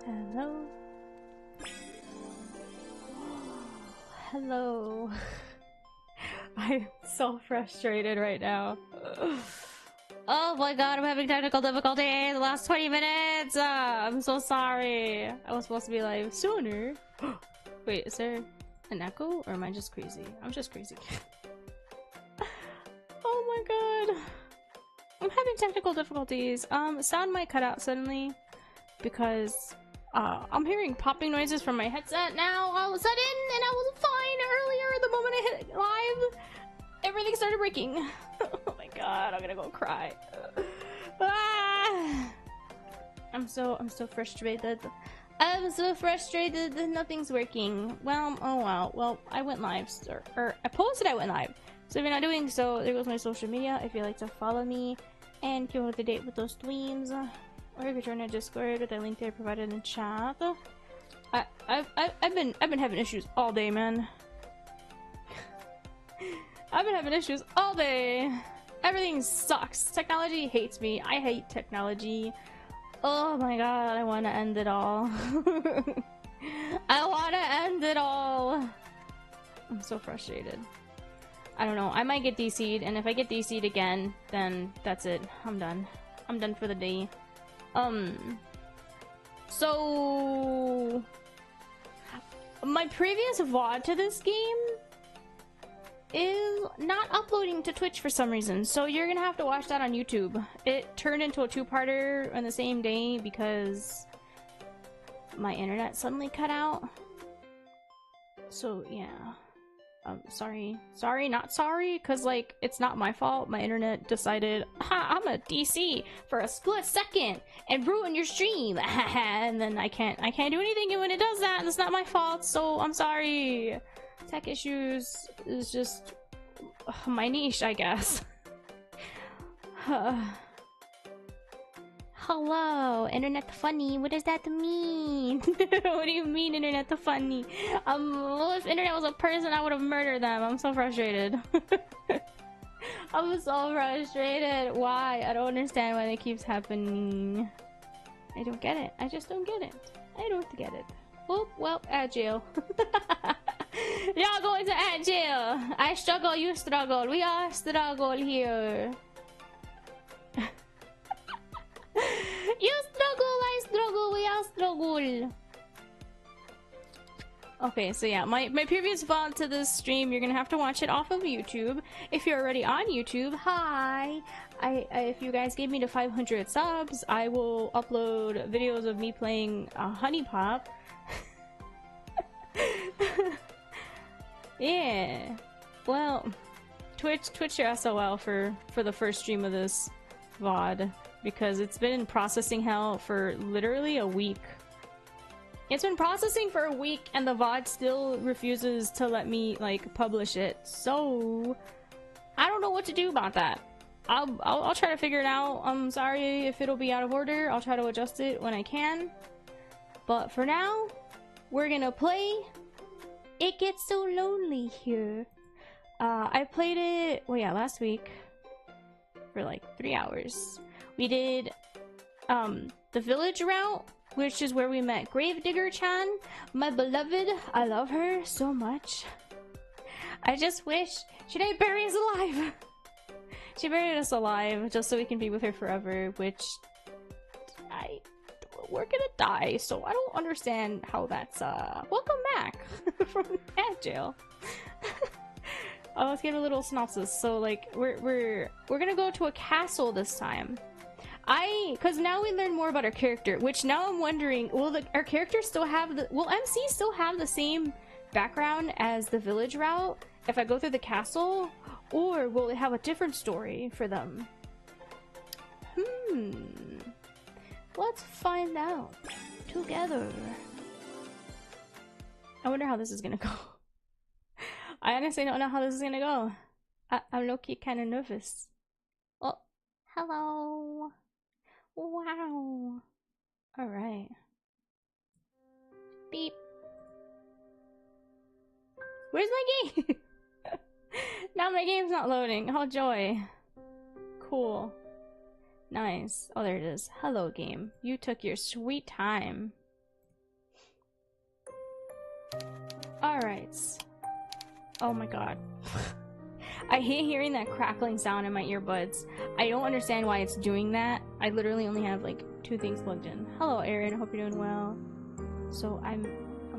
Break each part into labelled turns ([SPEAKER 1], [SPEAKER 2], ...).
[SPEAKER 1] Hello. Hello. I'm so frustrated right now. Oh my god, I'm having technical difficulties the last 20 minutes! I'm so sorry. I was supposed to be live sooner. Wait, is there an echo? Or am I just crazy? I'm just crazy. Oh my god. I'm having technical difficulties. Sound might cut out suddenly because I'm hearing popping noises from my headset now all of a sudden, and I was fine earlier. The moment I hit live, everything started breaking. Oh my god, I'm gonna go cry. Ah! I'm so frustrated. I'm so frustrated that nothing's working. Well, oh well. Well, I went live, or I posted I went live. So if you're not doing so, there goes my social media. If you'd like to follow me and keep up to date with those streams, or if you join our Discord with the link that I provided in the chat. I've been having issues all day, man. I've been having issues all day. Everything sucks. Technology hates me. I hate technology. Oh my god, I want to end it all. I want to end it all. I'm so frustrated. I don't know. I might get DC'd, and if I get DC'd again, then that's it. I'm done. I'm done for the day. So my previous VOD to this game is not uploading to Twitch for some reason, so you're gonna have to watch that on YouTube. It turned into a two-parter on the same day because my internet suddenly cut out. So yeah, sorry, not sorry, because like it's not my fault. My internet decided, I'm a DC for a split second and ruin your stream, and then I can't do anything when it does that, and it's not my fault. So I'm sorry. Tech issues is just my niche, I guess. Hello, internet funny. What does that mean? What do you mean, internet funny? Well, if internet was a person, I would have murdered them. I'm so frustrated. I'm so frustrated. Why? I don't understand why it keeps happening. I don't get it. I just don't get it. I don't get it. Well, at jail. Y'all going to at jail. I struggle, you struggle. We all struggle here. You struggle, I struggle, we all struggle. Okay, so yeah, my previous VOD to this stream, you're gonna have to watch it off of YouTube. If you're already on YouTube, hi! If you guys gave me to 500 subs, I will upload videos of me playing Honey Pop. Yeah. Well, Twitch your SOL for the first stream of this VOD, because it's been in processing hell for literally a week. It's been processing for a week and the VOD still refuses to let me like publish it. So I don't know what to do about that. I'll try to figure it out. I'm sorry if it'll be out of order. I'll try to adjust it when I can. But for now, we're gonna play It Gets So Lonely Here. I played it, well yeah, last week for like 3 hours. We did the village route, which is where we met Gravedigger-chan, my beloved. I love her so much. I just wish she didn't bury us alive. She buried us alive just so we can be with her forever, which we're gonna die, so I don't understand how that's welcome back from that jail. Let's give a little synopsis. So like we're gonna go to a castle this time. Because now we learn more about our character, which now I'm wondering, will our character still have will MC still have the same background as the village route if I go through the castle, or will it have a different story for them? Let's find out together. I wonder how this is gonna go. I honestly don't know how this is gonna go. I'm low-key kind of nervous. Oh, hello. Wow. Alright. Beep. Where's my game? Now my game's not loading. Oh, joy. Cool. Nice. Oh, there it is. Hello, game. You took your sweet time. Alright. Oh my god. I hate hearing that crackling sound in my earbuds. I don't understand why it's doing that. I literally only have like 2 things plugged in. Hello, Erin. Hope you're doing well. So I'm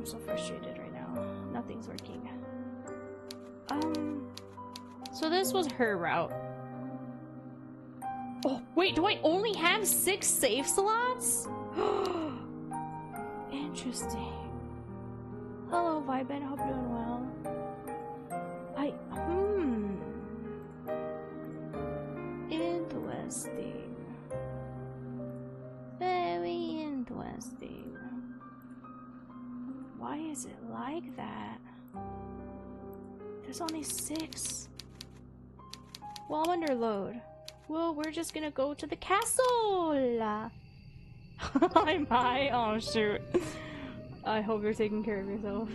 [SPEAKER 1] so frustrated right now. Nothing's working. So this was her route. Oh, wait, do I only have 6 save slots? Interesting. Hello, Viben. Hope you're doing well. Interesting. Very interesting. Why is it like that? There's only 6. Well, I'm under load. Well, we're just gonna go to the castle. I'm high. Oh shoot. I hope you're taking care of yourself.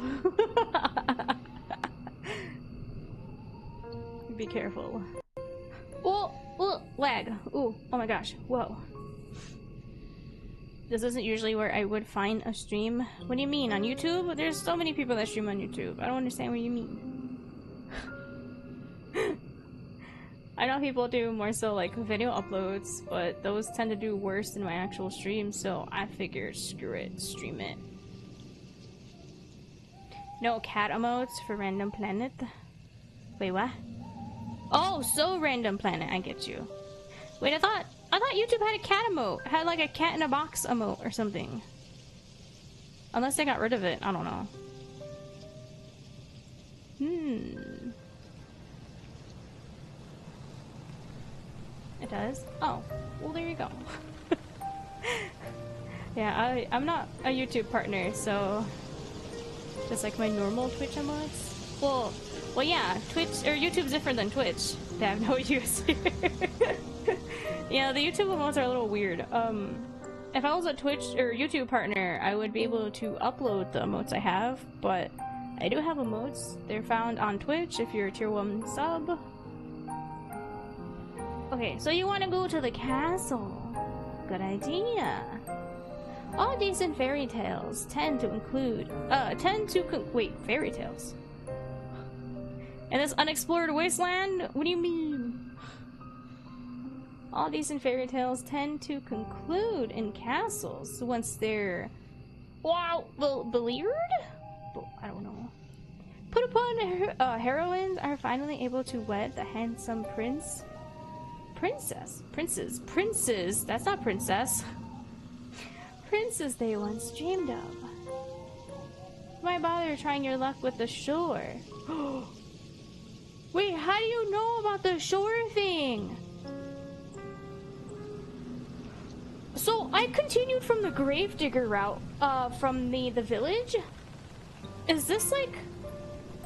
[SPEAKER 1] Be careful. Oh, lag. Ooh, oh my gosh. Whoa. This isn't usually where I would find a stream. What do you mean? On YouTube? There's so many people that stream on YouTube. I don't understand what you mean. I know people do more so like video uploads, but those tend to do worse than my actual streams, so I figured screw it, stream it. No cat emotes for Random Planet? Wait, what? Oh, so Random Planet, I get you. Wait, I thought YouTube had a cat emote. It had like a cat in a box emote or something. Unless they got rid of it, I don't know. It does? Oh, well there you go. Yeah, I'm not a YouTube partner, so just like my normal Twitch emotes. Well yeah, Twitch or YouTube's different than Twitch. They have no use here. Yeah, the YouTube emotes are a little weird. If I was a Twitch or YouTube partner, I would be able to upload the emotes I have, but I do have emotes. They're found on Twitch if you're a tier 1 sub. Okay, so you want to go to the castle. Good idea. All decent fairy tales tend to include, wait, fairy tales? In this unexplored wasteland? What do you mean? All decent fairy tales tend to conclude in castles once they're, wow, beleaguered? I don't know. Put upon heroines are finally able to wed the handsome princes, that's not princess. Princes they once dreamed of. Why bother trying your luck with the shore? Wait, how do you know about the shore thing? So I continued from the gravedigger route, from the village. Is this like,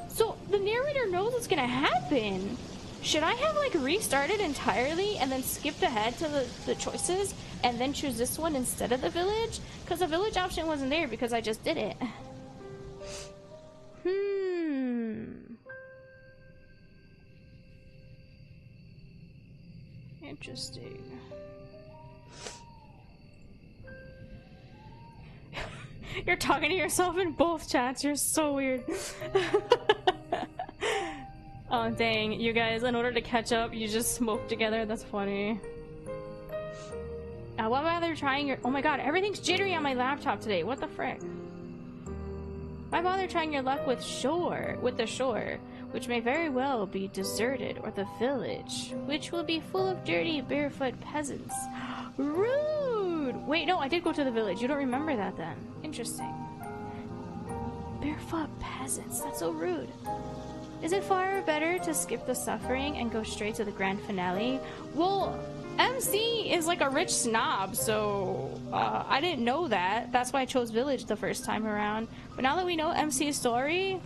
[SPEAKER 1] so the narrator knows what's gonna happen. Should I have like restarted entirely and then skipped ahead to the choices and then choose this one instead of the village? Because the village option wasn't there because I just did it. Interesting. You're talking to yourself in both chats. You're so weird. Oh dang, you guys, in order to catch up, you just smoked together. That's funny. What bother trying your— oh my god, everything's jittery on my laptop today. What the frick? Why bother trying your luck with the shore, which may very well be deserted, or the village, which will be full of dirty, barefoot peasants. Rude! Wait, no, I did go to the village. You don't remember that then. Interesting. Barefoot peasants, that's so rude. Is it far better to skip the suffering and go straight to the grand finale? Well, MC is like a rich snob, so I didn't know that. That's why I chose village the first time around. But now that we know MC's story,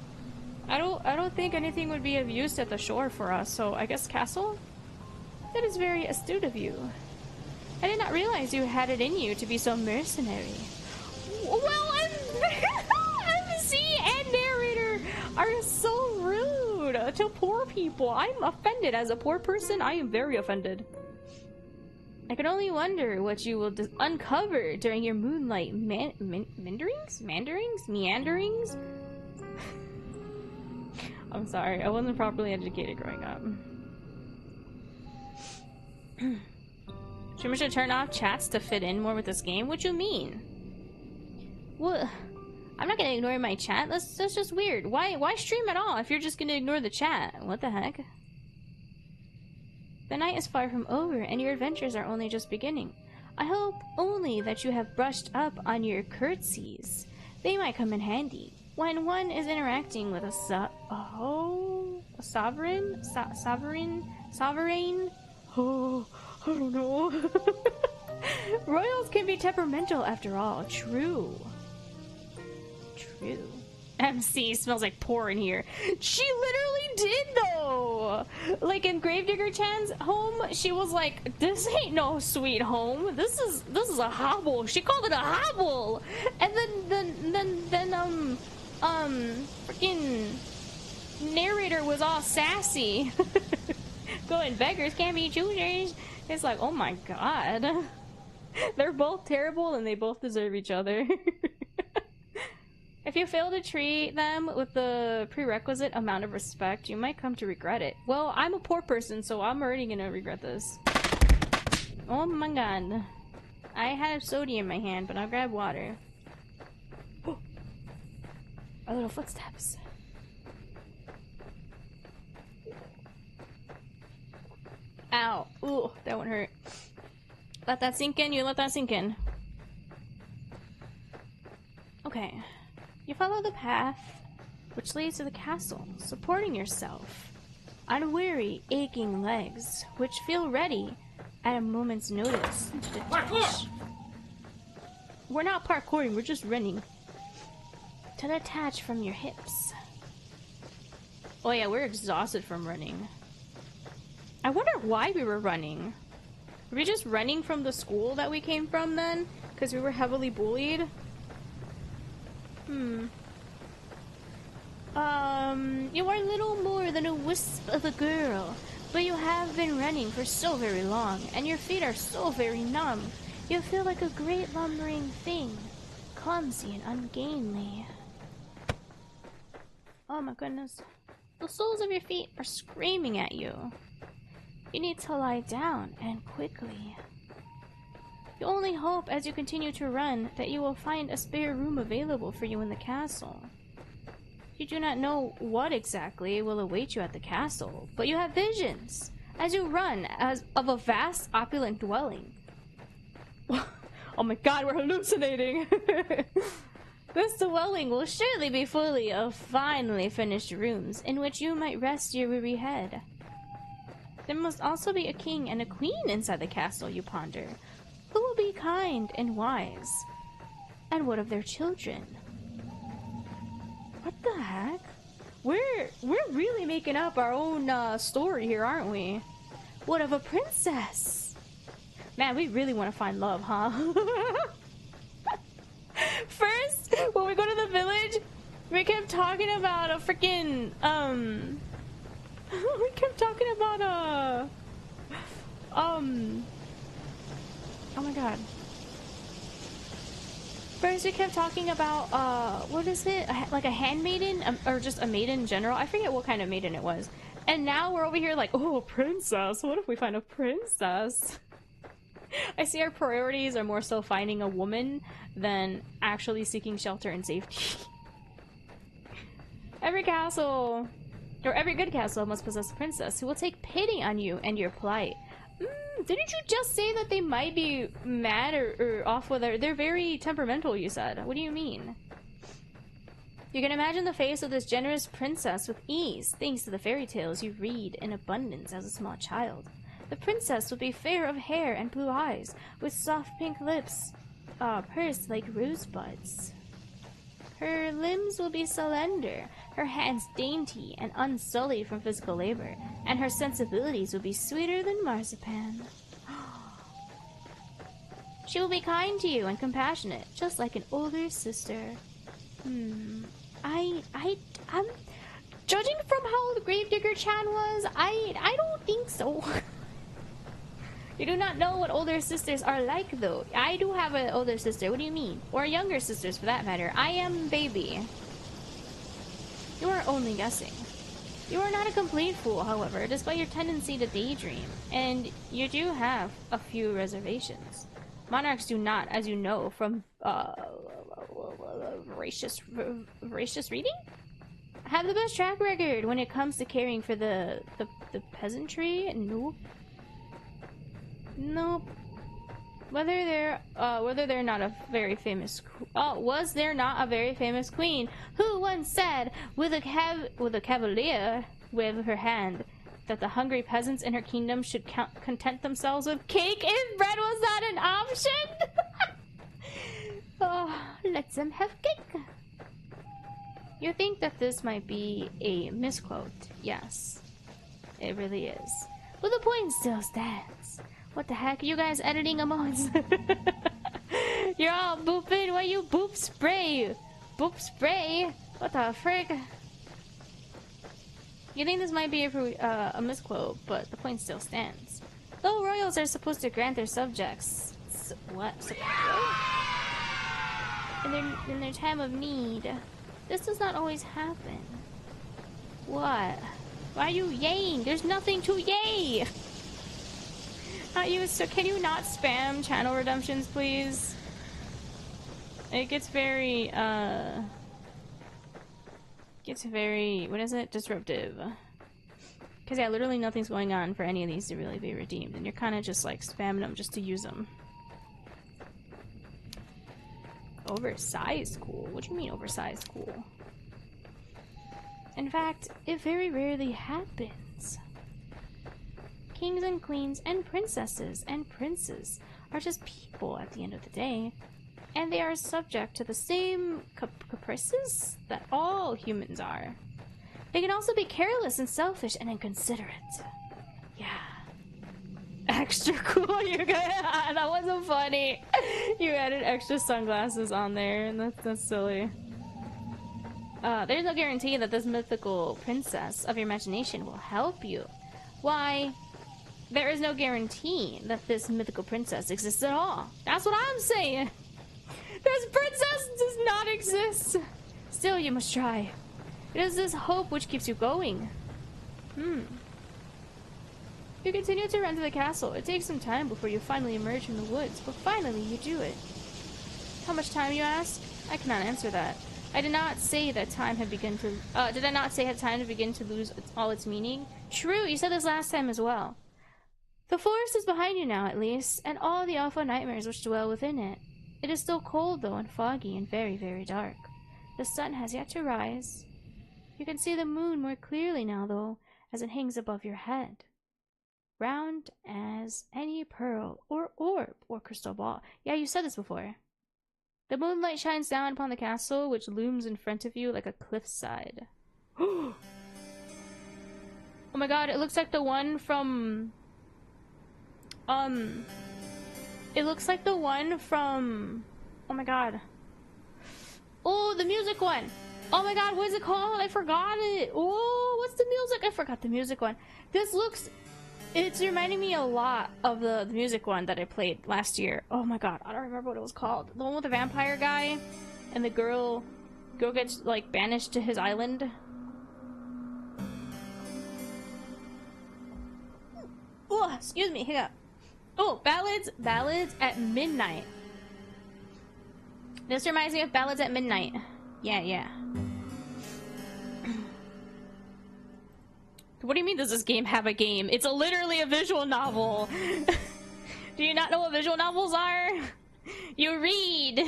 [SPEAKER 1] I don't think anything would be of use at the shore for us. So I guess castle? That is very astute of you. I did not realize you had it in you to be so mercenary. Well, MC and narrator are so rude to poor people. I'm offended. As a poor person, I am very offended. I can only wonder what you will uncover during your moonlight meanderings? I'm sorry, I wasn't properly educated growing up. Streamers should turn off chats to fit in more with this game? What you mean? What? I'm not gonna ignore my chat. That's just weird. Why stream at all if you're just gonna ignore the chat? What the heck? The night is far from over, and your adventures are only just beginning. I hope only that you have brushed up on your curtsies. They might come in handy when one is interacting with a sovereign? Sovereign? Oh, I don't know. Royals can be temperamental after all. True. True. MC smells like pour in here. She literally did though. Like in Gravedigger Chan's home, she was like, "This ain't no sweet home. This is a hovel." She called it a hovel. And then freaking narrator was all sassy. Going, beggars can't be choosers. It's like, oh my god. They're both terrible and they both deserve each other. If you fail to treat them with the prerequisite amount of respect, you might come to regret it. Well, I'm a poor person, so I'm already gonna regret this. Oh my god. I have soda in my hand, but I'll grab water. Oh. Our little footsteps. Ow. Ooh, that one hurt. Let that sink in, you let that sink in. Okay. You follow the path which leads to the castle, supporting yourself on weary, aching legs, which feel ready at a moment's notice to detach. Parkour! We're not parkouring, we're just running. To detach from your hips. Oh yeah, we're exhausted from running. I wonder why we were running. Were we just running from the school that we came from then? Because we were heavily bullied? You are little more than a wisp of a girl, but you have been running for so very long, and your feet are so very numb. You feel like a great lumbering thing, clumsy and ungainly. Oh my goodness. The soles of your feet are screaming at you. You need to lie down, and quickly. You only hope as you continue to run that you will find a spare room available for you in the castle. You do not know what exactly will await you at the castle, but you have visions as you run of a vast, opulent dwelling. Oh my god, we're hallucinating! This dwelling will surely be full of finely finished rooms in which you might rest your weary head. There must also be a king and a queen inside the castle, you ponder. Who will be kind and wise? And what of their children? What the heck? We're really making up our own story here, aren't we? What of a princess? Man, we really want to find love, huh? First, when we go to the village, we kept talking about a freaking we kept talking about oh my god. First we kept talking about what is it? Like a handmaiden, or just a maiden in general. I forget what kind of maiden it was. And now we're over here like, oh, a princess. What if we find a princess? I see our priorities are more so finding a woman than actually seeking shelter and safety. Every castle, or every good castle, must possess a princess who will take pity on you and your plight. Didn't you just say that they might be mad or off with her? They're very temperamental, you said. What do you mean? You can imagine the face of this generous princess with ease, thanks to the fairy tales you read in abundance as a small child. The princess will be fair of hair and blue eyes, with soft pink lips, pursed like rosebuds. Her limbs will be slender, her hands dainty and unsullied from physical labor, and her sensibilities will be sweeter than marzipan. She will be kind to you and compassionate, just like an older sister. I'm judging from how the Gravedigger Chan was, I don't think so. You do not know what older sisters are like, though. I do have an older sister. What do you mean? Or younger sisters, for that matter. I am baby. You are only guessing. You are not a complete fool, however, despite your tendency to daydream, and you do have a few reservations. Monarchs do not, as you know from voracious reading, have the best track record when it comes to caring for the peasantry. Nope. Nope. Whether they're not a very famous was there not a very famous queen who once said with a cavalier wave of her hand that the hungry peasants in her kingdom should content themselves with cake if bread was not an option? Oh, let them have cake. You think that this might be a misquote? Yes, it really is. But the point still stands. What the heck? You guys editing emotes? You're all booping. Why you boop spray? Boop spray? What the frick? You think this might be a misquote, but the point still stands. Though royals are supposed to grant their subjects in their time of need, this does not always happen. What? Why are you yaying? There's nothing to yay! So can you not spam channel redemptions, please? It gets very, what is it? Disruptive. Because, yeah, literally nothing's going on for any of these to really be redeemed, and you're kind of just, like, spamming them just to use them. Oversized cool? What do you mean oversized cool? In fact, it very rarely happens. Kings and queens and princesses and princes are just people at the end of the day, and they are subject to the same caprices that all humans are. They can also be careless and selfish and inconsiderate. Yeah. Extra cool, you guys. That wasn't funny. You added extra sunglasses on there, and that's silly. There's no guarantee that this mythical princess of your imagination will help you. Why? There is no guarantee that this mythical princess exists at all. That's what I'm saying. This princess does not exist. Still, you must try. It is this hope which keeps you going. You continue to run to the castle. It takes some time before you finally emerge from the woods, but finally you do it. How much time, you ask? I cannot answer that. I did not say that time had begun to... did I not say had time to begin to lose all its meaning? True, you said this last time as well. The forest is behind you now, at least, and all the awful nightmares which dwell within it. It is still cold, though, and foggy, and very, very dark. The sun has yet to rise. You can see the moon more clearly now, though, as it hangs above your head. Round as any pearl, or orb, or crystal ball. Yeah, you said this before. The moonlight shines down upon the castle, which looms in front of you like a cliffside. Oh my god, it looks like the one from... It looks like the one from... Oh my god. Oh, the music one! Oh my god, what is it called? I forgot it! Oh, what's the music? I forgot the music one. This looks... It's reminding me a lot of the music one that I played last year. Oh my god, I don't remember what it was called. The one with the vampire guy, and the girl gets, like, banished to his island. Oh, excuse me, hang up. Oh, Ballads at Midnight. This reminds me of Ballads at Midnight. Yeah. What do you mean, does this game have a game? It's literally a visual novel. Do you not know what visual novels are? You read.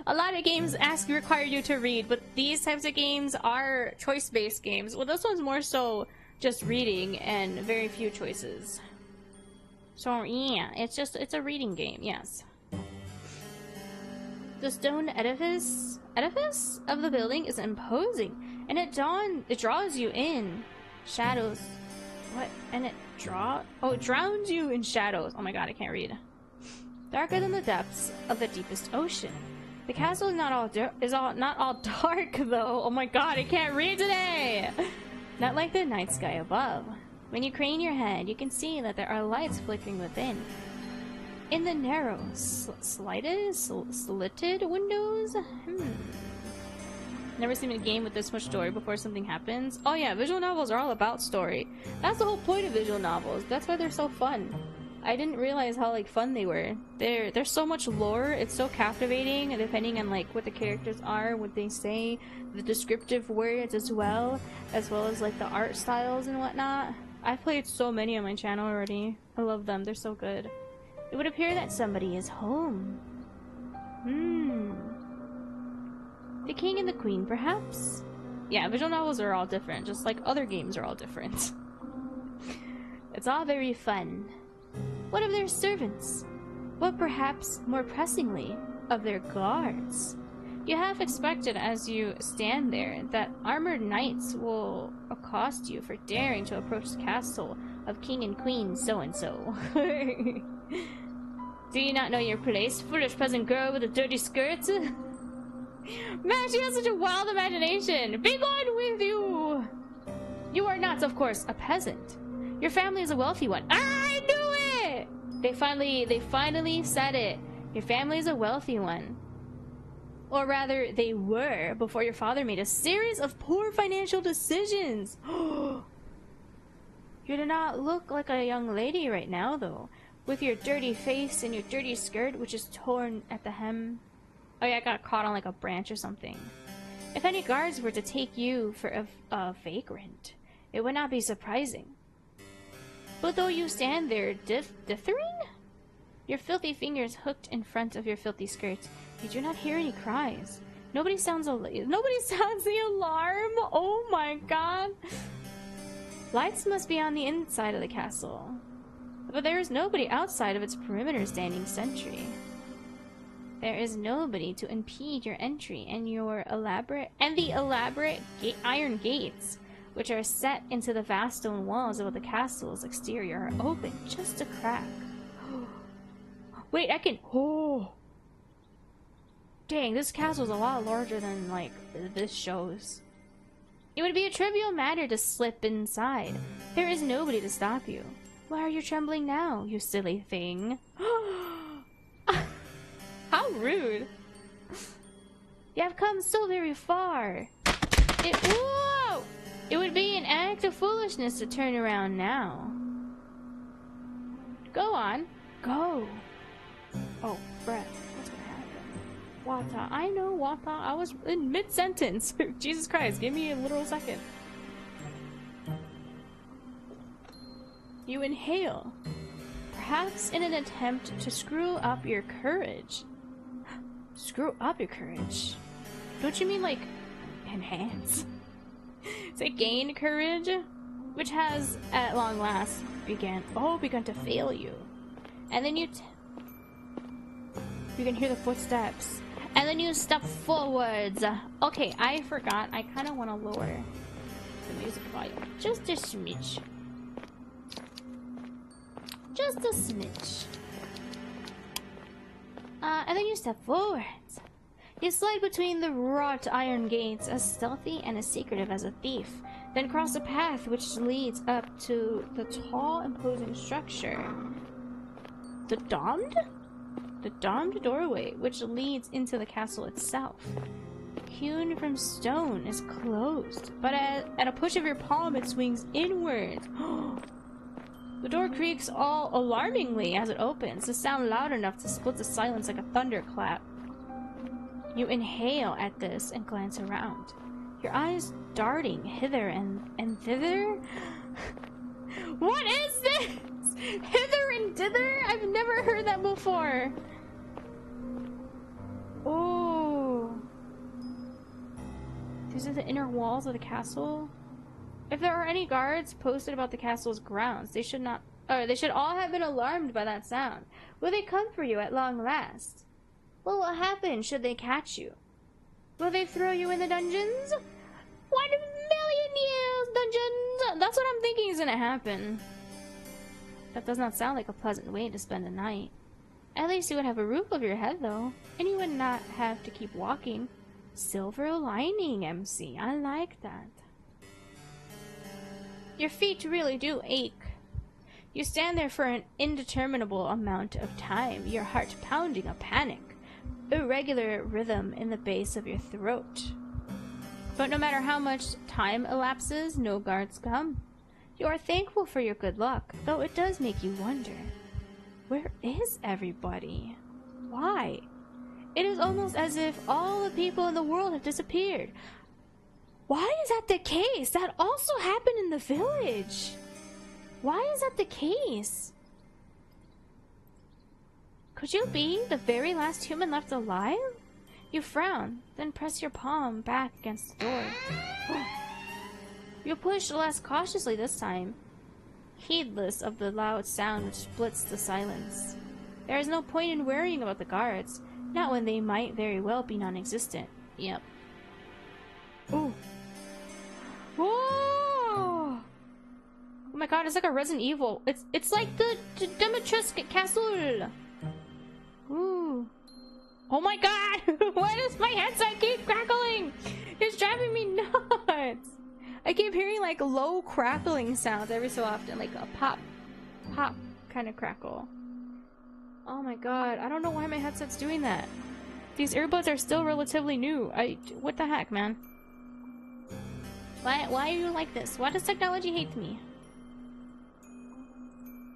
[SPEAKER 1] A lot of games require you to read, but these types of games are choice-based games. Well, this one's more so just reading and very few choices. So yeah, it's a reading game, yes. The stone edifice of the building is imposing, and it draws you in. Shadows. What? And it drowns you in shadows. Oh my god, I can't read. Darker than the depths of the deepest ocean. The castle is not all dark though. Oh my god, I can't read today. Not like the night sky above. When you crane your head, you can see that there are lights flickering within. In the narrow, slitted windows. Never seen a game with this much story before something happens. Oh yeah, visual novels are all about story. That's the whole point of visual novels. That's why they're so fun. I didn't realize how like fun they were. There's so much lore. It's so captivating, depending on like what the characters are, what they say, the descriptive words as well as like the art styles and whatnot. I've played so many on my channel already. I love them. They're so good. It would appear that somebody is home. The king and the queen, perhaps? Yeah, visual novels are all different, just like other games are all different. It's all very fun. What of their servants? What perhaps, more pressingly, of their guards? You half expected as you stand there that armored knights will accost you for daring to approach the castle of king and queen so-and-so. Do you not know your place, foolish peasant girl with a dirty skirt? Man, she has such a wild imagination! Be gone with you! You are not, of course, a peasant. Your family is a wealthy one. I knew it! They finally said it. Your family is a wealthy one. Or rather, they were, before your father made a series of poor financial decisions. You do not look like a young lady right now, though. With your dirty face and your dirty skirt, which is torn at the hem. Oh yeah, I got caught on like a branch or something. If any guards were to take you for a vagrant, it would not be surprising. But though you stand there dithering, your filthy fingers hooked in front of your filthy skirts, you do not hear any cries. Nobody sounds the alarm. Oh my god. Lights must be on the inside of the castle, but there is nobody outside of its perimeter standing sentry. There is nobody to impede your entry, and the elaborate iron gates, which are set into the vast stone walls of the castle's exterior, are open just a crack. Wait, I can. Oh, dang! This castle is a lot larger than like this shows. It would be a trivial matter to slip inside. There is nobody to stop you. Why are you trembling now, you silly thing? How rude. You have come so very far. Whoa! It would be an act of foolishness to turn around now. Go on. Go. Oh, Brett. What's gonna happen? Wata. I know, Wata. I was in mid-sentence. Jesus Christ, give me a literal second. You inhale. Perhaps in an attempt to screw up your courage. Screw up your courage? Don't you mean like enhance? Say gain courage, which has at long last begun to fail you. And then you can hear the footsteps, and then you step forwards. Okay, I forgot. I kind of want to lower the music volume just a smidge. Just a smidge. And then you step forwards. You slide between the wrought iron gates, as stealthy and as secretive as a thief, then cross a path which leads up to the tall, imposing structure. The domed? The domed doorway, which leads into the castle itself. Hewn from stone, is closed, but at a push of your palm it swings inward. The door creaks all alarmingly as it opens, a sound loud enough to split the silence like a thunderclap. You inhale at this and glance around, your eyes darting hither and thither. What is this? Hither and dither? I've never heard that before. Oh. These are the inner walls of the castle. If there are any guards posted about the castle's grounds, they should all have been alarmed by that sound. Will they come for you at long last? What will happen should they catch you? Will they throw you in the dungeons? 1,000,000 years dungeons! That's what I'm thinking is gonna happen. That does not sound like a pleasant way to spend a night. At least you would have a roof over your head, though, and you would not have to keep walking. Silver lining, MC. I like that. Your feet really do ache. You stand there for an indeterminable amount of time, your heart pounding a panic, irregular rhythm in the base of your throat. But no matter how much time elapses, no guards come. You are thankful for your good luck, though it does make you wonder. Where is everybody? Why? It is almost as if all the people in the world have disappeared. Why is that the case? That also happened in the village. Why is that the case? Could you be the very last human left alive? You frown, then press your palm back against the door. You push less cautiously this time, heedless of the loud sound which splits the silence. There is no point in worrying about the guards, not when they might very well be non-existent. Yep. Ooh. Whoa! Oh my god, it's like a Resident Evil. It's like the Dimitrescu castle. Ooh. Oh my god! Why does my headset keep crackling? It's driving me nuts! I keep hearing like low crackling sounds every so often, like a pop, pop kind of crackle. Oh my god, I don't know why my headset's doing that. These earbuds are still relatively new. What the heck, man? Why are you like this? Why does technology hate me?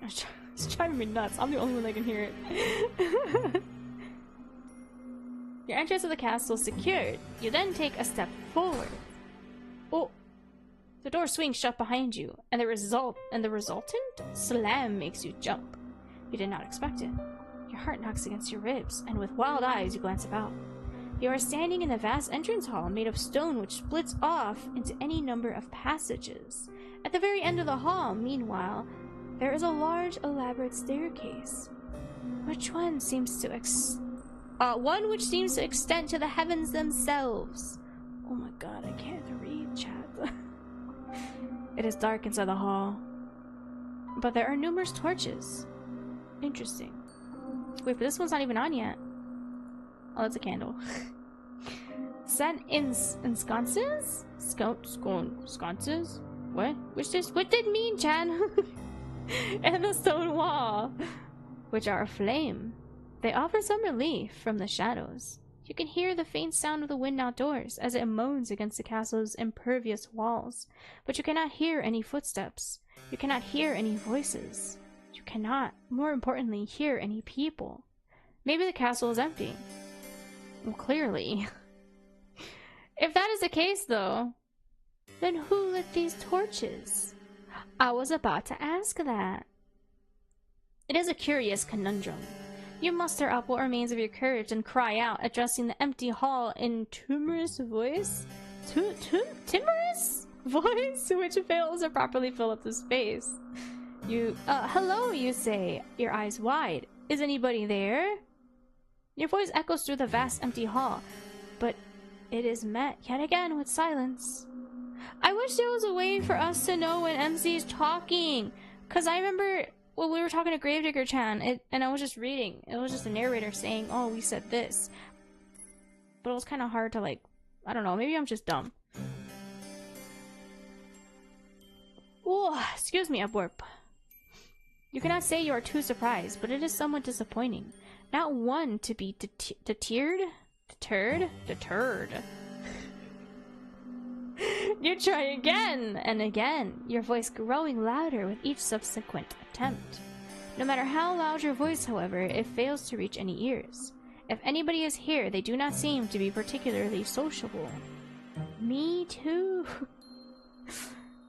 [SPEAKER 1] It's driving me nuts. I'm the only one that can hear it. Your entrance to the castle is secured. You then take a step forward. Oh, the door swings shut behind you, and the resultant slam makes you jump. You did not expect it. Your heart knocks against your ribs, and with wild eyes you glance about. You are standing in a vast entrance hall made of stone which splits off into any number of passages. At the very end of the hall, meanwhile, there is a large, elaborate staircase. One which seems to extend to the heavens themselves. Oh my god, I can't read, chat. It is dark inside the hall, but there are numerous torches. Interesting. Wait, but this one's not even on yet. Oh, that's a candle. Set in sconces? Sconces? What? What did mean, Chan? And the stone wall, which are aflame. They offer some relief from the shadows. You can hear the faint sound of the wind outdoors as it moans against the castle's impervious walls, but you cannot hear any footsteps. You cannot hear any voices. You cannot, more importantly, hear any people. Maybe the castle is empty. Well, clearly. If that is the case, though, then who lit these torches? I was about to ask that. It is a curious conundrum. You muster up what remains of your courage and cry out, addressing the empty hall in timorous voice? Timorous voice, which fails to properly fill up the space. Hello, you say, your eyes wide. Is anybody there? Your voice echoes through the vast empty hall, but it is met yet again with silence. I wish there was a way for us to know when MC is talking, because I remember when we were talking to Gravedigger-chan, and I was just reading. It was just a narrator saying, oh, we said this. But it was kind of hard to, like, I don't know, maybe I'm just dumb. Oh, excuse me, Upwarp. You cannot say you are too surprised, but it is somewhat disappointing. Not one to be deterred. You try again and again, your voice growing louder with each subsequent attempt. No matter how loud your voice, however, it fails to reach any ears. If anybody is here, they do not seem to be particularly sociable. Me too.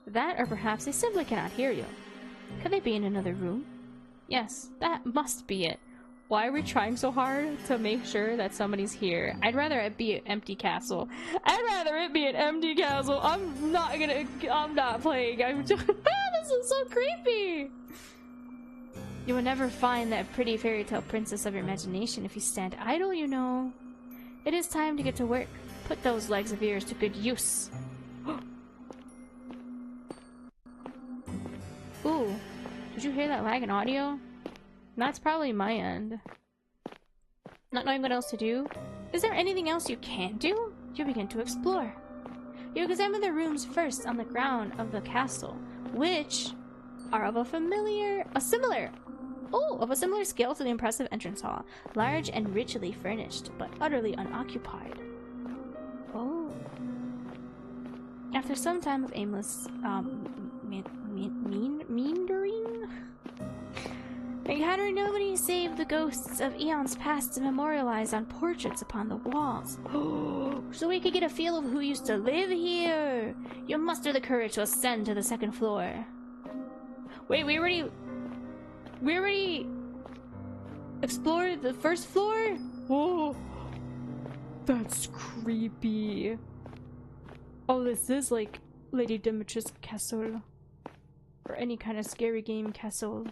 [SPEAKER 1] That, or perhaps they simply cannot hear you. Could they be in another room? Yes, that must be it. Why are we trying so hard to make sure that somebody's here? I'd rather it be an empty castle. I'd rather it be an empty castle. I'm not playing. This is so creepy. You will never find that pretty fairy tale princess of your imagination if you stand idle, you know. It is time to get to work. Put those legs of yours to good use. Ooh, did you hear that lag in audio? That's probably my end. Not knowing what else to do? Is there anything else you can do? You begin to explore. You examine the rooms first on the ground of the castle, which are of a similar scale to the impressive entrance hall, large and richly furnished, but utterly unoccupied. Oh. After some time of aimless, meandering? Encountering nobody save the ghosts of eons past memorialized on portraits upon the walls. So we could get a feel of who used to live here. You muster the courage to ascend to the second floor. Wait, we already explored the first floor? Oh, that's creepy. Oh, this is like Lady Demetrius' castle. Or any kind of scary game castle.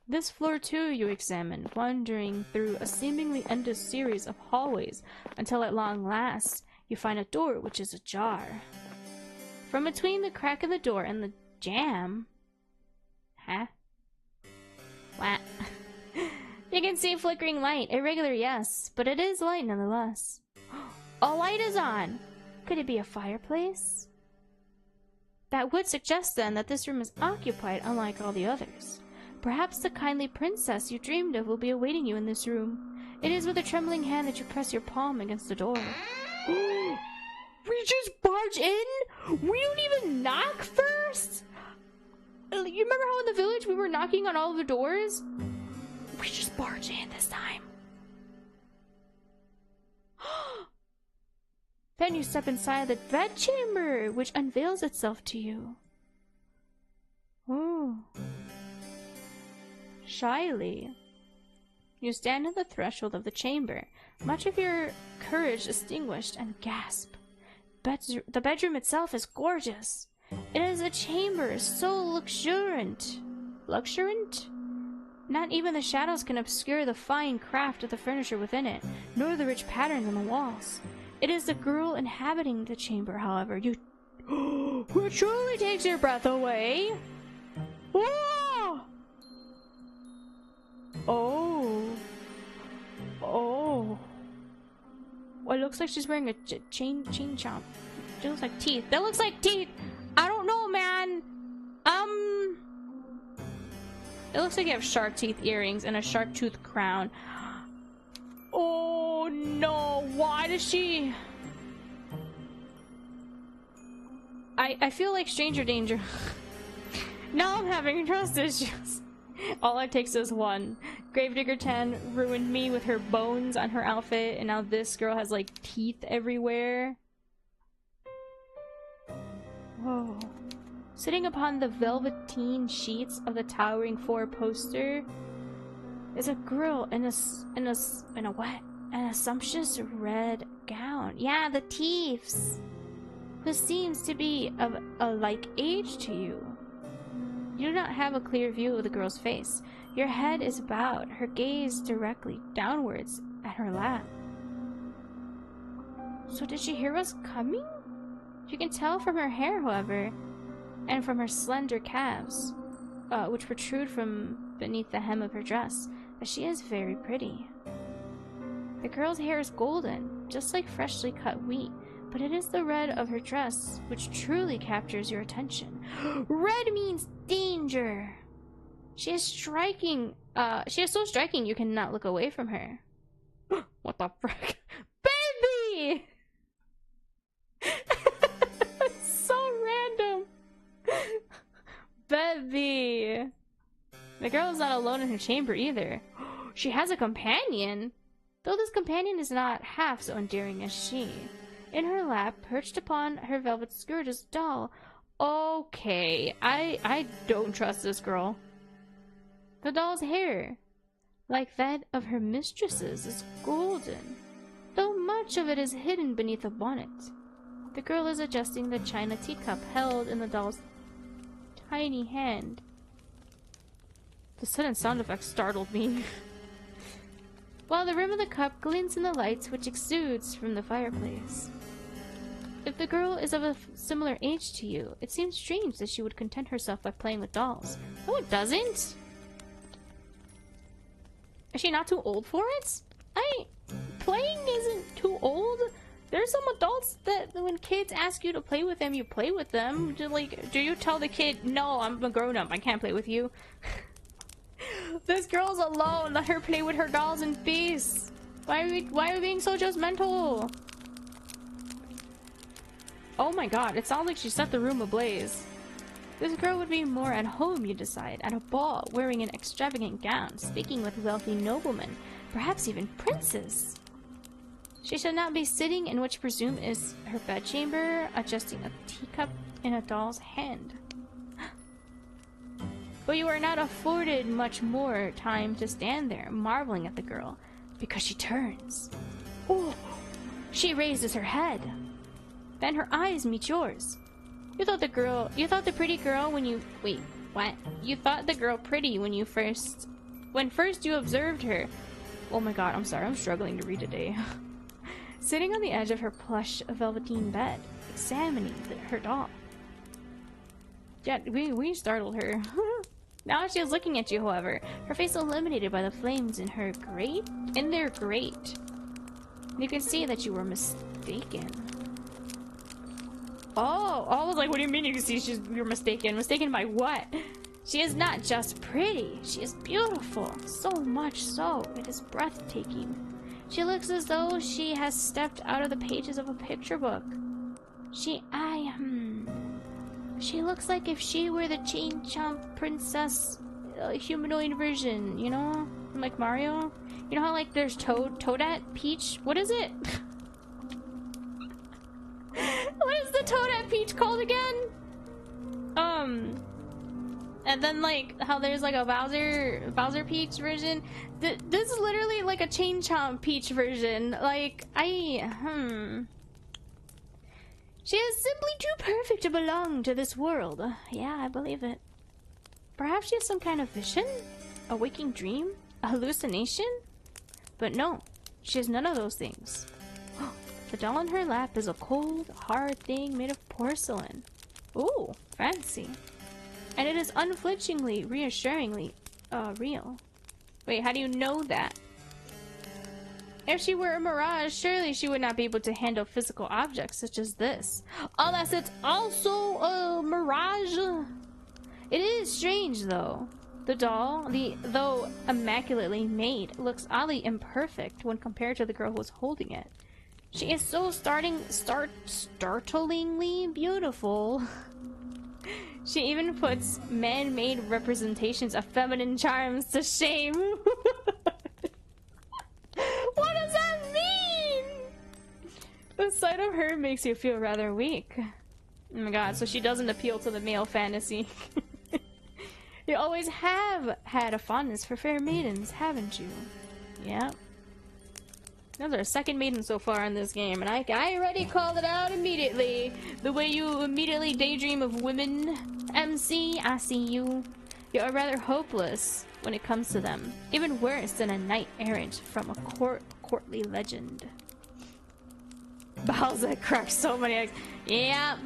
[SPEAKER 1] This floor too you examine, wandering through a seemingly endless series of hallways until at long last you find a door which is ajar. From between the crack of the door and the jamb... Huh? What? You can see flickering light. Irregular, yes, but it is light nonetheless. A light is on! Could it be a fireplace? That would suggest then that this room is occupied unlike all the others. Perhaps the kindly princess you dreamed of will be awaiting you in this room. It is with a trembling hand that you press your palm against the door. We just barge in? We don't even knock first? You remember how in the village we were knocking on all of the doors? We just barge in this time. Then you step inside the bedchamber, which unveils itself to you. Oh. Shyly, you stand at the threshold of the chamber, much of your courage extinguished, and gasp. The bedroom itself is gorgeous. It is a chamber so luxuriant. Luxuriant? Not even the shadows can obscure the fine craft of the furniture within it, nor the rich patterns on the walls. It is the girl inhabiting the chamber, however, who truly takes your breath away. Whoa! Oh. Oh. Well, it looks like she's wearing a chain chomp. It looks like teeth. That looks like teeth! I don't know, man! It looks like you have shark teeth earrings and a shark tooth crown. Oh no, why does she... I feel like stranger danger. Now I'm having trust issues. All it takes is one. Gravedigger 10 ruined me with her bones on her outfit, and now this girl has like teeth everywhere. Whoa. Sitting upon the velveteen sheets of the towering four-poster is a girl in a what? An sumptuous red gown. Yeah, the Thieves. Who seems to be of a like age to you. You do not have a clear view of the girl's face. Your head is bowed, her gaze directly downwards at her lap. So did she hear us coming? You can tell from her hair, however, and from her slender calves, which protrude from beneath the hem of her dress, that she is very pretty. The girl's hair is golden, just like freshly cut wheat, but it is the red of her dress which truly captures your attention. Red means danger! She is striking, she is so striking you cannot look away from her. What the frick? Baby! So random! Baby! The girl is not alone in her chamber either. She has a companion! Though this companion is not half so endearing as she. In her lap, perched upon her velvet skirt, is doll. Okay, I don't trust this girl. The doll's hair, like that of her mistress's, is golden, though much of it is hidden beneath a bonnet. The girl is adjusting the china teacup held in the doll's tiny hand. The sudden sound effect startled me. While the rim of the cup glints in the lights which exudes from the fireplace. If the girl is of a similar age to you, it seems strange that she would content herself by playing with dolls. No, it doesn't! Is she not too old for it? Playing isn't too old. There's some adults that when kids ask you to play with them, you play with them. Do you tell the kid, no, I'm a grown-up, I can't play with you? This girl's alone. Let her play with her dolls in peace. Why are we being so judgmental? Oh my god, it sounds like she set the room ablaze. This girl would be more at home, you decide, at a ball, wearing an extravagant gown, speaking with wealthy noblemen, perhaps even princes. She should not be sitting in what you presume is her bedchamber, adjusting a teacup in a doll's hand. But you are not afforded much more time to stand there, marveling at the girl, because she turns. Oh! She raises her head. Then her eyes meet yours. You thought the pretty girl when you... Wait, what? You thought the girl pretty when first you observed her. Oh my god, I'm sorry, I'm struggling to read today. Sitting on the edge of her plush velveteen bed, examining her doll. Yeah, we startled her. Now she is looking at you, however, her face illuminated by the flames in their grate. You can see that you were mistaken. Oh, I was like, what do you mean you can see you're mistaken? Mistaken by what? She is not just pretty, she is beautiful. So much so, it is breathtaking. She looks as though she has stepped out of the pages of a picture book. She looks like if she were the Chain Chomp Princess humanoid version, you know? Like Mario? You know how like there's Toadette? Peach? What is it? What is the Toadette Peach called again? And then like how there's like a Bowser Peach version. This is literally like a Chain Chomp Peach version. Like She is simply too perfect to belong to this world. Yeah, I believe it. Perhaps she has some kind of vision? A waking dream? A hallucination? But no, she has none of those things. The doll in her lap is a cold, hard thing made of porcelain. Ooh, fancy. And it is unflinchingly, reassuringly, real. Wait, how do you know that? If she were a mirage, surely she would not be able to handle physical objects such as this. Unless it's also a mirage. It is strange, though. The doll, though immaculately made, looks oddly imperfect when compared to the girl who was holding it. She is so startlingly beautiful. She even puts man-made representations of feminine charms to shame. What does that mean? The sight of her makes you feel rather weak. Oh my god, so she doesn't appeal to the male fantasy. You always have had a fondness for fair maidens, haven't you? Yeah. That's our second maiden so far in this game, and I already called it out immediately. The way you immediately daydream of women. MC, I see you. You are rather hopeless when it comes to them. Even worse than a knight errant from a courtly legend. Bowser cracks so many eggs. Yep.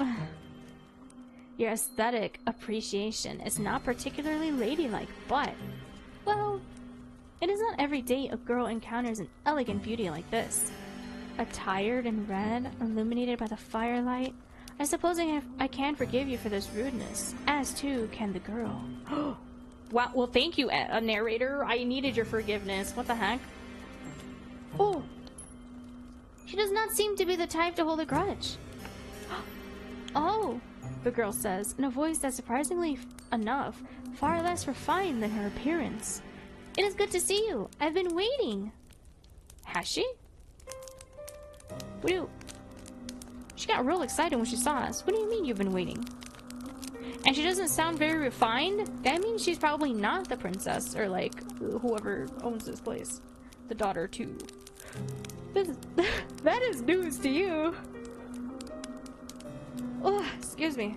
[SPEAKER 1] Your aesthetic appreciation is not particularly ladylike, but, well, it is not every day a girl encounters an elegant beauty like this. Attired in red, illuminated by the firelight, I suppose I can forgive you for this rudeness, as too can the girl. Wow, well thank you, narrator. I needed your forgiveness. What the heck? Oh! She does not seem to be the type to hold a grudge. Oh! The girl says, in a voice that's surprisingly enough, far less refined than her appearance. It is good to see you. I've been waiting. Has she? She got real excited when she saw us. What do you mean you've been waiting? And she doesn't sound very refined? That means she's probably not the princess, or like, whoever owns this place. The daughter too. That is news to you. Oh, excuse me.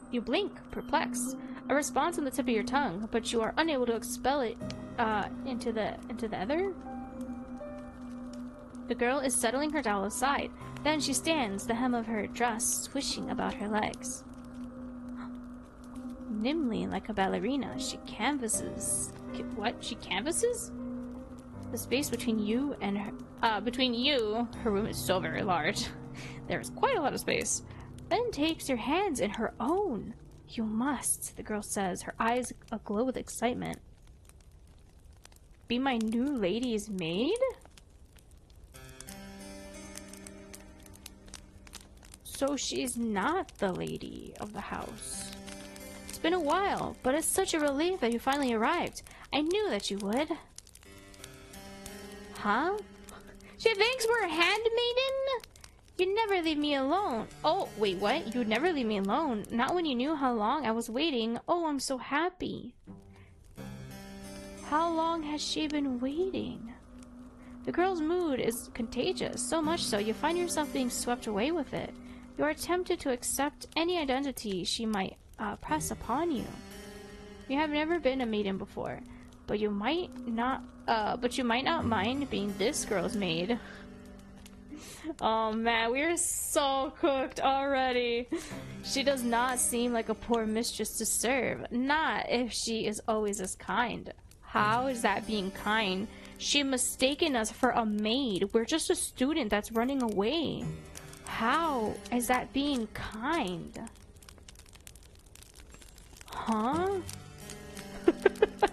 [SPEAKER 1] You blink, perplexed. A response on the tip of your tongue, but you are unable to expel it into the other. The girl is settling her doll aside. Then she stands, the hem of her dress swishing about her legs. Nimbly, like a ballerina, she canvases. What? She canvases? The space between you and her. Her room is so very large. There is quite a lot of space. Then takes your hands in her own. You must, the girl says, her eyes aglow with excitement. Be my new lady's maid? So she's not the lady of the house. It's been a while, but it's such a relief that you finally arrived. I knew that you would. Huh? She thinks we're a handmaiden? You'd never leave me alone. Oh, wait, what? You'd never leave me alone. Not when you knew how long I was waiting. Oh, I'm so happy. How long has she been waiting? The girl's mood is contagious, so much so you find yourself being swept away with it. You are tempted to accept any identity she might press upon you. You have never been a maiden before, but you might not mind being this girl's maid. Oh man, we are so cooked already. She does not seem like a poor mistress to serve. Not if she is always as kind. How is that being kind? She mistaken us for a maid. We're just a student that's running away. How is that being kind? Huh?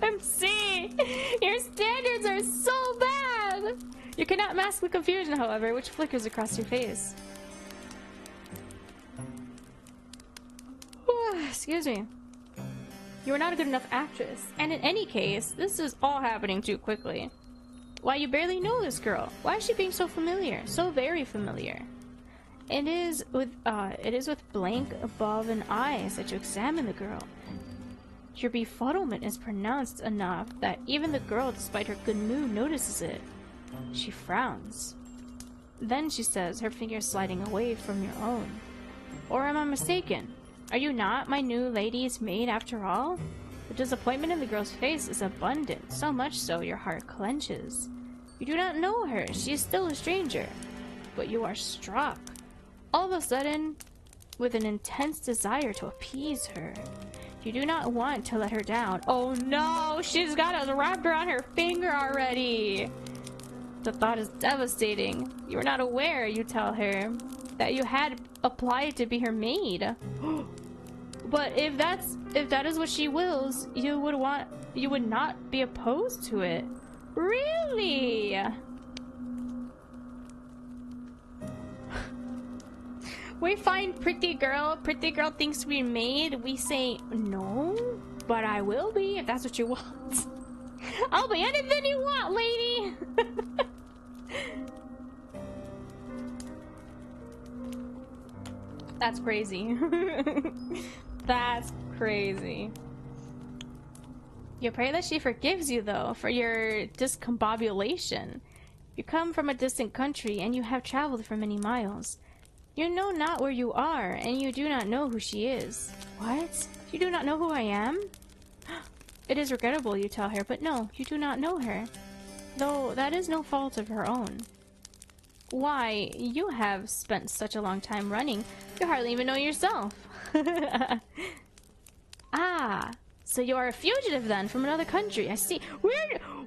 [SPEAKER 1] MC! Your standards are so bad! You cannot mask the confusion, however, which flickers across your face. Excuse me. You are not a good enough actress. And in any case, this is all happening too quickly. Why, you barely know this girl. Why is she being so familiar? So very familiar. It is with blank above and eyes that you examine the girl. Your befuddlement is pronounced enough that even the girl, despite her good mood, notices it. She frowns. Then she says, her finger sliding away from your own. Or am I mistaken? Are you not my new lady's maid after all? The disappointment in the girl's face is abundant, so much so your heart clenches. You do not know her, she is still a stranger. But you are struck, all of a sudden, with an intense desire to appease her. You do not want to let her down. Oh no, she's got us wrapped around her finger already. The thought is devastating. You are not aware, you tell her, that you had applied to be her maid. But if that is what she wills, you would not be opposed to it. Really? We find pretty girl thinks we're maid. We say no, but I will be if that's what you want. I'll be anything you want, lady. That's crazy. That's crazy. You pray that she forgives you, though, for your discombobulation. You come from a distant country, and you have traveled for many miles. You know not where you are, and you do not know who she is. What? You do not know who I am? It is regrettable, you tell her, but no, you do not know her. Though that is no fault of her own. Why, you have spent such a long time running, you hardly even know yourself. Ah, so you are a fugitive then from another country. I see. We're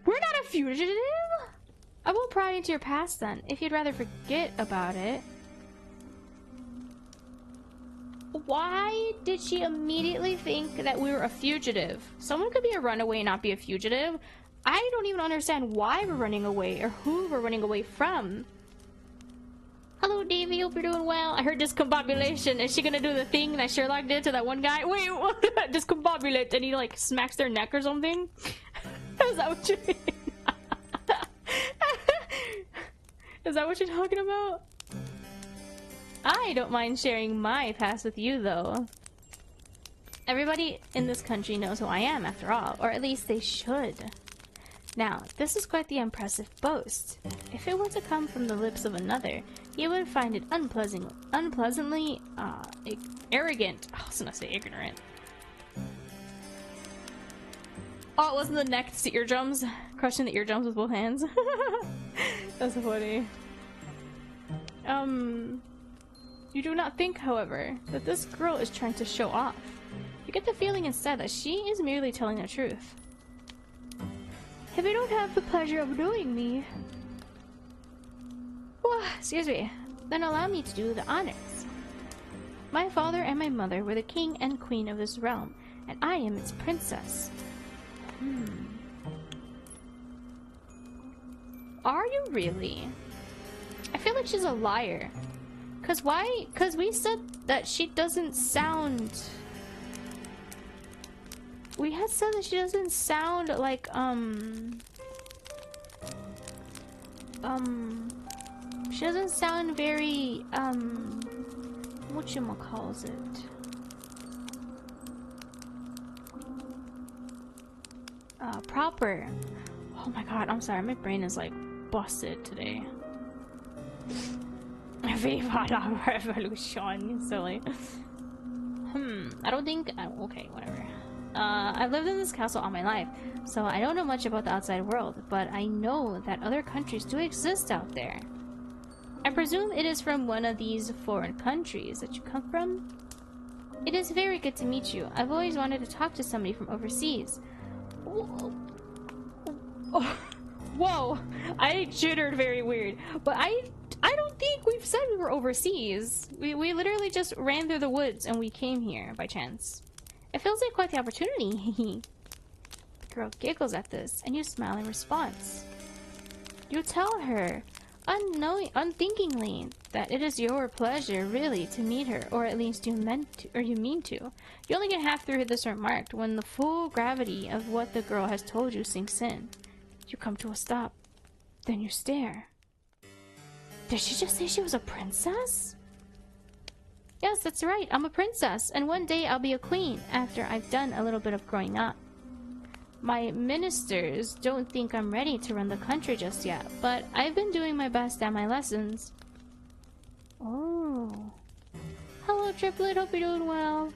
[SPEAKER 1] not a fugitive. I won't pry into your past then, if you'd rather forget about it. Why did she immediately think that we were a fugitive? Someone could be a runaway and not be a fugitive. I don't even understand why we're running away or who we're running away from. Hello, Davy. Hope you're doing well. I heard discombobulation. Is she gonna do the thing that Sherlock did to that one guy? Wait, what? Discombobulate, and he like smacks their neck or something? Is that what you mean? Is that what you're talking about? I don't mind sharing my past with you, though. Everybody in this country knows who I am, after all, or at least they should. Now, this is quite the impressive boast. If it were to come from the lips of another, he would find it unpleasantly arrogant. I was gonna say ignorant. Oh, it wasn't the neck, it's the eardrums. Crushing the eardrums with both hands. That's funny. You do not think, however, that this girl is trying to show off. You get the feeling instead that she is merely telling the truth. If you don't have the pleasure of knowing me... Oh, excuse me. Then allow me to do the honors. My father and my mother were the king and queen of this realm, and I am its princess. Are you really? I feel like she's a liar. Cause why? Cause we said that she doesn't sound... We had said that she doesn't sound like, she doesn't sound very, whatchamacalls it? Proper. Oh my god, I'm sorry, my brain is like busted today. Viva la revolution, silly. I don't think, okay, whatever. I've lived in this castle all my life, so I don't know much about the outside world, but I know that other countries do exist out there. I presume it is from one of these foreign countries that you come from? It is very good to meet you. I've always wanted to talk to somebody from overseas. Whoa, I jittered very weird, but I don't think we've said we were overseas. We literally just ran through the woods and we came here by chance. It feels like quite the opportunity. The girl giggles at this, and you smile in response. You tell her, unthinkingly, that it is your pleasure, really, to meet her, or at least you mean to. You only get half through this remark when the full gravity of what the girl has told you sinks in. You come to a stop. Then you stare. Did she just say she was a princess? Yes, that's right. I'm a princess, and one day I'll be a queen after I've done a little bit of growing up. My ministers don't think I'm ready to run the country just yet, but I've been doing my best at my lessons. Oh. Hello, Triplet. Hope you're doing well.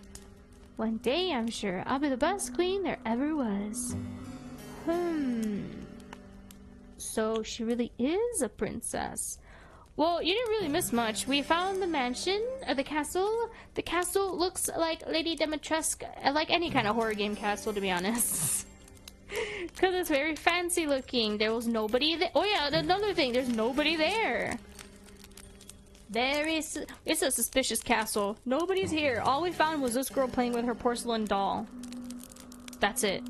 [SPEAKER 1] One day, I'm sure, I'll be the best queen there ever was. So she really is a princess. Well, you didn't really miss much. We found the mansion, or the castle. The castle looks like Lady Dimitrescu, like any kind of horror game castle, to be honest. Because it's very fancy looking. There was nobody there. Oh yeah, another thing, there's nobody there. It's a suspicious castle. Nobody's here. All we found was this girl playing with her porcelain doll. That's it.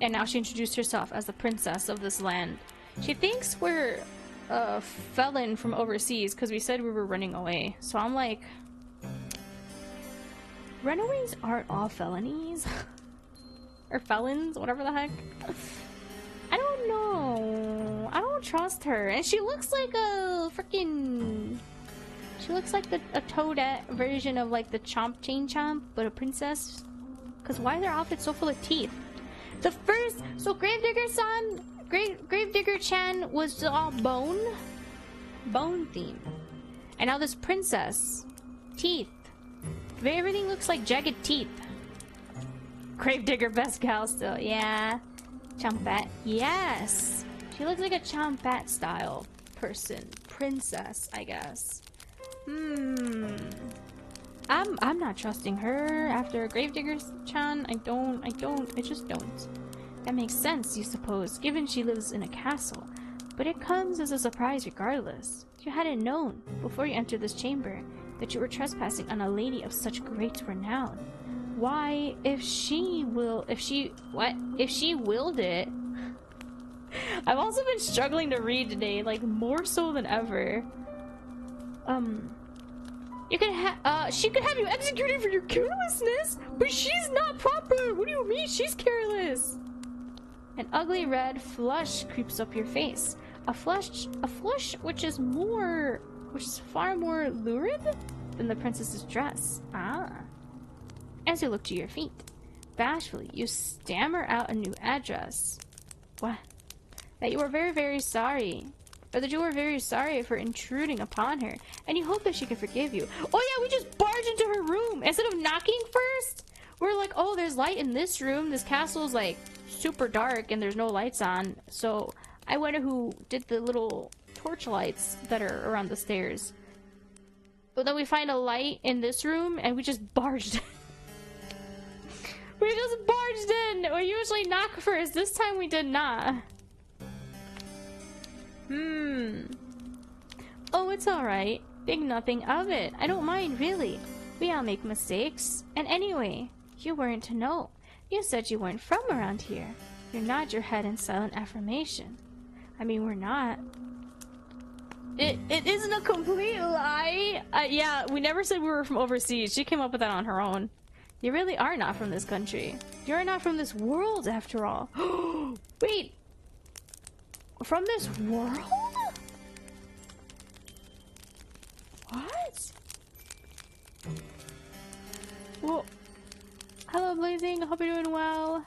[SPEAKER 1] And now she introduced herself as the princess of this land. She thinks we're a felon from overseas because we said we were running away. So I'm like, runaways aren't all felonies. Or felons, whatever the heck. I don't know. I don't trust her. And she looks like a freaking... She looks like a toadette version of like the Chomp Chain Chomp, but a princess. Because why are their outfits so full of teeth? The first... So Gravedigger-san... Gravedigger-chan was all bone. Bone theme. And now this princess. Teeth. Everything looks like jagged teeth. Gravedigger best gal still. Yeah. Chompat. Yes. She looks like a Chompat style person. Princess, I guess. I'm not trusting her after Gravedigger-chan. I just don't. That makes sense, you suppose, given she lives in a castle. But it comes as a surprise regardless. You hadn't known, before you entered this chamber, that you were trespassing on a lady of such great renown. Why, if she willed it... I've also been struggling to read today, like, more so than ever. You could she could have you executed for your carelessness, but she's not proper! What do you mean she's careless? An ugly red flush creeps up your face. A flush which is far more lurid than the princess's dress. Ah. As you look to your feet, bashfully, you stammer out a new address. What? That you are very, very sorry. Or that you were very sorry for intruding upon her, and you hope that she can forgive you. Oh yeah, we just barged into her room! Instead of knocking first, we're like, oh, there's light in this room. This castle's like super dark and there's no lights on. So I wonder who did the little torch lights that are around the stairs. But then we find a light in this room and we just barged in. We just barged in! We usually knock first. This time we did not. Oh, it's alright. Think nothing of it. I don't mind, really. We all make mistakes. And anyway, you weren't to know. You said you weren't from around here. You nod your head in silent affirmation. I mean, we're not. It isn't a complete lie. Yeah, we never said we were from overseas. She came up with that on her own. You really are not from this country. You're not from this world, after all. Wait. From this world? What? Well, hello, Blazing. I hope you're doing well.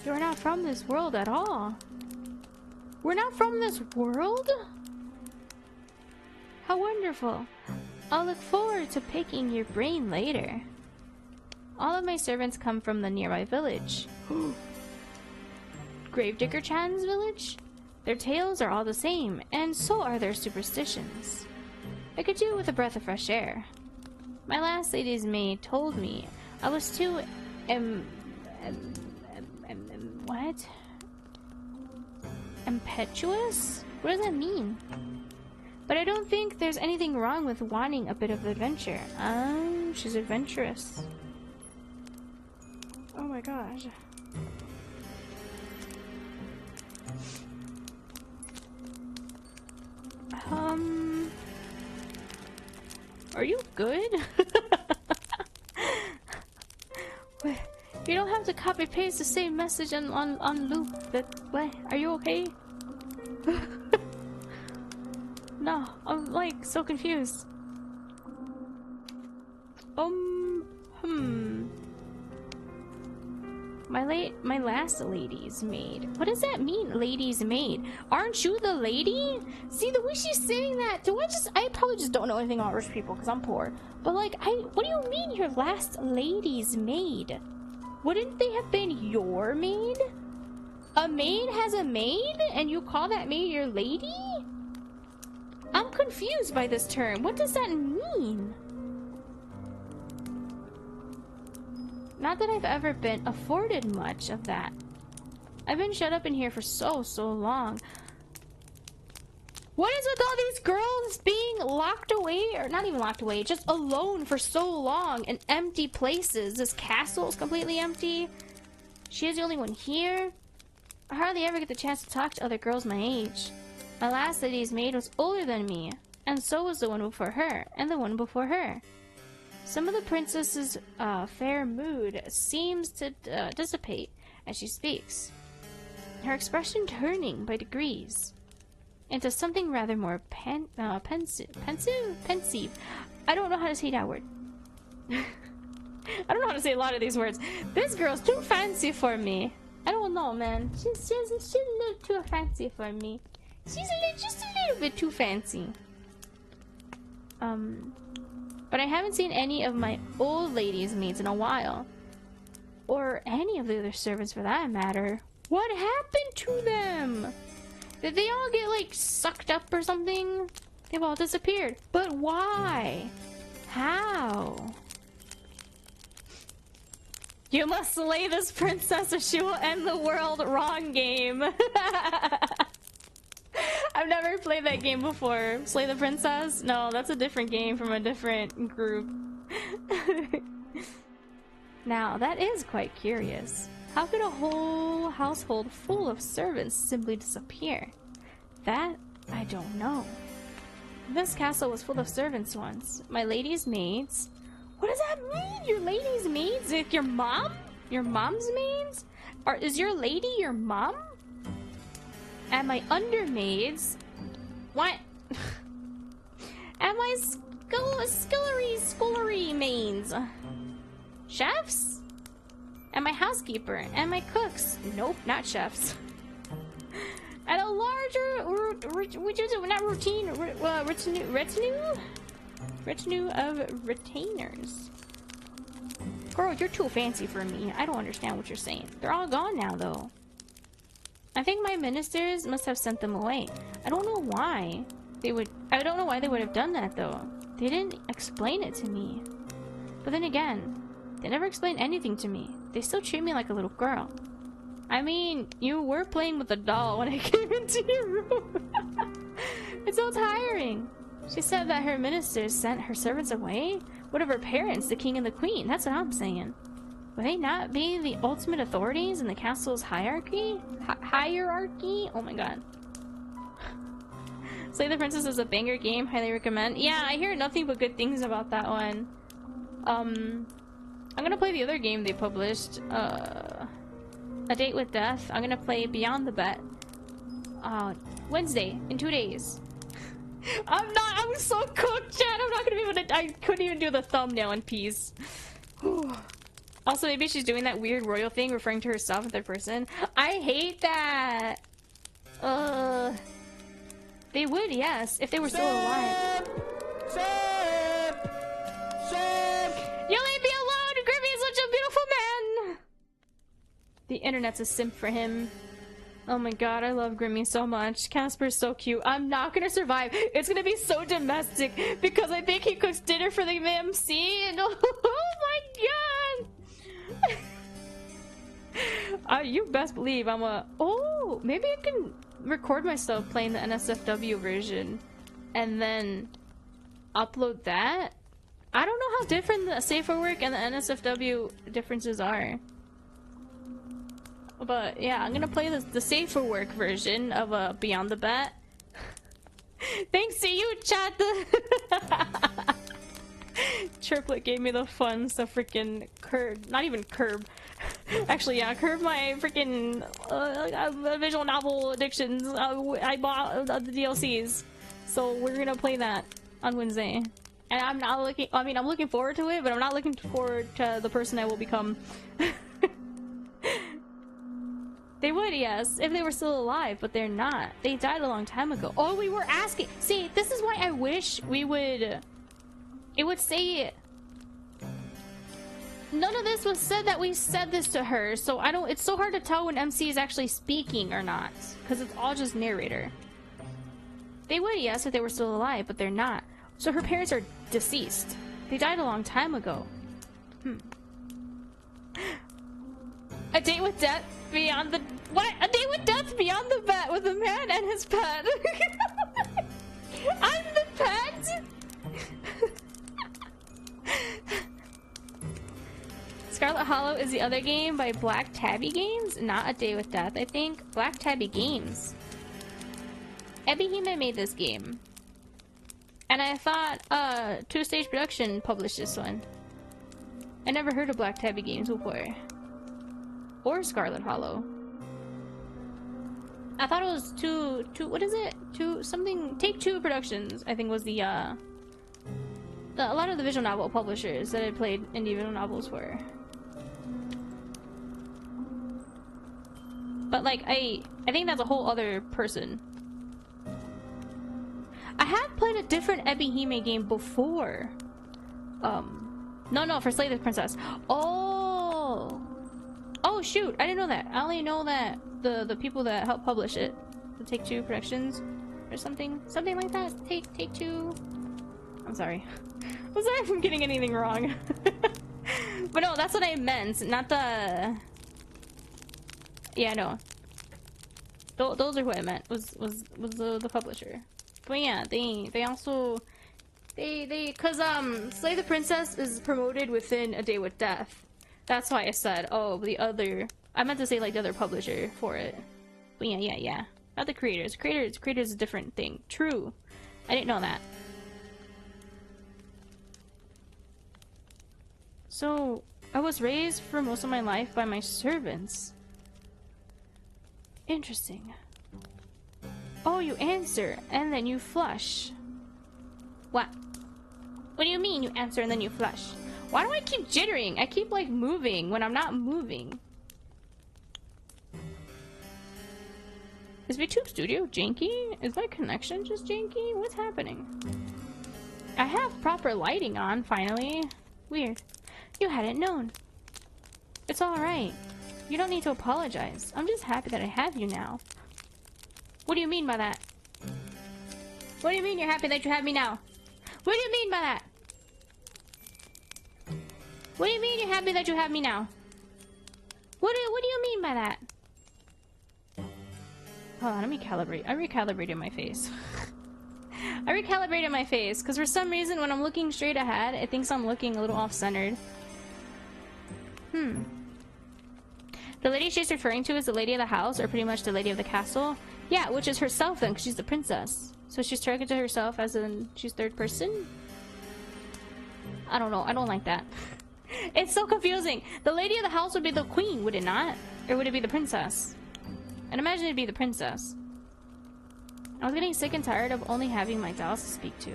[SPEAKER 1] You're not from this world at all. We're not from this world? How wonderful. I'll look forward to picking your brain later. All of my servants come from the nearby village. Gravedigger Chan's village? Their tales are all the same, and so are their superstitions. I could do with a breath of fresh air. My last lady's maid told me I was too what? Impetuous? What does that mean? But I don't think there's anything wrong with wanting a bit of adventure. Oh, she's adventurous. Oh my gosh. Are you good? Wait, you don't have to copy paste the same message on loop. What? Are you okay? No, I'm like so confused. My last lady's maid. What does that mean, lady's maid? Aren't you the lady? See, the way she's saying that, I probably just don't know anything about rich people because I'm poor. But like, what do you mean your last lady's maid? Wouldn't they have been your maid? A maid has a maid and you call that maid your lady? I'm confused by this term. What does that mean? Not that I've ever been afforded much of that. I've been shut up in here for so long. What is with all these girls being locked away, or not even locked away, just alone for so long in empty places? This castle is completely empty. She is the only one here. I hardly ever get the chance to talk to other girls my age. My last lady's maid was older than me, and so was the one before her, and the one before her. Some of the princess's fair mood seems to dissipate as she speaks, her expression turning by degrees into something rather more pensive. I don't know how to say that word. I don't know how to say a lot of these words. This girl's too fancy for me. I don't know, man. She's a little too fancy for me. She's just a little bit too fancy. But I haven't seen any of my old ladies' maids in a while. Or any of the other servants for that matter. What happened to them? Did they all get like sucked up or something? They've all disappeared. But why? How? You must slay this princess or she will end the world. Wrong game. I've never played that game before. Slay the Princess? No, that's a different game from a different group. Now, that is quite curious. How could a whole household full of servants simply disappear? That, I don't know. This castle was full of servants once. My lady's maids. What does that mean? Your lady's maids? Like your mom? Your mom's maids? Is your lady your mom? And my undermaids. What? And my scullery maids. Chefs? And my housekeeper. And my cooks. Nope, not chefs. And a larger retinue of retainers. Girl, you're too fancy for me. I don't understand what you're saying. They're all gone now, though. I think my ministers must have sent them away. I don't know why they would have done that though. They didn't explain it to me. But then again, they never explained anything to me. They still treat me like a little girl. I mean, you were playing with a doll when I came into your room. It's so tiring. She said that her ministers sent her servants away? What of her parents, the king and the queen? That's what I'm saying. Would they not be the ultimate authorities in the castle's hierarchy? Hierarchy? Oh my god. Slay the Princess is a banger game. Highly recommend. Yeah, I hear nothing but good things about that one. I'm gonna play the other game they published. A Date with Death. I'm gonna play Beyond the Bet. Wednesday, in 2 days. I'm so cooked, Chad. I'm not gonna be able to. I couldn't even do the thumbnail in peace. Also, maybe she's doing that weird royal thing, referring to herself in third person. I hate that. They would, yes, if they were still alive. You leave me alone! Grimmy is such a beautiful man! The internet's a simp for him. Oh my god, I love Grimmy so much. Casper's so cute. I'm not gonna survive. It's gonna be so domestic because I think he cooks dinner for the MC and oh my god! You best believe I'm a... Oh, maybe I can record myself playing the NSFW version and then upload that? I don't know how different the safer work and the NSFW differences are. But yeah, I'm gonna play the safer work version of Beyond the Bet. Thanks to you, chat. Triplet gave me the funds to freaking curb, not even curb. Actually, yeah, curb my freaking visual novel addictions. I bought the DLCs, so we're gonna play that on Wednesday. And I'm not looking. I mean, I'm looking forward to it, but I'm not looking forward to the person I will become. They would, yes, if they were still alive, but they're not. They died a long time ago. Oh, we were asking. See, this is why I wish we would. It would say. None of this was said that we said this to her, so I don't. It's so hard to tell when MC is actually speaking or not, because it's all just narrator. They would, yes, if they were still alive, but they're not. So her parents are deceased. They died a long time ago. A date with death beyond the... What? A date with death beyond the bet with a man and his pet. I'm the pet? Scarlet Hollow is the other game by Black Tabby Games, not A Day with Death, I think. Black Tabby Games. Ebihime made this game. And I thought, Two Stage Production published this one. I never heard of Black Tabby Games before. Or Scarlet Hollow. I thought it was what is it? Take Two Productions, I think was a lot of the visual novel publishers that I played indie visual novels for. But like, I think that's a whole other person. I have played a different Ebihime game before. No, for Slay the Princess. Oh shoot, I didn't know that. I only know that the people that helped publish it, the Take Two Productions or something like that. Take Two. I'm sorry. I'm sorry if I'm getting anything wrong. But no, that's what I meant, not the... Yeah, no. Those are who I meant, was the publisher. But yeah, they also... Cause Slay the Princess is promoted within A Day with Death. That's why I said, oh, the other... I meant to say like the other publisher for it. But yeah. Not the creators. Creators is a different thing. True. I didn't know that. So, I was raised for most of my life by my servants. Interesting. Oh, you answer, and then you flush. What? What do you mean you answer and then you flush? Why do I keep jittering? I keep like moving when I'm not moving. Is VTube Studio janky? Is my connection just janky? What's happening? I have proper lighting on, finally. Weird. You hadn't known. It's alright. You don't need to apologize. I'm just happy that I have you now. What do you mean by that? What do you mean you're happy that you have me now? What do you mean by that? What do you mean you're happy that you have me now? What do you mean by that? Hold on, let me calibrate. I recalibrated my face. I recalibrated my face because for some reason when I'm looking straight ahead, it thinks I'm looking a little off-centered. The lady she's referring to is the lady of the house, or pretty much the lady of the castle. Yeah, which is herself then, because she's the princess. So she's talking to herself as in she's third person? I don't know. I don't like that. It's so confusing. The lady of the house would be the queen, would it not? Or would it be the princess? I'd imagine it'd be the princess. I was getting sick and tired of only having my dolls to speak to.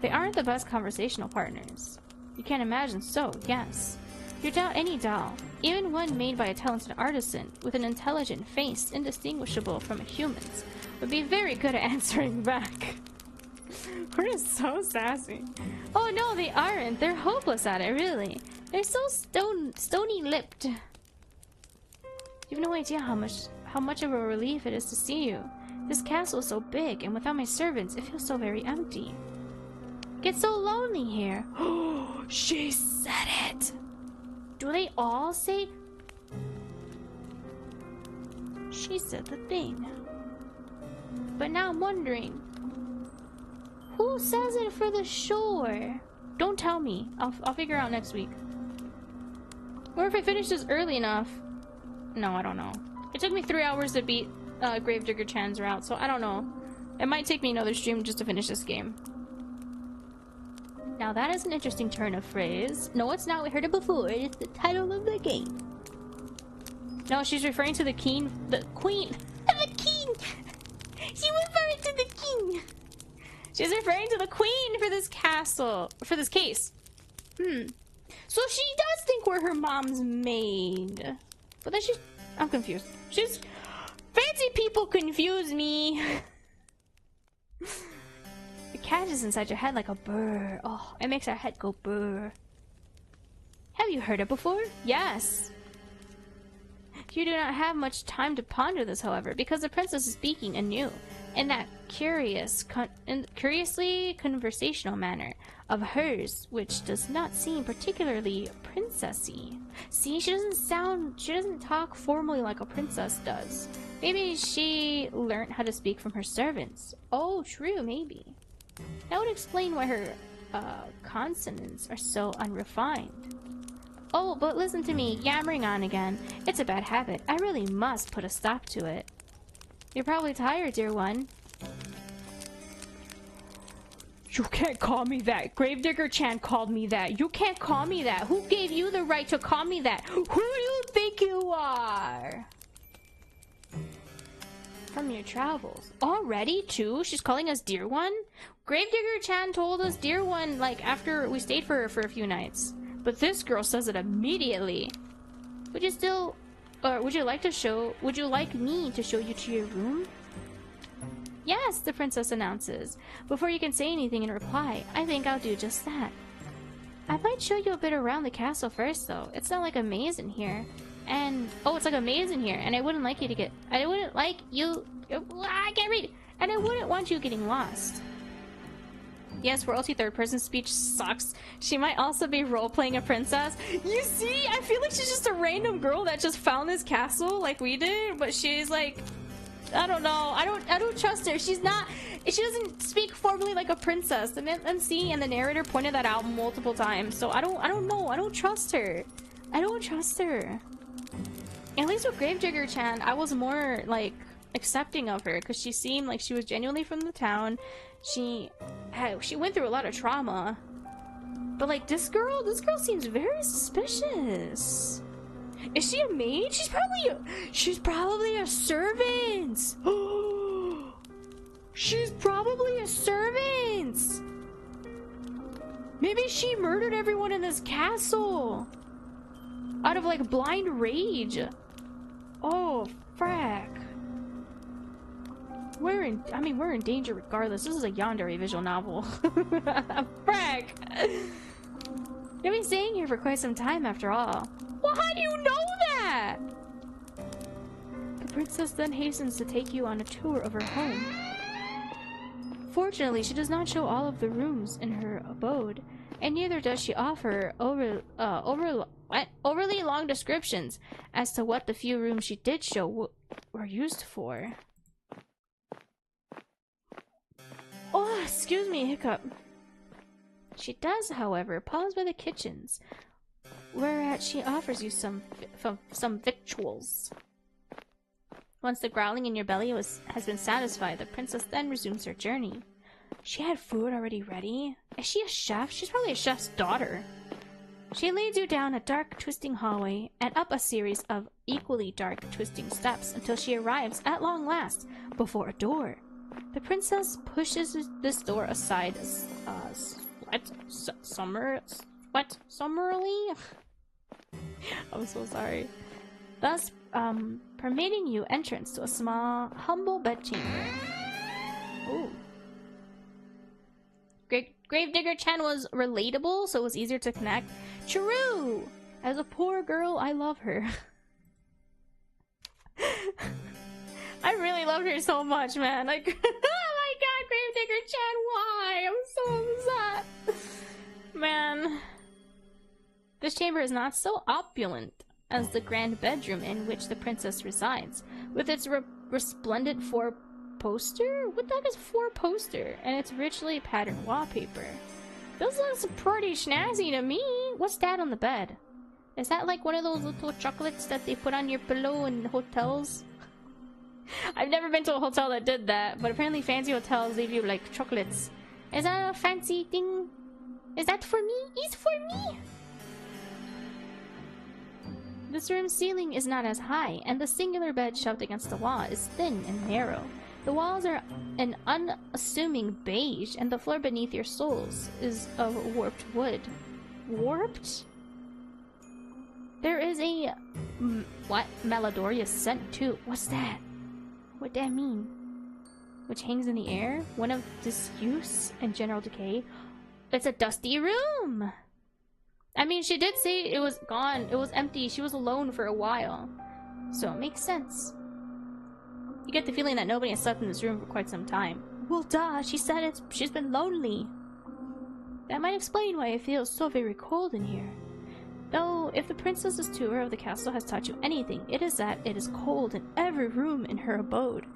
[SPEAKER 1] They aren't the best conversational partners. You can't imagine, so yes. You doubt any doll, even one made by a talented artisan with an intelligent face indistinguishable from a human's, would be very good at answering back. We're so sassy. Oh no, they aren't. They're hopeless at it, really. They're so stony-lipped. You have no idea how much of a relief it is to see you. This castle is so big, and without my servants, it feels so very empty. It gets so lonely here. Oh, she said it. Do they all say? She said the thing. But now I'm wondering, who says it for the shore? Don't tell me. I'll figure out next week. Or if I finish this early enough. No, I don't know. It took me 3 hours to beat Gravedigger Chan's route, so I don't know. It might take me another stream just to finish this game. Now that is an interesting turn of phrase. No, it's not. We heard it before. It's the title of the game. No, she's referring to the queen. The queen. The king. She referring to the king. She's referring to the queen for this castle. For this case. So she does think we're her mom's maid. But then she's... I'm confused. She's... Fancy people confuse me. The catches inside your head like a burr. Oh, it makes our head go burr. Have you heard it before? Yes. You do not have much time to ponder this, however, because the princess is speaking anew in that curiously conversational manner of hers, which does not seem particularly princessy. See, she doesn't talk formally like a princess does. Maybe she learned how to speak from her servants. Oh, true, maybe. That would explain why her consonants are so unrefined. Oh, but listen to me, yammering on again. It's a bad habit. I really must put a stop to it. You're probably tired, dear one. You can't call me that. Gravedigger Chan called me that. You can't call me that. Who gave you the right to call me that? Who do you think you are? From your travels. Already, too? She's calling us dear one? Gravedigger Chan told us dear one, like, after we stayed for a few nights. But this girl says it immediately. Would you still... would you like me to show you to your room? Yes, the princess announces. Before you can say anything in reply, I think I'll do just that. I might show you a bit around the castle first, though. It's not like a maze in here. And... oh, it's like a maze in here. And I wouldn't like you to get... I wouldn't like you... I can't read! And I wouldn't want you getting lost. Yes, royalty third-person speech sucks. She might also be role-playing a princess. You see? I feel like she's just a random girl that just found this castle like we did, but she's like... I don't know. I don't trust her. She's not... She doesn't speak formally like a princess. The MC and the narrator pointed that out multiple times, so I don't know. I don't trust her. I don't trust her. At least with Gravedigger Chan, I was more, like, accepting of her, because she seemed like she was genuinely from the town. She went through a lot of trauma. But like this girl seems very suspicious. Is she a maid? She's probably a servant. She's probably a servant. Maybe she murdered everyone in this castle out of like blind rage. Oh, frack. We're in danger regardless. This is a yandere visual novel. Frack! You've been staying here for quite some time after all. Well, how do you know that? The princess then hastens to take you on a tour of her home. Fortunately, she does not show all of the rooms in her abode, and neither does she offer overly long descriptions as to what the few rooms she did show were used for. Oh, excuse me, hiccup. She does, however, pause by the kitchens, whereat she offers you some victuals. Once the growling in your belly has been satisfied, the princess then resumes her journey. She had food already ready? Is she a chef? She's probably a chef's daughter. She leads you down a dark, twisting hallway and up a series of equally dark, twisting steps until she arrives, at long last, before a door. The princess pushes this door aside summarily? I'm so sorry. Thus, permitting you entrance to a small, humble bedchamber. Ooh. Gravedigger Chan was relatable, so it was easier to connect. True! As a poor girl, I love her. I really loved her so much, man. Like, oh my god, Gravedigger Chan, why? I'm so upset. Man. This chamber is not so opulent as the grand bedroom in which the princess resides, with its resplendent four-poster? What the heck is four-poster? And its richly patterned wallpaper. This looks pretty snazzy to me. What's that on the bed? Is that like one of those little chocolates that they put on your pillow in hotels? I've never been to a hotel that did that, but apparently fancy hotels leave you like chocolates. Is that a fancy thing? Is that for me? It's for me! This room's ceiling is not as high, and the singular bed shoved against the wall is thin and narrow. The walls are an unassuming beige, and the floor beneath your soles is of warped wood. Warped? There is a... what? Malodorous scent, too. What's that? What'd that mean? Which hangs in the air? One of disuse and general decay? It's a dusty room! I mean, she did say it was gone. It was empty. She was alone for a while. So it makes sense. You get the feeling that nobody has slept in this room for quite some time. Well, duh. She said she's been lonely. That might explain why it feels so very cold in here. Though, if the princess's tour of the castle has taught you anything, it is that it is cold in every room in her abode.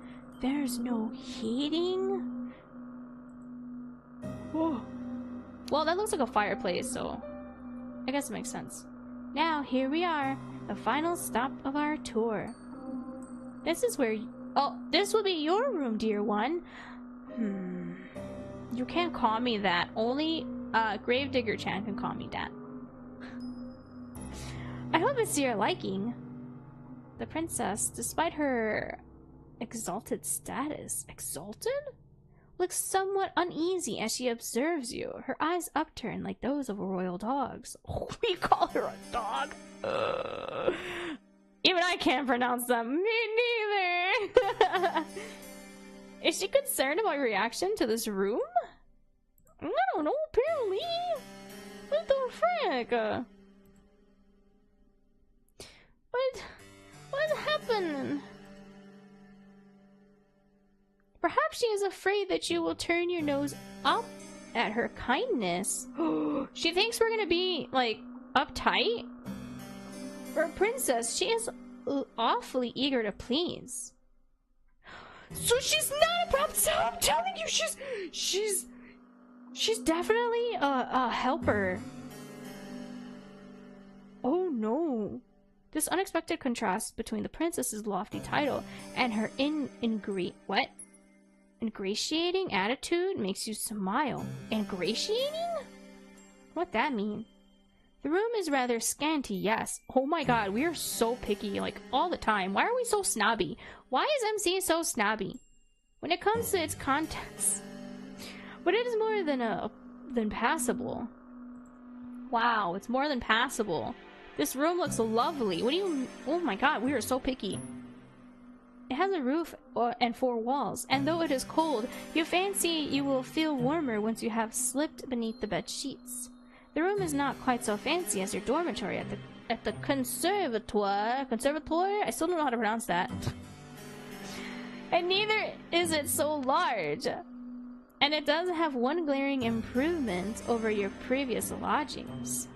[SPEAKER 1] There's no heating? Whoa. Well, that looks like a fireplace, so I guess it makes sense. Now, here we are, the final stop of our tour. This is where oh, this will be your room, dear one. You can't call me that. Only Gravedigger Chan can call me that. I hope it's to your liking. The princess, despite her exalted status, looks somewhat uneasy as she observes you, her eyes upturned like those of a royal dog's. Oh, we call her a dog? Even I can't pronounce them. Me neither! Is she concerned about your reaction to this room? I don't know, apparently. What the frick? What happened? Perhaps she is afraid that you will turn your nose up at her kindness. She thinks we're gonna be, like, uptight? For a princess, she is awfully eager to please. So she's not a problem. So I'm telling you, she's definitely a helper. Oh no. This unexpected contrast between the princess's lofty title and her ingratiating attitude makes you smile. Ingratiating? What'd that mean? The room is rather scanty, yes. Oh my god, we are so picky, like, all the time. Why are we so snobby? Why is MC so snobby? When it comes to its contents. But it is more than passable. Wow, it's more than passable. This room looks lovely. What do you... Oh my god, we are so picky. It has a roof and 4 walls, and though it is cold, you fancy you will feel warmer once you have slipped beneath the bed sheets. The room is not quite so fancy as your dormitory at the conservatoire. Conservatoire? I still don't know how to pronounce that. And neither is it so large. And it does have one glaring improvement over your previous lodgings.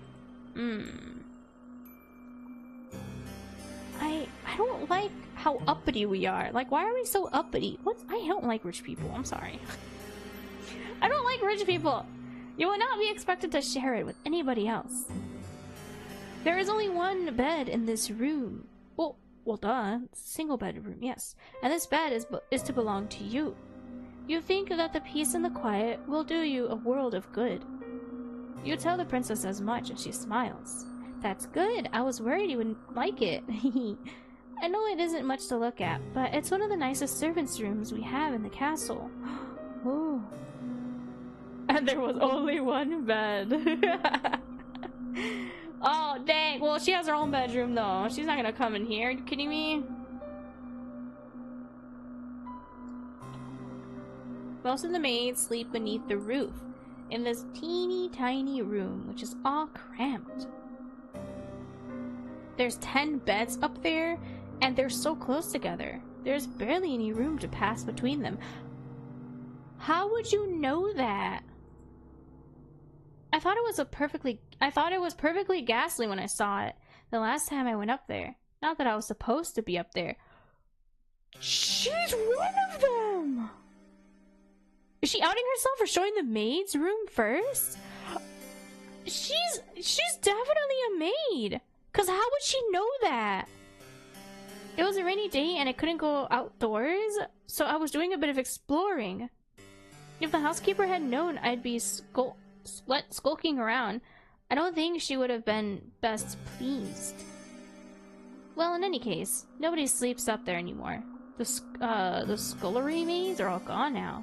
[SPEAKER 1] I don't like how uppity we are. Like, why are we so uppity? I don't like rich people. I'm sorry. I don't like rich people. You will not be expected to share it with anybody else. There is only one bed in this room. Well, Well, duh. It's a single bedroom, yes. And this bed is to belong to you. You think that the peace and the quiet will do you a world of good. You tell the princess as much, and she smiles. That's good. I was worried you wouldn't like it. I know it isn't much to look at, but it's one of the nicest servants' rooms we have in the castle. Ooh. And there was only one bed. Oh, dang. Well, she has her own bedroom, though. She's not gonna come in here. Are you kidding me? Most of the maids sleep beneath the roof, in this teeny tiny room, which is all cramped. There's 10 beds up there, and they're so close together. There's barely any room to pass between them. How would you know that? I thought it was perfectly ghastly when I saw it the last time I went up there. Not that I was supposed to be up there. She's one of them! Is she outing herself for showing the maid's room first? She's definitely a maid! Cause how would she know that? It was a rainy day and I couldn't go outdoors, so I was doing a bit of exploring. If the housekeeper had known I'd be skulking around, I don't think she would have been best pleased. Well, in any case, nobody sleeps up there anymore. The scullery maids are all gone now.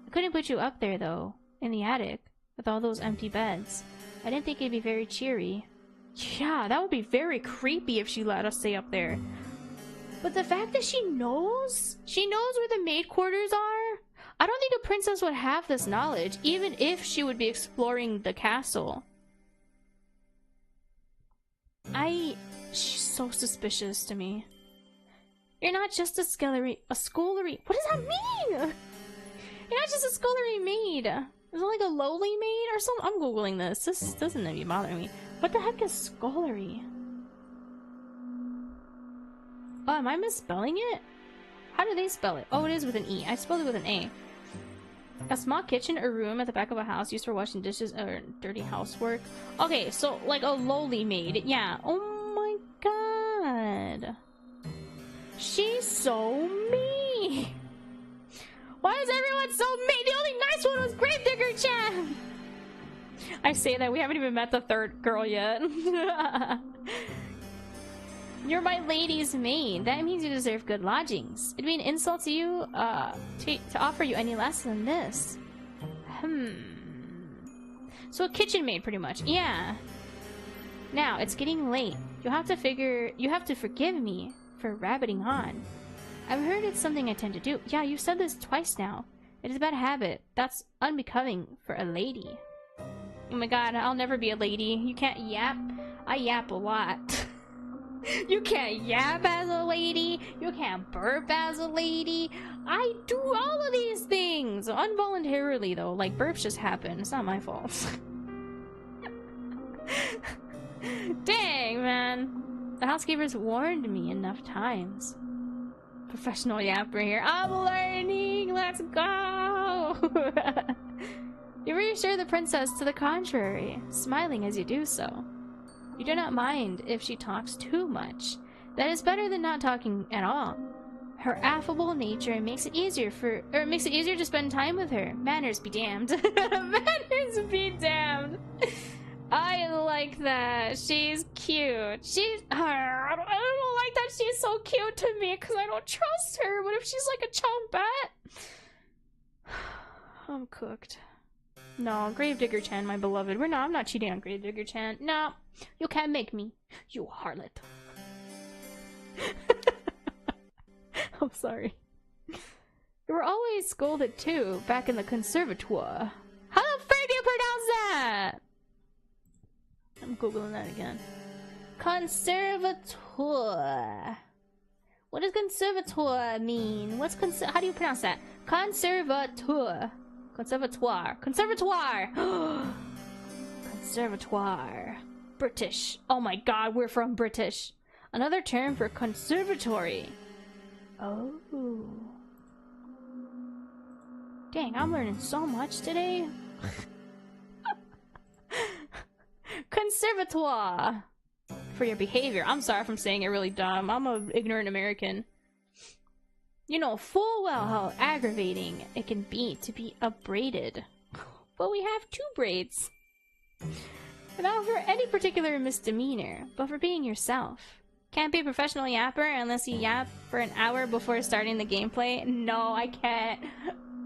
[SPEAKER 1] I couldn't put you up there, though, in the attic, with all those empty beds. I didn't think it'd be very cheery. Yeah, that would be very creepy if she let us stay up there. But the fact that she knows where the maid quarters are? I don't think a princess would have this knowledge, even if she would be exploring the castle. She's so suspicious to me. You're not just a scullery. What does that mean? You're not just a scullery maid. Is it like a lowly maid or something? I'm googling this. This doesn't even bother me. What the heck is scullery? Oh, am I misspelling it? How do they spell it? Oh, it is with an E. I spelled it with an A. A small kitchen or room at the back of a house used for washing dishes or dirty housework. Okay, so like a lowly maid. Yeah. Oh my god. She's so mean. Why is everyone so mean? The only nice one was Gravedigger Chan. I say that we haven't even met the third girl yet. You're my lady's maid. That means you deserve good lodgings. It'd be an insult to you to offer you any less than this. So a kitchen maid, pretty much. Yeah. Now it's getting late. You have to forgive me for rabbiting on. I've heard it's something I tend to do. Yeah, you said this twice now. It is a bad habit. That's unbecoming for a lady. Oh my god, I'll never be a lady. You can't yap. I yap a lot. You can't yap as a lady. You can't burp as a lady. I do all of these things involuntarily, though. Like, burps just happen. It's not my fault. Dang, man. The housekeepers warned me enough times. Professional yapper here. I'm learning. Let's go. You reassure the princess to the contrary, smiling as you do so. You do not mind if she talks too much. That is better than not talking at all. Her affable nature makes it easier to spend time with her. Manners be damned. Manners be damned. I like that. She's cute. I don't like that she's so cute to me because I don't trust her. What if she's like a chompette? I'm cooked. No, Gravedigger Chan, my beloved. I'm not cheating on Gravedigger Chan. No, you can't make me. You harlot. I'm sorry. You were always scolded too, back in the conservatoire. How the frick do you pronounce that? I'm googling that again. Conservatoire. What does conservatoire mean? How do you pronounce that? Conservatoire. Conservatoire. Conservatoire! Conservatoire. British. Oh my god, we're from British. Another term for conservatory. Oh. Dang, I'm learning so much today. Conservatoire. for your behavior. I'm sorry if I'm saying it really dumb. I'm an ignorant American. You know full well how aggravating it can be to be upbraided. But we have 2 braids. Not for any particular misdemeanor, but for being yourself. Can't be a professional yapper unless you yap for an hour before starting the gameplay. No, I can't.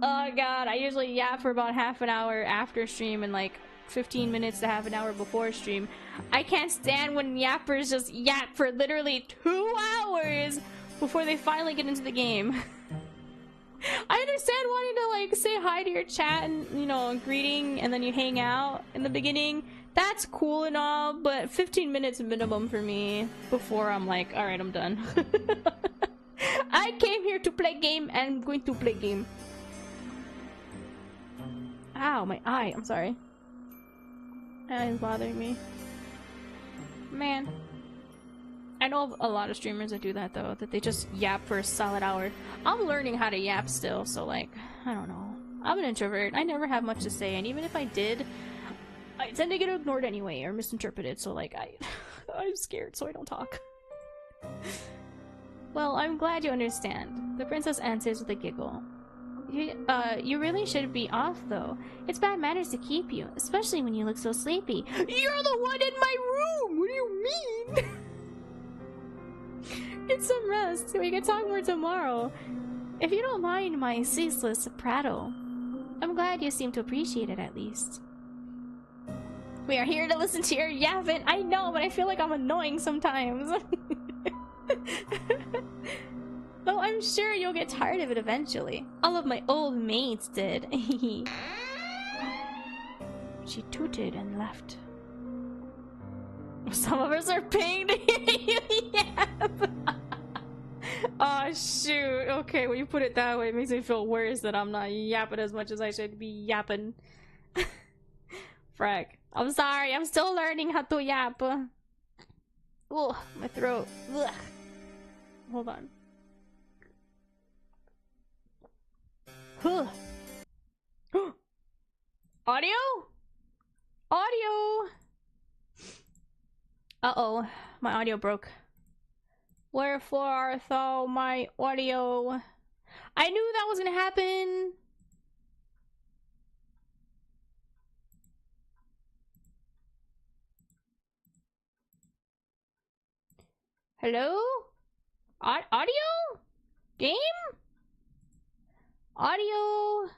[SPEAKER 1] Oh god, I usually yap for about half an hour after stream and like 15 minutes to half an hour before stream. I can't stand when yappers just yap for literally 2 hours before they finally get into the game. I understand wanting to like say hi to your chat and, you know, greeting, and then you hang out in the beginning. That's cool and all, but 15 minutes minimum for me before I'm like, alright, I'm done. I came here to play game and I'm going to play game. Ow, my eye. I'm sorry. My eye is bothering me. Man. I know of a lot of streamers that do that though, that they just yap for a solid hour. I'm learning how to yap still, so like, I don't know. I'm an introvert. I never have much to say, and even if I did, I tend to get ignored anyway or misinterpreted, so like I'm scared, so I don't talk. Well, I'm glad you understand. The princess answers with a giggle. You really should be off though. It's bad manners to keep you, especially when you look so sleepy. You're the one in my room! What do you mean? Get some rest. We can talk more tomorrow. If you don't mind my ceaseless prattle. I'm glad you seem to appreciate it at least. We are here to listen to your yapping. I know, but I feel like I'm annoying sometimes. Though I'm sure you'll get tired of it eventually. All of my old mates did. She tooted and left. Some of us are paying to hear you yap. Oh shoot. Okay, when you put it that way, it makes me feel worse that I'm not yapping as much as I should be yapping. Frack. I'm sorry, I'm still learning how to yap. Ugh, my throat. Ugh. Hold on. Huh. Audio? Audio! Uh-oh, my audio broke. Wherefore art thou my audio? I knew that was gonna happen! Hello? Audio? Game? Audio?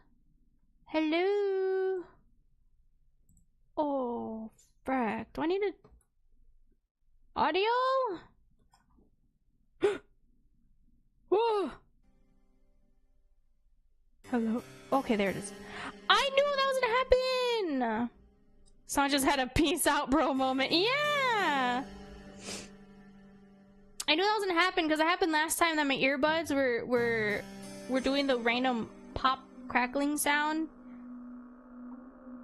[SPEAKER 1] Hello? Oh, frack. Do I need to... Audio? Whoa! Hello? Okay, there it is. I knew that was gonna happen! Someone just had a peace out bro moment. Yeah! I knew that was gonna happen because it happened last time that my earbuds were doing the random pop crackling sound.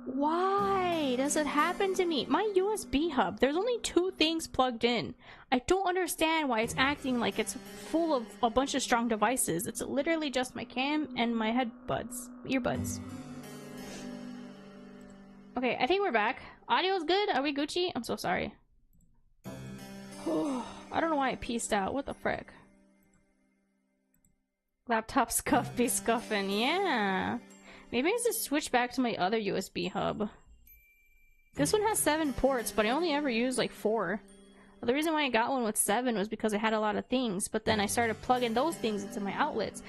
[SPEAKER 1] Why does it happen to me? My USB hub, there's only 2 things plugged in. I don't understand why it's acting like it's full of a bunch of strong devices. It's literally just my cam and my earbuds. Okay, I think we're back. Audio's good? Are we Gucci? I'm so sorry. I don't know why it pieced out. What the frick? Laptop scuff be scuffing. Yeah. Maybe I need to switch back to my other USB hub. This one has 7 ports, but I only ever use like 4. Well, the reason why I got one with 7 was because I had a lot of things, but then I started plugging those things into my outlets.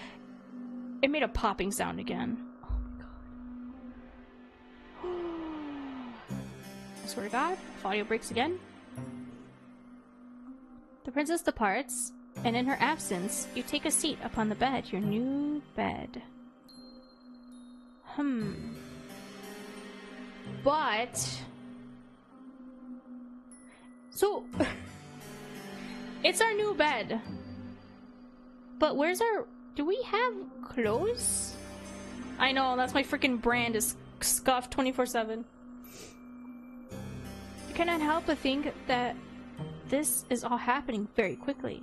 [SPEAKER 1] It made a popping sound again. Oh my god. I swear to god, if audio breaks again. The princess departs, and in her absence, you take a seat upon the bed, your new bed. But... So... It's our new bed. But where's our... Do we have clothes? I know, that's my freaking brand is scuffed 24/7. You cannot help but think that this is all happening very quickly.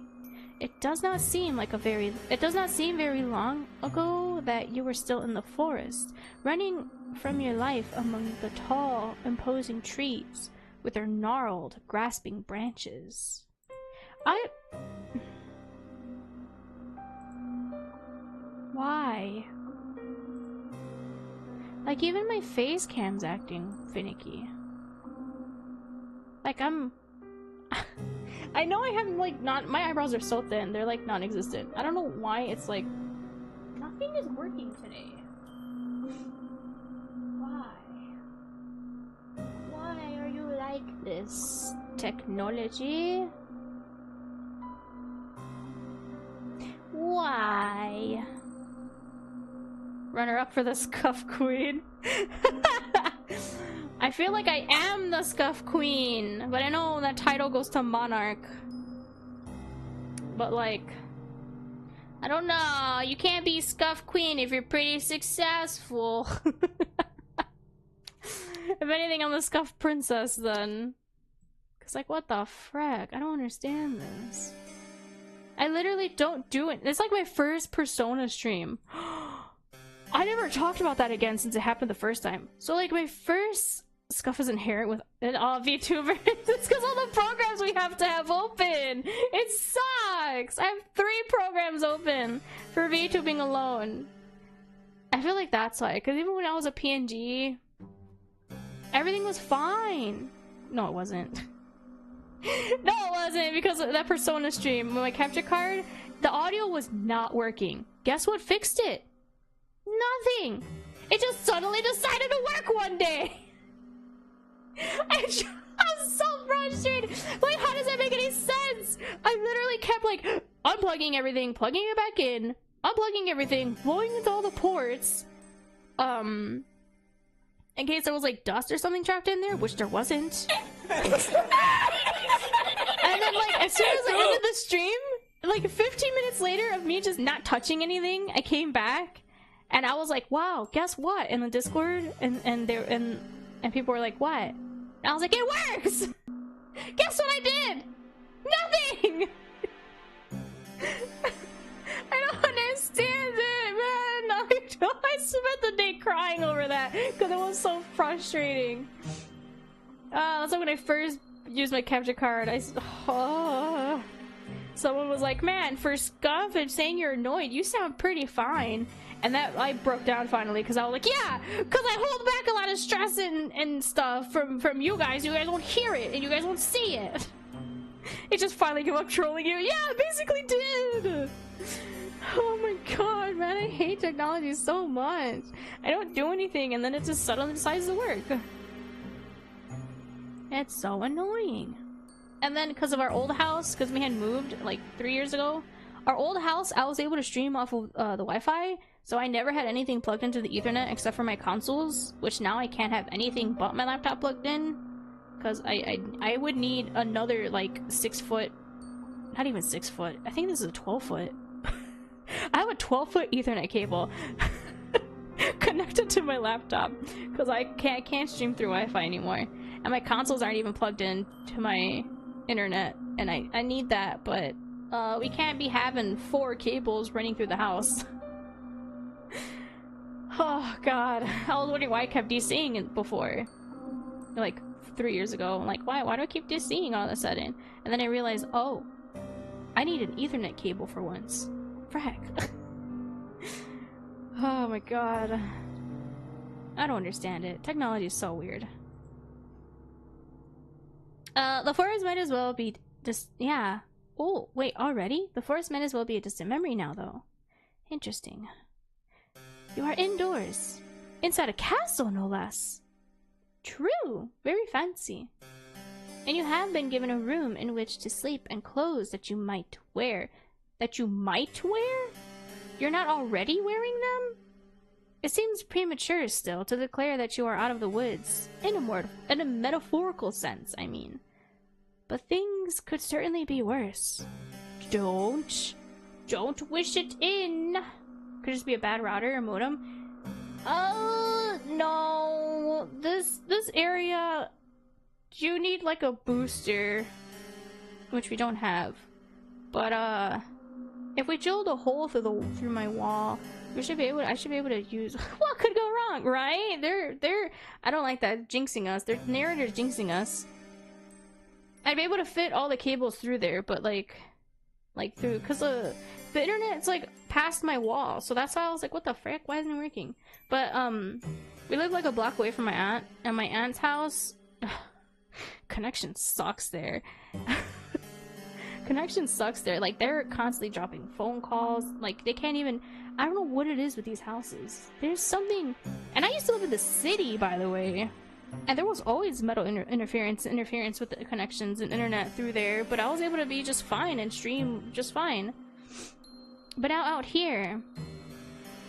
[SPEAKER 1] It does not seem very long ago that you were still in the forest, running from your life among the tall, imposing trees, with their gnarled, grasping branches. Why? Like, even my face cam's acting finicky. Like, I know I have, like, my eyebrows are so thin, they're, like, non-existent. I don't know why it's, like, nothing is working today. Why? Why are you like this, technology? Why? Runner up for the Scuff Queen. I feel like I am the Scuff Queen, but I know that title goes to Monarch. But like, I don't know, you can't be Scuff Queen if you're pretty successful. If anything, I'm the Scuff Princess then. Cause like, what the frack? I don't understand this. I literally don't do it. It's like my first Persona stream. I never talked about that again since it happened the first time. So like my first Scuff is inherent with all VTubers. It's because all the programs we have to have open. It sucks. I have 3 programs open for VTubing alone. I feel like that's why. Because even when I was a PNG, everything was fine. No, it wasn't. No, it wasn't, because of that Persona stream with my capture card, the audio was not working. Guess what fixed it? Nothing. It just suddenly decided to work one day. I was so frustrated. Like, how does that make any sense? I literally kept like unplugging everything, plugging it back in, unplugging everything, blowing into all the ports, in case there was like dust or something trapped in there, which there wasn't. And then like as soon as I ended the stream, like 15 minutes later of me just not touching anything, I came back and I was like, wow, guess what? In the Discord and people were like, what? And I was like, it works! Guess what I did? Nothing! I don't understand it, man! I spent the day crying over that because it was so frustrating. That's like when I first used my capture card. Someone was like, man, for Scuff and saying you're annoyed, you sound pretty fine. And that I broke down finally because I was like, yeah, because I hold back a lot of stress and stuff from you guys. You guys won't hear it and you guys won't see it. It just finally came up trolling you. Yeah, I basically did. Oh my god, man, I hate technology so much. I don't do anything and then it just suddenly decides to work. It's so annoying. And then because of our old house, because we had moved like 3 years ago, our old house, I was able to stream off of the Wi-Fi, so I never had anything plugged into the Ethernet except for my consoles, which now I can't have anything but my laptop plugged in, because I would need another like 6 foot, not even 6 foot, I think this is a 12 foot. I have a 12-foot Ethernet cable connected to my laptop because I can't stream through Wi-Fi anymore, and my consoles aren't even plugged in to my internet, and I need that, but we can't be having 4 cables running through the house. Oh god, I was wondering why I kept DCing it before, like 3 years ago. I'm like, why do I keep DCing all of a sudden? And then I realized, oh, I need an Ethernet cable for once. Frack. Oh my god, I don't understand it. Technology is so weird. The forest might as well be just, yeah. Oh, wait, already? The forest might as well be a distant memory now, though. Interesting. You are indoors. Inside a castle, no less. True. Very fancy. And you have been given a room in which to sleep and clothes that you might wear. That you might wear? You're not already wearing them? It seems premature still to declare that you are out of the woods. In a metaphorical sense, I mean. But things could certainly be worse. Don't wish it in. Could just be a bad router or modem. Oh no, this area, you need like a booster, which we don't have. But if we drilled a hole through my wall, I should be able to use. What could go wrong, right? They're I don't like that, jinxing us. Their narrator's jinxing us. I'd be able to fit all the cables through there, but like through, because the internet's like past my wall, so that's why I was like, what the frick, why isn't it working? But we live like a block away from my aunt, and my aunt's house connection sucks there. Connection sucks there. Like, they're constantly dropping phone calls. Like, they can't even, I don't know what it is with these houses. There's something, and I used to live in the city, by the way, and there was always metal interference with the connections and internet through there, but I was able to be just fine and stream just fine. But now out here,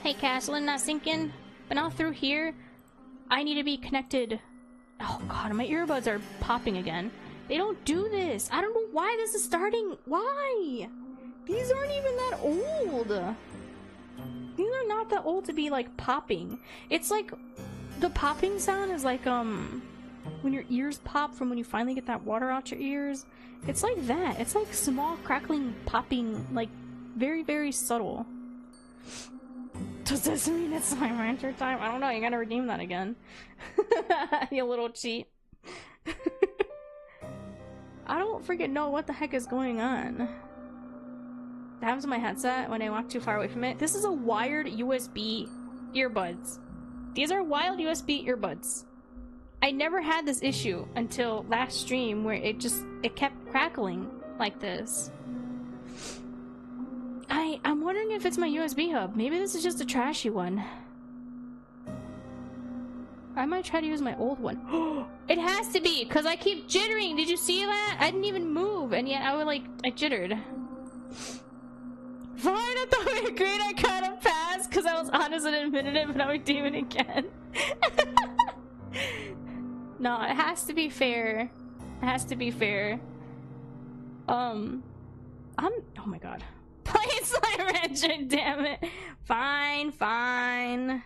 [SPEAKER 1] hey Castle, not sinking, but now through here, I need to be connected. Oh god, my earbuds are popping again. They don't do this. I don't know why this is starting. Why? These aren't even that old. These are not that old to be like popping. It's like the popping sound is like when your ears pop from when you finally get that water out your ears. It's like that. It's like small crackling popping, like very, very subtle. Does this mean it's my rancher time? I don't know. You gotta redeem that again. You little cheat. I don't freaking know what the heck is going on. That happens to my headset when I walk too far away from it. This is a wired USB earbuds. These are wild USB earbuds. I never had this issue until last stream where it kept crackling like this. I'm wondering if it's my USB hub. Maybe this is just a trashy one. I might try to use my old one. It has to be, because I keep jittering. Did you see that? I didn't even move, and yet I jittered. Fine, I thought we agreed I kind of passed, because I was honest and admitted it, but I'm redeeming it again. No, it has to be fair. It has to be fair. Oh my god. Play Slime Rancher, damn it. Fine, fine.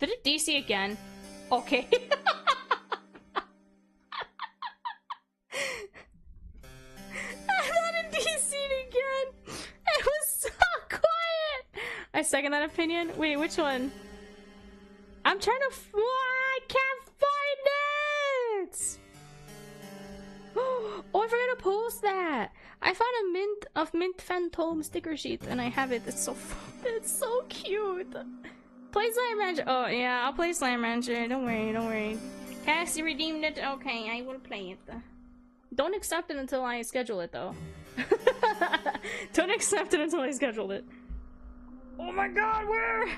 [SPEAKER 1] Did it DC again? Okay. I thought it DC'd again. It was so quiet. I second that opinion. Wait, which one? I'm trying to. I can't find it. Oh, I forgot to post that. I found a mint phantom sticker sheet, and I have it. It's so cute. Play Slime Rancher. Oh yeah, I'll play Slime Rancher. Don't worry, don't worry. Cassie redeemed it. Okay, I will play it. Don't accept it until I schedule it, though. Don't accept it until I schedule it. Oh my god, where?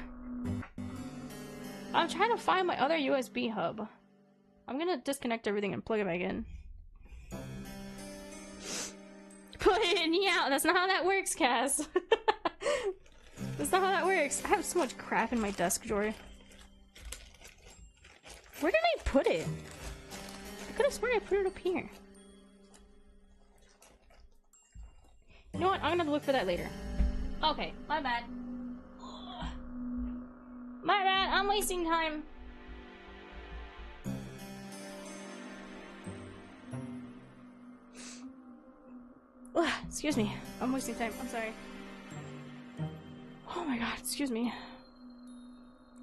[SPEAKER 1] I'm trying to find my other USB hub. I'm gonna disconnect everything and plug it back in. Put it in, yeah. That's not how that works, Cass. That's not how that works. I have so much crap in my desk drawer. Where did I put it? I could have sworn I put it up here. You know what? I'm gonna look for that later. Okay, my bad. My bad, I'm wasting time. Excuse me, I'm wasting time. I'm sorry. Oh my god, excuse me.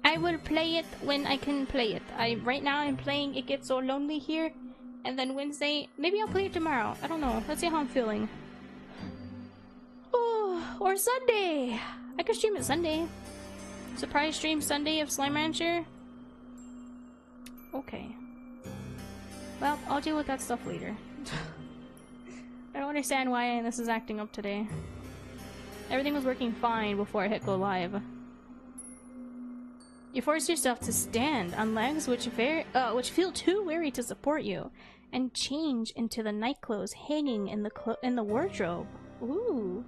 [SPEAKER 1] I will play it when I can play it. Right now I'm playing It Gets So Lonely here, and then Wednesday, maybe I'll play it tomorrow. I don't know. Let's see how I'm feeling. Oh, or Sunday. I could stream it Sunday. Surprise stream Sunday of Slime Rancher. Okay. Well, I'll deal with that stuff later. I don't understand why this is acting up today. Everything was working fine before I hit go live. You force yourself to stand on legs which feel too weary to support you, and change into the night clothes hanging in the wardrobe. Ooh.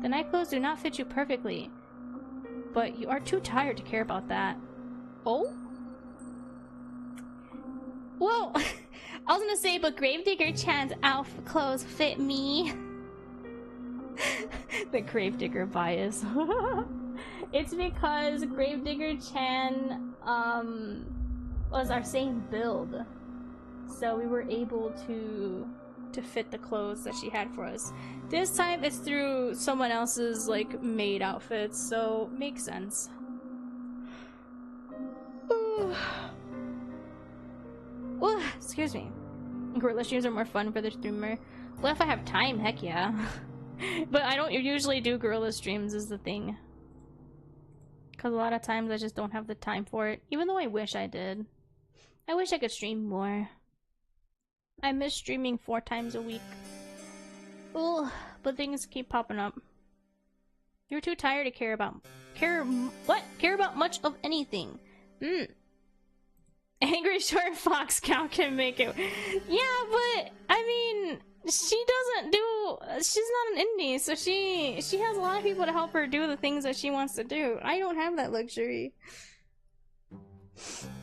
[SPEAKER 1] The night clothes do not fit you perfectly, but you are too tired to care about that. Oh? Well, I was gonna say, but Gravedigger Chan's outfit clothes fit me. The Gravedigger bias. It's because Gravedigger Chan was our same build, so we were able to fit the clothes that she had for us. This time it's through someone else's like maid outfits, so makes sense. Excuse me. Gorilla streams are more fun for the streamer. Well, if I have time, heck yeah. But I don't usually do gorilla streams is the thing. Because a lot of times I just don't have the time for it. Even though I wish I did. I wish I could stream more. I miss streaming 4 times a week. Ugh, but things keep popping up. You're too tired to care about much of anything. Angry short fox cow can make it. Yeah, but I mean, she's not an indie, so she has a lot of people to help her do the things that she wants to do. I don't have that luxury.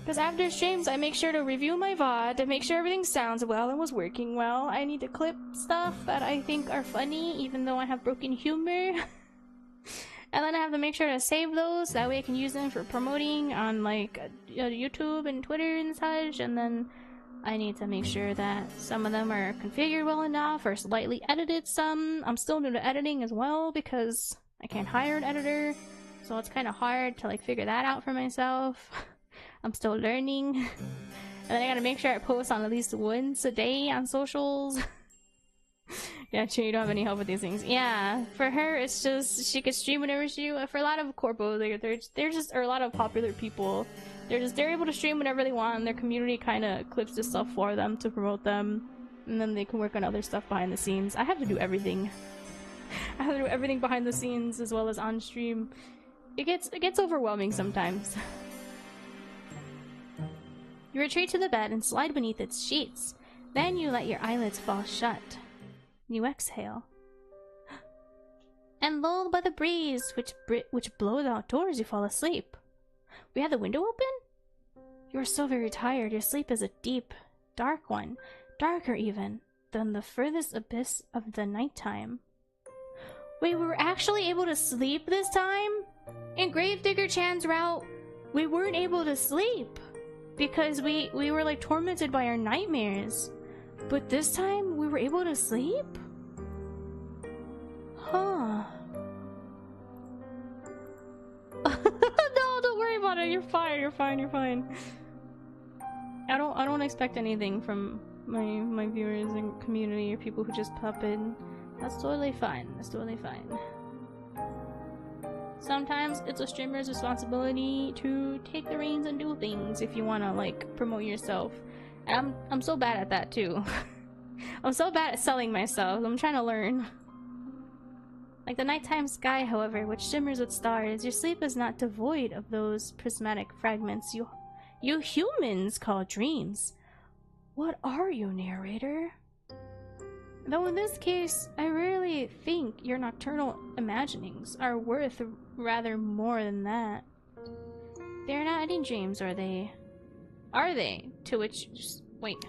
[SPEAKER 1] Because after streams, I make sure to review my VOD to make sure everything sounds well and was working well. I need to clip stuff that I think are funny, even though I have broken humor. And then I have to make sure to save those, that way I can use them for promoting on like YouTube and Twitter and such. And then I need to make sure that some of them are configured well enough or slightly edited some. I'm still new to editing as well because I can't hire an editor. So it's kind of hard to like figure that out for myself. I'm still learning. And then I gotta make sure I post on at least once a day on socials. Yeah, true, you don't have any help with these things. Yeah, for her, it's just, she could stream whenever she, for a lot of corpos, they're just, or a lot of popular people, they're able to stream whenever they want, and their community kind of clips this stuff for them to promote them, and then they can work on other stuff behind the scenes. I have to do everything. I have to do everything behind the scenes as well as on stream. It gets overwhelming sometimes. You retreat to the bed and slide beneath its sheets. Then you let your eyelids fall shut. You exhale. And lulled by the breeze which blows outdoors, you fall asleep. We had the window open? You are so very tired. Your sleep is a deep, dark one. Darker even than the furthest abyss of the nighttime. Wait, we were actually able to sleep this time? In Gravedigger Chan's route, we weren't able to sleep. Because we were like tormented by our nightmares. But this time we were able to sleep? Huh. No, don't worry about it. You're fine. You're fine. You're fine. I don't expect anything from my viewers and community or people who just pop in. That's totally fine. That's totally fine. Sometimes it's a streamer's responsibility to take the reins and do things if you want to like promote yourself. And I'm so bad at that too. I'm so bad at selling myself. I'm trying to learn. Like the nighttime sky, however, which shimmers with stars, your sleep is not devoid of those prismatic fragments you humans call dreams. What are you, narrator? Though in this case, I rarely think your nocturnal imaginings are worth rather more than that. They're not any dreams, are they? Are they? To which... just... wait.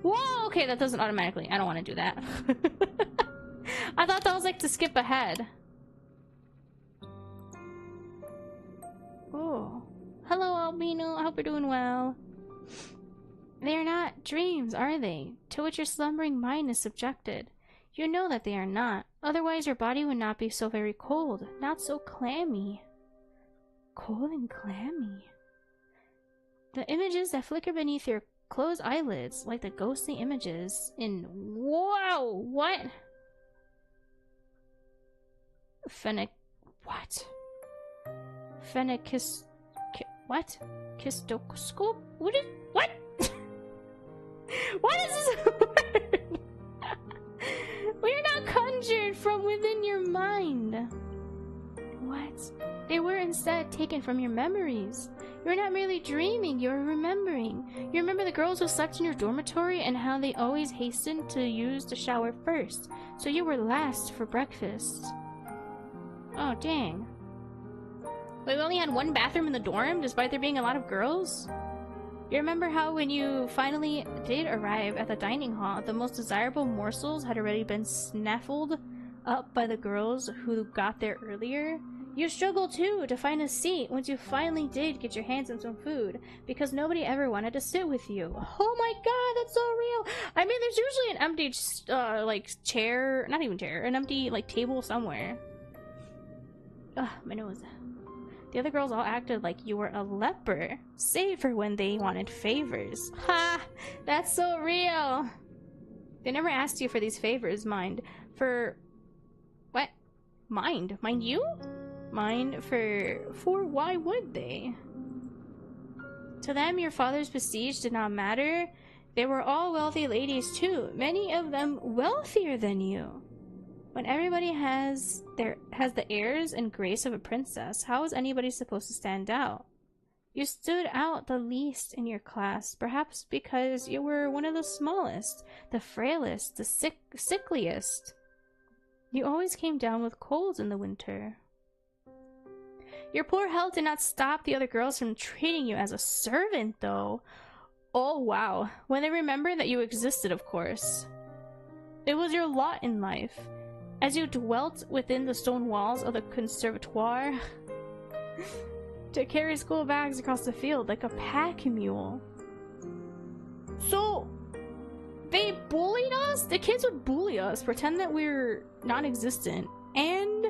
[SPEAKER 1] Whoa! Okay, that doesn't automatically. I don't want to do that. I thought that was like to skip ahead. Oh. Hello, Albino. I hope you're doing well. They are not dreams, are they? To which your slumbering mind is subjected. You know that they are not. Otherwise your body would not be so very cold. Not so clammy. Cold and clammy. The images that flicker beneath your closed eyelids, like the ghostly images in... Whoa! What? What? Phenakis... What? Kistoscope? What? What is this word? We are not conjured from within your mind. What? They were instead taken from your memories. You're not merely dreaming, you're remembering. You remember the girls who slept in your dormitory and how they always hastened to use the shower first, so you were last for breakfast. Oh, dang. Wait, we only had one bathroom in the dorm, despite there being a lot of girls? You remember how when you finally did arrive at the dining hall, the most desirable morsels had already been snaffled up by the girls who got there earlier? You struggled too to find a seat once you finally did get your hands on some food, because nobody ever wanted to sit with you. Oh my god, that's so real! I mean, there's usually an empty, like, chair, not even chair, an empty, like, table somewhere. Ugh, my nose. The other girls all acted like you were a leper, save for when they wanted favors. Ha! That's so real! They never asked you for these favors, mind. For... what? Mind? Mind you? Mind for why would they? To them, your father's prestige did not matter. They were all wealthy ladies too, many of them wealthier than you. When everybody has the airs and grace of a princess, how is anybody supposed to stand out? You stood out the least in your class, perhaps because you were one of the smallest, the frailest, the sickliest. You always came down with colds in the winter. Your poor health did not stop the other girls from treating you as a servant, though. Oh, wow. When they remembered that you existed, of course. It was your lot in life. As you dwelt within the stone walls of the conservatoire, to carry school bags across the field like a pack mule. So, they bullied us? The kids would bully us, pretend that we're non-existent, and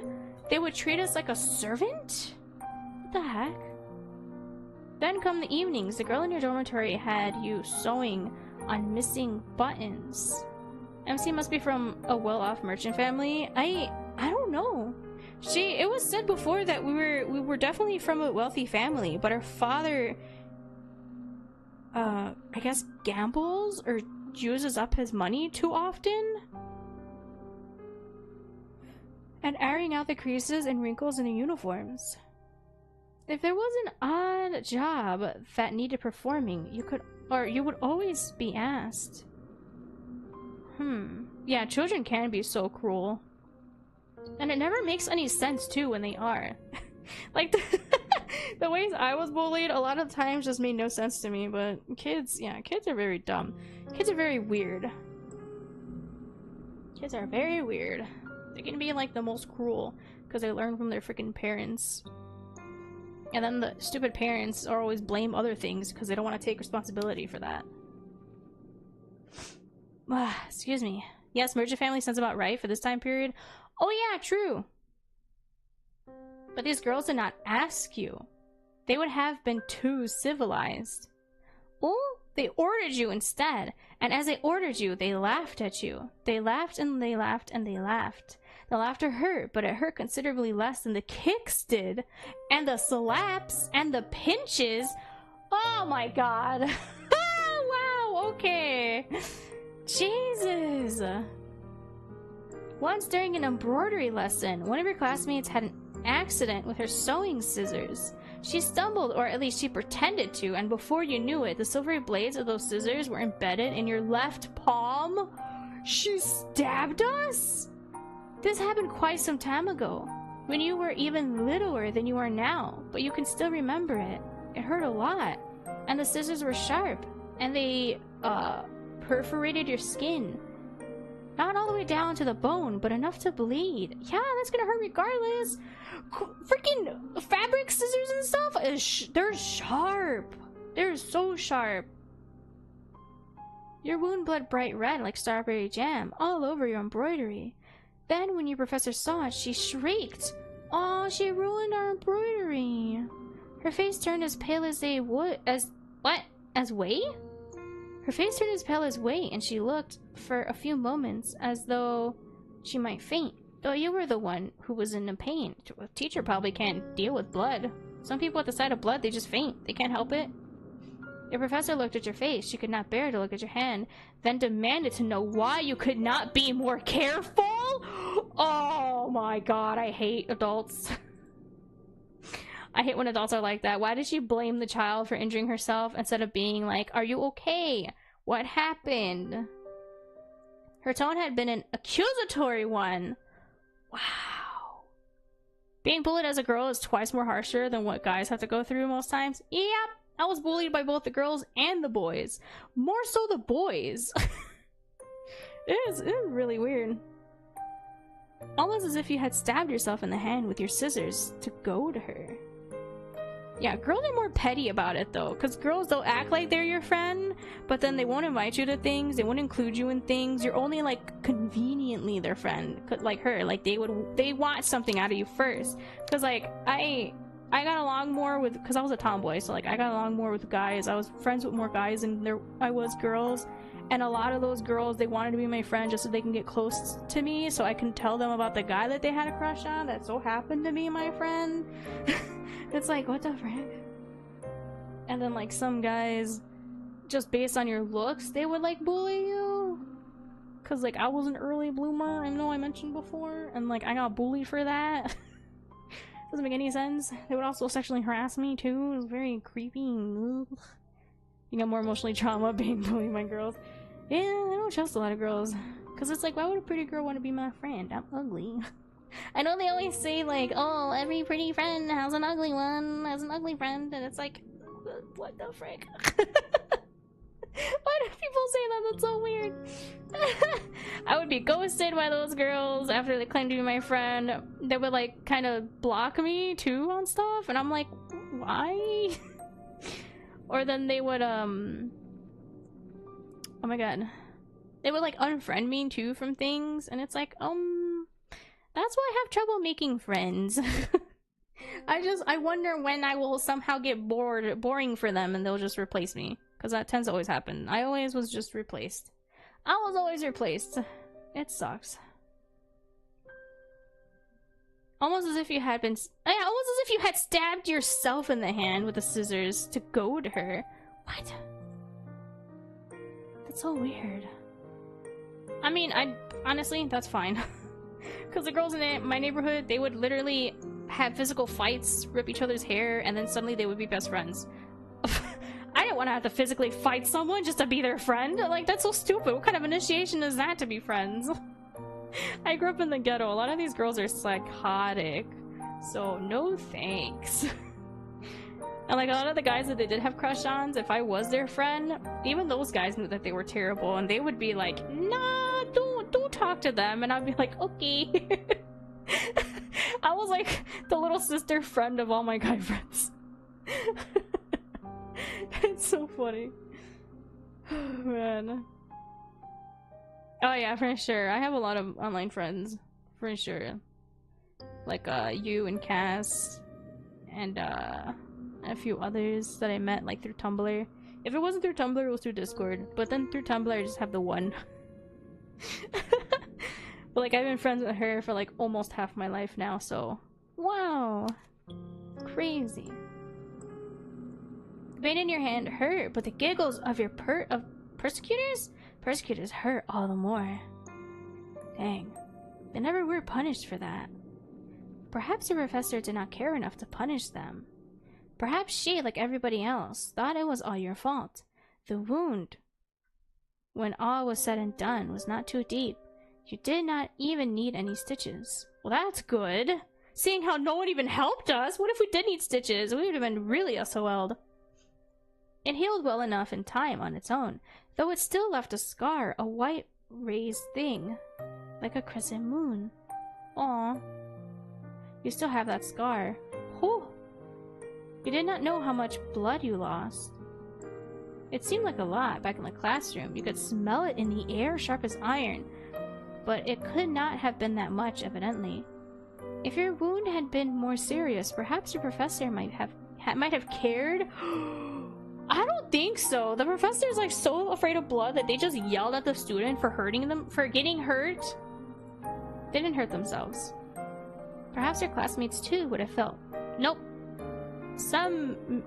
[SPEAKER 1] they would treat us like a servant? What the heck? Then come the evenings. The girl in your dormitory had you sewing on missing buttons. MC must be from a well-off merchant family. I don't know. It was said before that we were definitely from a wealthy family, but our father I guess gambles or uses up his money too often. And airing out the creases and wrinkles in the uniforms. If there was an odd job that needed performing, you would always be asked. Yeah, children can be so cruel. And it never makes any sense, too, when they are. Like, the ways I was bullied, a lot of times just made no sense to me, but kids, yeah, kids are very dumb. Kids are very weird. Kids are very weird. They can be, like, the most cruel, because they learn from their freaking parents. And then the stupid parents are always blame other things, because they don't want to take responsibility for that. Excuse me. Yes, merchant family sounds about right for this time period. Oh yeah, true. But these girls did not ask you. They would have been too civilized. Oh, they ordered you instead. And as they ordered you, they laughed at you. They laughed and they laughed and they laughed. The laughter hurt, but it hurt considerably less than the kicks did. And the slaps and the pinches. Oh my god. Wow, okay. Jesus! Once during an embroidery lesson, one of your classmates had an accident with her sewing scissors. She stumbled, or at least she pretended to, and before you knew it, the silvery blades of those scissors were embedded in your left palm. She stabbed us? This happened quite some time ago, when you were even littler than you are now, but you can still remember it. It hurt a lot, and the scissors were sharp, and they, perforated your skin. Not all the way down to the bone, but enough to bleed. Yeah, that's gonna hurt regardless. Freaking fabric scissors and stuff, they're sharp. They're so sharp. Your wound bled bright red like strawberry jam all over your embroidery. Then when your professor saw it, she shrieked. Oh, she ruined our embroidery. Her face turned as pale as whey? Her face turned as pale as whey, and she looked for a few moments as though she might faint. Though you were the one who was in pain. A teacher probably can't deal with blood. Some people at the sight of blood, they just faint. They can't help it. Your professor looked at your face. She could not bear to look at your hand, then demanded to know why you could not be more careful? Oh my god, I hate adults. I hate when adults are like that. Why did she blame the child for injuring herself instead of being like, are you okay? What happened? Her tone had been an accusatory one. Wow. Being bullied as a girl is twice more harsher than what guys have to go through most times. Yep, I was bullied by both the girls and the boys. More so the boys. It is really weird. Almost as if you had stabbed yourself in the hand with your scissors to goad her. Yeah, girls are more petty about it though, because girls, they'll act like they're your friend, but then they won't invite you to things, they won't include you in things, you're only like conveniently their friend, like her, like they want something out of you first. Because like, I I got along more with, because I was a tomboy, so like I got along more with guys. I was friends with more guys than there I was girls, and a lot of those girls, they wanted to be my friend just so they can get close to me, so I can tell them about the guy that they had a crush on that so happened to be my friend. It's like, what the frick? And then like some guys, just based on your looks, they would like bully you. Cause like I was an early bloomer, I know I mentioned before, and like I got bullied for that. Doesn't make any sense. They would also sexually harass me too. It was very creepy. You got more emotionally trauma being bullied by girls. Yeah, I don't trust a lot of girls. Cause it's like, why would a pretty girl want to be my friend? I'm ugly. I know they always say like, oh, every pretty friend has an ugly one, has an ugly friend, and it's like, what the frick? Why do people say that? That's so weird. I would be ghosted by those girls after they claimed to be my friend. They would like kind of block me too on stuff, and I'm like, why? Or then they would oh my god, they would like unfriend me too from things, and it's like that's why I have trouble making friends. I wonder when I will somehow get boring for them and they'll just replace me. Because that tends to always happen. I always was just replaced. I was always replaced. It sucks. Almost as if you had been... Yeah, almost as if you had stabbed yourself in the hand with the scissors to goad her. What? That's so weird. I mean, honestly, that's fine. Because the girls in my neighborhood, they would literally have physical fights, rip each other's hair, and then suddenly they would be best friends. I didn't want to have to physically fight someone just to be their friend. Like, that's so stupid. What kind of initiation is that to be friends? I grew up in the ghetto. A lot of these girls are psychotic. So, no thanks. And like, a lot of the guys that they did have crush on, if I was their friend, even those guys knew that they were terrible. And they would be like, nah, don't talk to them. And I'd be like, okay. I was like the little sister friend of all my guy friends. It's so funny. Man. Oh yeah, for sure. I have a lot of online friends. For sure. Like you and Cass. And a few others that I met like through Tumblr. If it wasn't through Tumblr, it was through Discord. But then through Tumblr, I just have the one. But like I've been friends with her for like almost half my life now, so... Wow! Crazy. The pain in your hand hurt, but the giggles of your persecutors? Persecutors hurt all the more. Dang. They never were punished for that. Perhaps your professor did not care enough to punish them. Perhaps she, like everybody else, thought it was all your fault. The wound, when all was said and done, was not too deep. You did not even need any stitches. Well, that's good. Seeing how no one even helped us, what if we did need stitches? We would have been really SOL'd. It healed well enough in time on its own, though it still left a scar, a white raised thing, like a crescent moon. Aw. You still have that scar. Whew. You did not know how much blood you lost. It seemed like a lot back in the classroom. You could smell it in the air, sharp as iron. But it could not have been that much, evidently. If your wound had been more serious, perhaps your professor might have cared. I don't think so. The professor's like so afraid of blood that they just yelled at the student for hurting them, for getting hurt. They didn't hurt themselves. Perhaps your classmates too would have felt. Nope. Some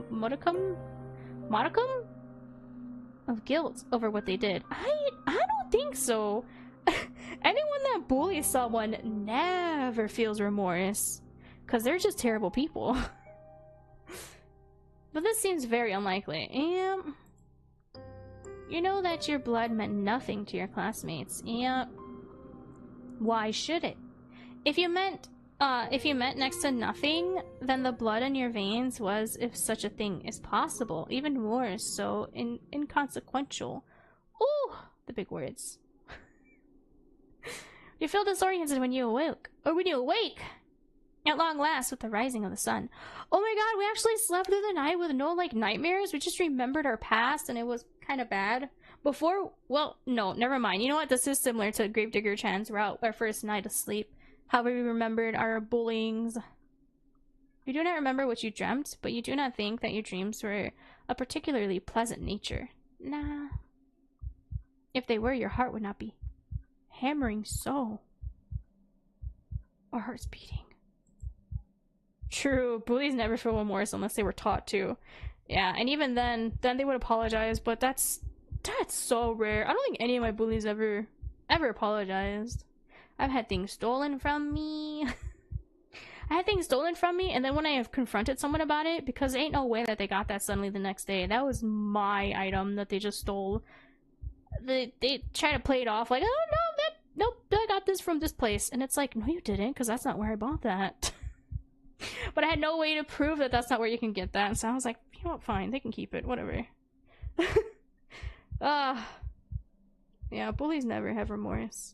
[SPEAKER 1] modicum of guilt over what they did. I don't think so. Anyone that bullies someone never feels remorse, because they're just terrible people. But this seems very unlikely. You know that your blood meant nothing to your classmates. Why should it? If you meant next to nothing, then the blood in your veins was, if such a thing is possible, even more so inconsequential. Ooh, the big words. You feel disoriented when you awake, at long last with the rising of the sun. Oh my god, we actually slept through the night with no like nightmares. We just remembered our past and it was kind of bad. Before, well, no, never mind. You know what? This is similar to Gravedigger Chan's route, our first night of sleep. How we remembered our bullyings. You do not remember what you dreamt, but you do not think that your dreams were a particularly pleasant nature. Nah. If they were, your heart would not be hammering so. Or heart's beating. True, bullies never feel remorse unless they were taught to. Yeah, and even then they would apologize, but that's so rare. I don't think any of my bullies ever apologized. I've had things stolen from me. I had things stolen from me, and then when I have confronted someone about it, because there ain't no way that they got that suddenly the next day. That was my item that they just stole. They try to play it off like, oh no, nope, I got this from this place. And it's like, no you didn't, because that's not where I bought that. But I had no way to prove that that's not where you can get that. So I was like, you know what, fine, they can keep it, whatever. Yeah, bullies never have remorse.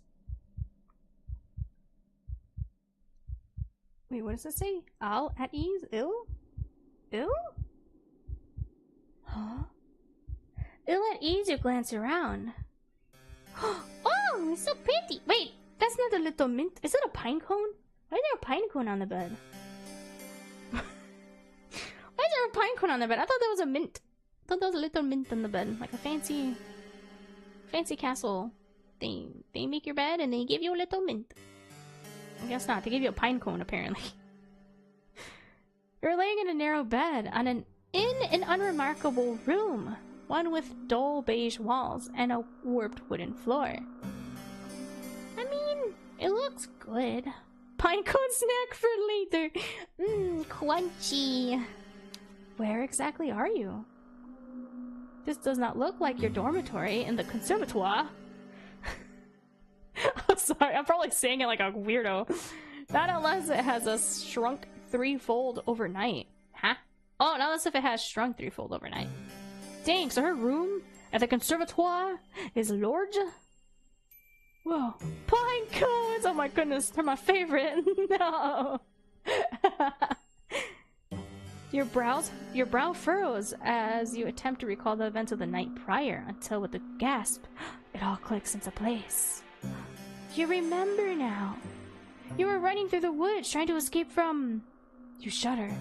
[SPEAKER 1] Wait, what does it say? All at ease? Ill? Ill? Huh? Ill at ease, you glance around. Oh, it's so pretty! Wait, that's not a little mint. Is it a pine cone? Why is there a pine cone on the bed? Why is there a pine cone on the bed? I thought that was a mint. I thought that was a little mint on the bed. Like a fancy castle. They make your bed and they give you a little mint. I guess not. They give you a pine cone, apparently. You're laying in a narrow bed in an unremarkable room. One with dull beige walls and a warped wooden floor. I mean, it looks good. Pinecone snack for later. Mmm, crunchy. Where exactly are you? This does not look like your dormitory in the conservatoire. I'm sorry, I'm probably saying it like a weirdo. Not unless it has a shrunk threefold overnight. Huh? Oh, not unless if it has shrunk threefold overnight. Dang, so her room at the conservatoire is large? Whoa. Pine cones! Oh my goodness, they're my favorite. No. Your brow furrows as you attempt to recall the events of the night prior, until with a gasp, it all clicks into place. You remember now. You were running through the woods trying to escape from... You shudder.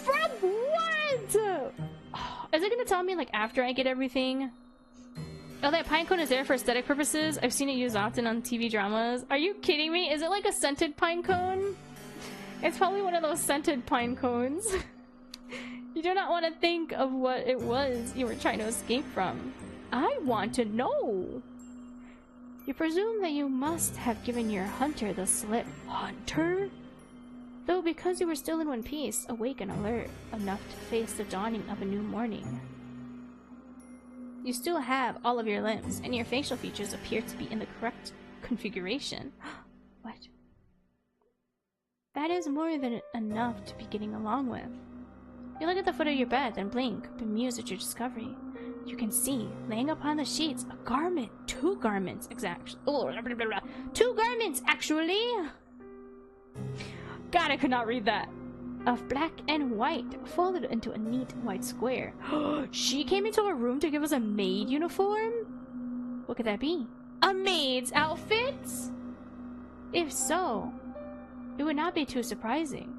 [SPEAKER 1] From what? Is it gonna tell me like after I get everything? Oh, that pinecone is there for aesthetic purposes. I've seen it used often on TV dramas. Are you kidding me? Is it like a scented pinecone? It's probably one of those scented pine cones. You do not want to think of what it was you were trying to escape from. I want to know. You presume that you must have given your hunter the slip. Hunter? Though because you were still in one piece, awake and alert, enough to face the dawning of a new morning. You still have all of your limbs, and your facial features appear to be in the correct configuration. What? That is more than enough to be getting along with. You look at the foot of your bed, then blink, bemused at your discovery. You can see, laying upon the sheets, a garment. Two garments, exactly. Oh, two garments, actually! God, I could not read that. Of black and white, folded into a neat white square. She came into our room to give us a maid uniform? What could that be? A maid's outfit? If so, it would not be too surprising.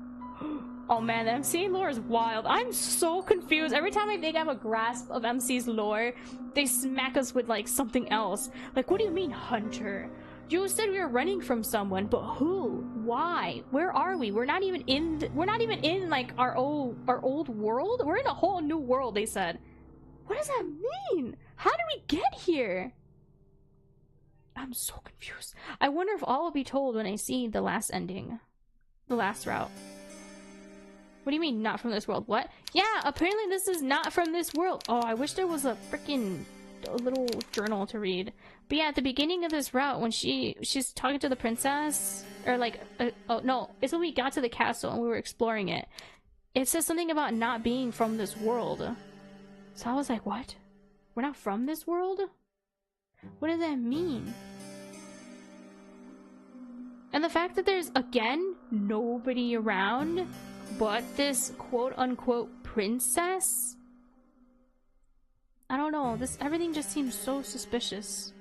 [SPEAKER 1] Oh man, the MC lore is wild. I'm so confused. Every time I think I have a grasp of MC's lore, they smack us with like something else. Like, what do you mean, hunter? You said we were running from someone, but who? Why? Where are we? We're not even in like our old world. We're in a whole new world, they said. What does that mean? How did we get here? I'm so confused. I wonder if all will be told when I see the last ending. The last route. What do you mean, not from this world? What? Yeah, apparently this is not from this world. Oh, I wish there was a freaking little journal to read. But yeah, at the beginning of this route, when she's talking to the princess, or like, oh no, it's when we got to the castle and we were exploring it. It says something about not being from this world. So I was like, what? We're not from this world? What does that mean? And the fact that there's, again, nobody around but this quote-unquote princess? I don't know, everything just seems so suspicious.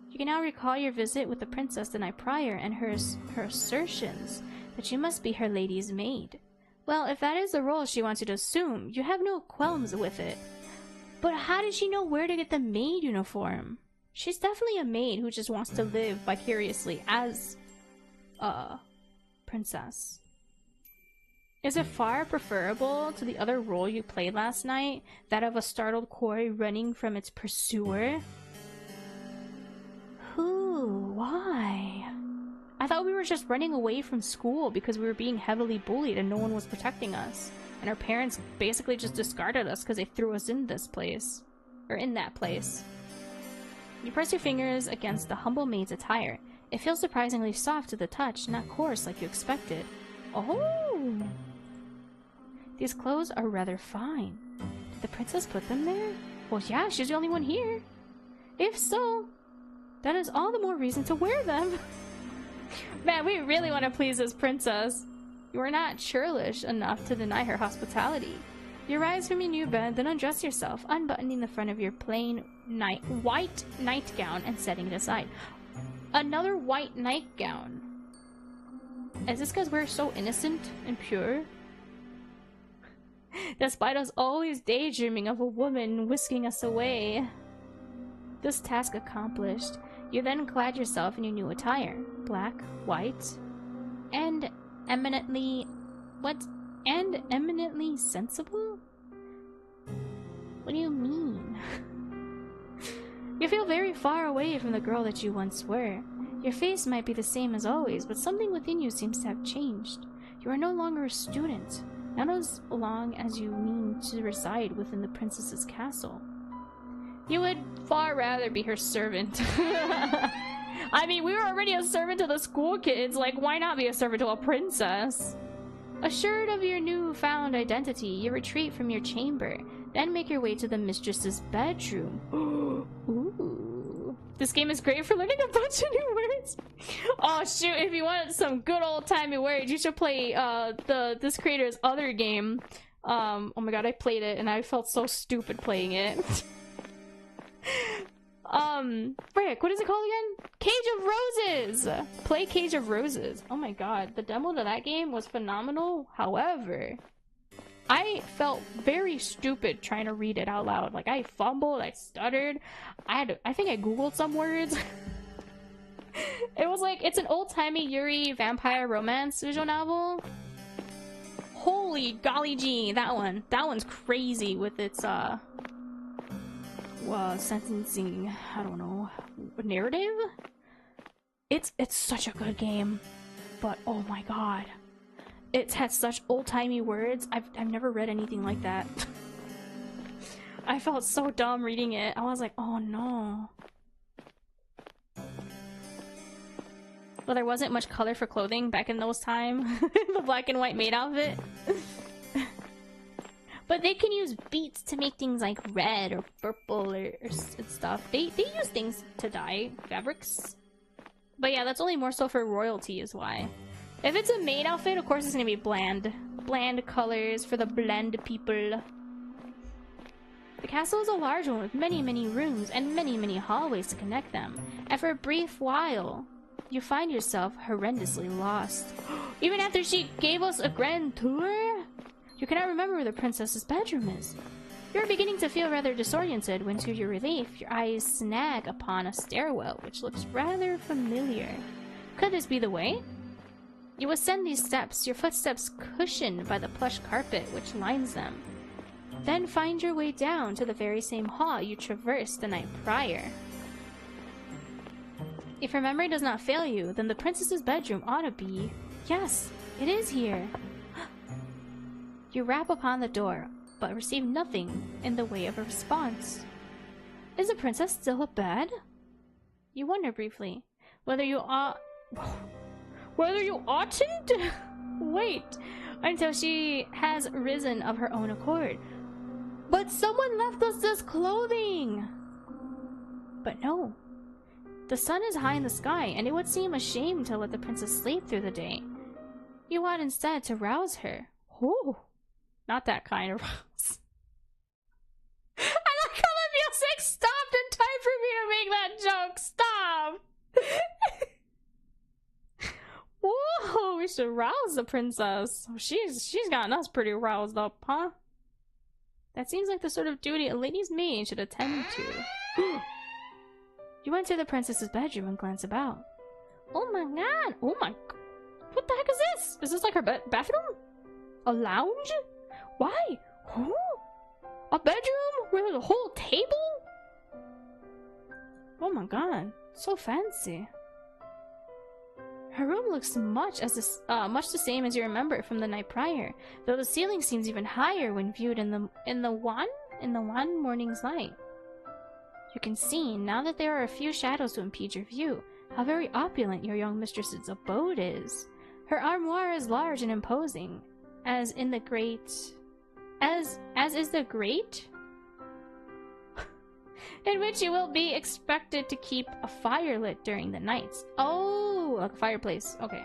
[SPEAKER 1] You can now recall your visit with the princess the night prior and her assertions that you must be her lady's maid. Well, if that is the role she wants you to assume, you have no qualms with it. But how did she know where to get the maid uniform? She's definitely a maid who just wants to live vicariously as a princess. Is it far preferable to the other role you played last night? That of a startled quarry running from its pursuer? Who? Why? I thought we were just running away from school because we were being heavily bullied and no one was protecting us. And our parents basically just discarded us because they threw us in this place. Or in that place. You press your fingers against the humble maid's attire. It feels surprisingly soft to the touch, not coarse like you expected. Oh! These clothes are rather fine. Did the princess put them there? Well, yeah, she's the only one here. If so, that is all the more reason to wear them. Man, we really want to please this princess. You are not churlish enough to deny her hospitality. You rise from your new bed, then undress yourself, unbuttoning the front of your plain white nightgown and setting it aside. Another white nightgown. Is this because we're so innocent and pure? Despite us always daydreaming of a woman whisking us away. This task accomplished, you then clad yourself in your new attire. Black, white, and eminently... what? And eminently sensible? What do you mean? You feel very far away from the girl that you once were. Your face might be the same as always, but something within you seems to have changed. You are no longer a student, not as long as you mean to reside within the princess's castle. You would far rather be her servant. I mean, we were already a servant to the school kids, like why not be a servant to a princess? Assured of your newfound identity, you retreat from your chamber, then make your way to the mistress's bedroom. Ooh. This game is great for learning a bunch of new words. Oh shoot, if you want some good old-timey words, you should play this creator's other game. Oh my god, I played it and I felt so stupid playing it. Frick, what is it called again? Cage of Roses! Play Cage of Roses. Oh my god, the demo to that game was phenomenal. However, I felt very stupid trying to read it out loud. Like, I fumbled, I stuttered. I think I googled some words. It was like, it's an old-timey Yuri vampire romance visual novel. Holy golly gee, that one. That one's crazy with its, sentencing, I don't know, narrative? It's such a good game, but oh my god. It's had such old-timey words. I've never read anything like that. I felt so dumb reading it. I was like, oh no. Well, there wasn't much color for clothing back in those times. The black and white maid outfit. But they can use beats to make things like red or purple or stuff. They use things to dye fabrics. But yeah, that's only more so for royalty is why. If it's a maid outfit, of course it's gonna be bland. Bland colors for the bland people. The castle is a large one with many, many rooms and many, many hallways to connect them. And for a brief while, you find yourself horrendously lost. Even after she gave us a grand tour? You cannot remember where the princess's bedroom is. You're beginning to feel rather disoriented when, to your relief, your eyes snag upon a stairwell which looks rather familiar. Could this be the way? You ascend these steps, your footsteps cushioned by the plush carpet which lines them. Then find your way down to the very same hall you traversed the night prior. If your memory does not fail you, then the princess's bedroom ought to be... Yes, it is here! You rap upon the door, but receive nothing in the way of a response. Is the princess still abed? You wonder briefly whether you oughtn't wait until she has risen of her own accord. But someone left us this clothing! But no. The sun is high in the sky, and it would seem a shame to let the princess sleep through the day. You ought instead to rouse her. Ooh. Not that kind of rouse. I like how the music stopped in time for me to make that joke. Stop! Whoa, we should rouse the princess. She's gotten us pretty roused up, huh? That seems like the sort of duty a lady's maid should attend to. You enter the princess's bedroom and glance about. Oh my god! Oh my... What the heck is this? Is this like her bathroom? A lounge? Why? Huh? A bedroom with a whole table? Oh my god, so fancy. Her room looks much the same as you remember it from the night prior, though the ceiling seems even higher when viewed in the one morning's light. You can see, now that there are a few shadows to impede your view, how very opulent your young mistress's abode is. Her armoire is large and imposing, as is the grate in which you will be expected to keep a fire lit during the nights. Oh, like a fireplace. Okay.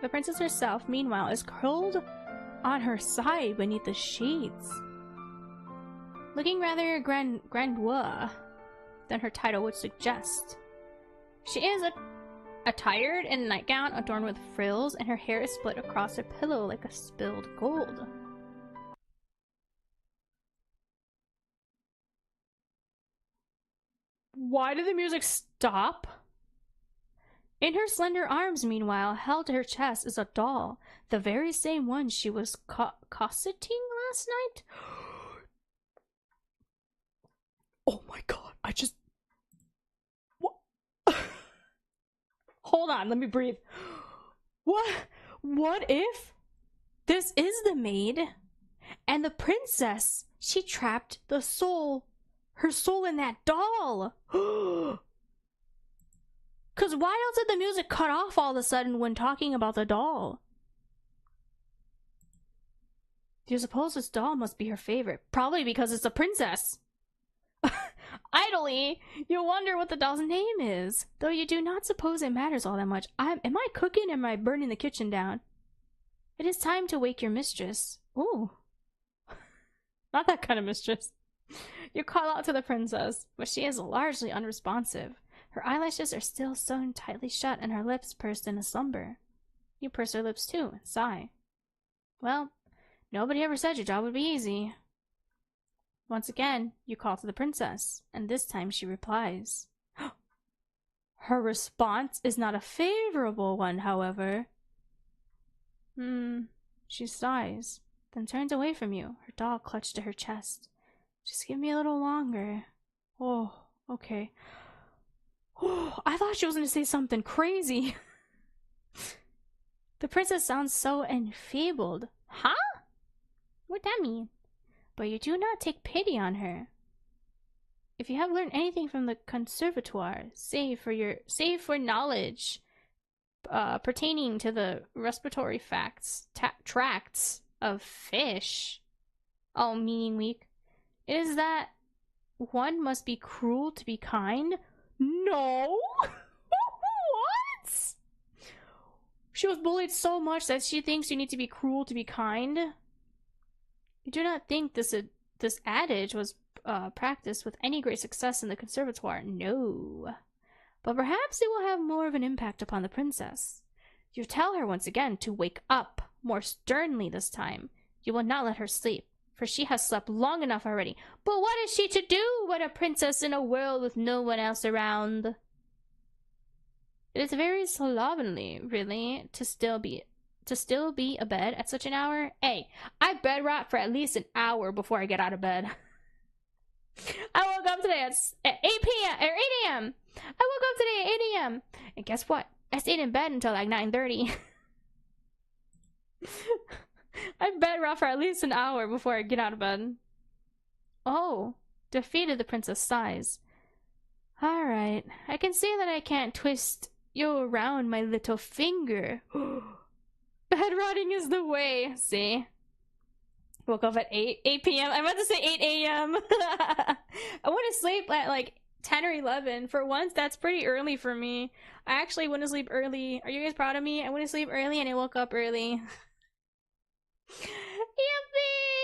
[SPEAKER 1] The princess herself, meanwhile, is curled on her side beneath the shades, looking rather grandeur than her title would suggest. She is attired in a nightgown adorned with frills, and her hair is split across her pillow like a spilled gold. Why did the music stop? In her slender arms, meanwhile, held to her chest, is a doll, the very same one she was cosseting last night. Oh my god, what? Hold on, let me breathe. What if this is the maid, and the princess, she trapped her soul in that doll? Cause why else did the music cut off all of a sudden when talking about the doll? Do you suppose this doll must be her favorite? Probably because it's a princess. Idly, you wonder what the doll's name is, though you do not suppose it matters all that much. Am I cooking or am I burning the kitchen down? It is time to wake your mistress. Ooh. Not that kind of mistress. You call out to the princess, but she is largely unresponsive. Her eyelashes are still sewn tightly shut and her lips pursed in a slumber. You purse her lips too and sigh. Well, nobody ever said your job would be easy. Once again, you call to the princess, and this time she replies. Her response is not a favorable one, however. She sighs, then turns away from you, her doll clutched to her chest. Just give me a little longer. Oh, okay. Oh, I thought she was going to say something crazy. The princess sounds so enfeebled. Huh? What'd that mean? But you do not take pity on her. If you have learned anything from the conservatoire, save for knowledge pertaining to the respiratory tracts of fish, all meaning weak, it is that one must be cruel to be kind. No! What? She was bullied so much that she thinks you need to be cruel to be kind? You do not think this adage was practiced with any great success in the conservatoire? No. But perhaps it will have more of an impact upon the princess. You tell her once again to wake up, more sternly this time. You will not let her sleep, for she has slept long enough already. But what is she to do but a princess in a world with no one else around? It is very slovenly, really, to still be abed at such an hour. Hey, I bed rot for at least an hour before I get out of bed. I woke up today at 8 p.m. or 8 a.m. I woke up today at 8 a.m. And guess what? I stayed in bed until like 9:30. I bed rot for at least an hour before I get out of bed. Oh, defeated, the princess sighs. Alright, I can see that I can't twist you around my little finger. Bed rotting is the way, see? Woke up at 8 p.m. I meant to say 8 a.m. I went to sleep at like 10 or 11. For once, that's pretty early for me. I actually went to sleep early. Are you guys proud of me? I went to sleep early and I woke up early.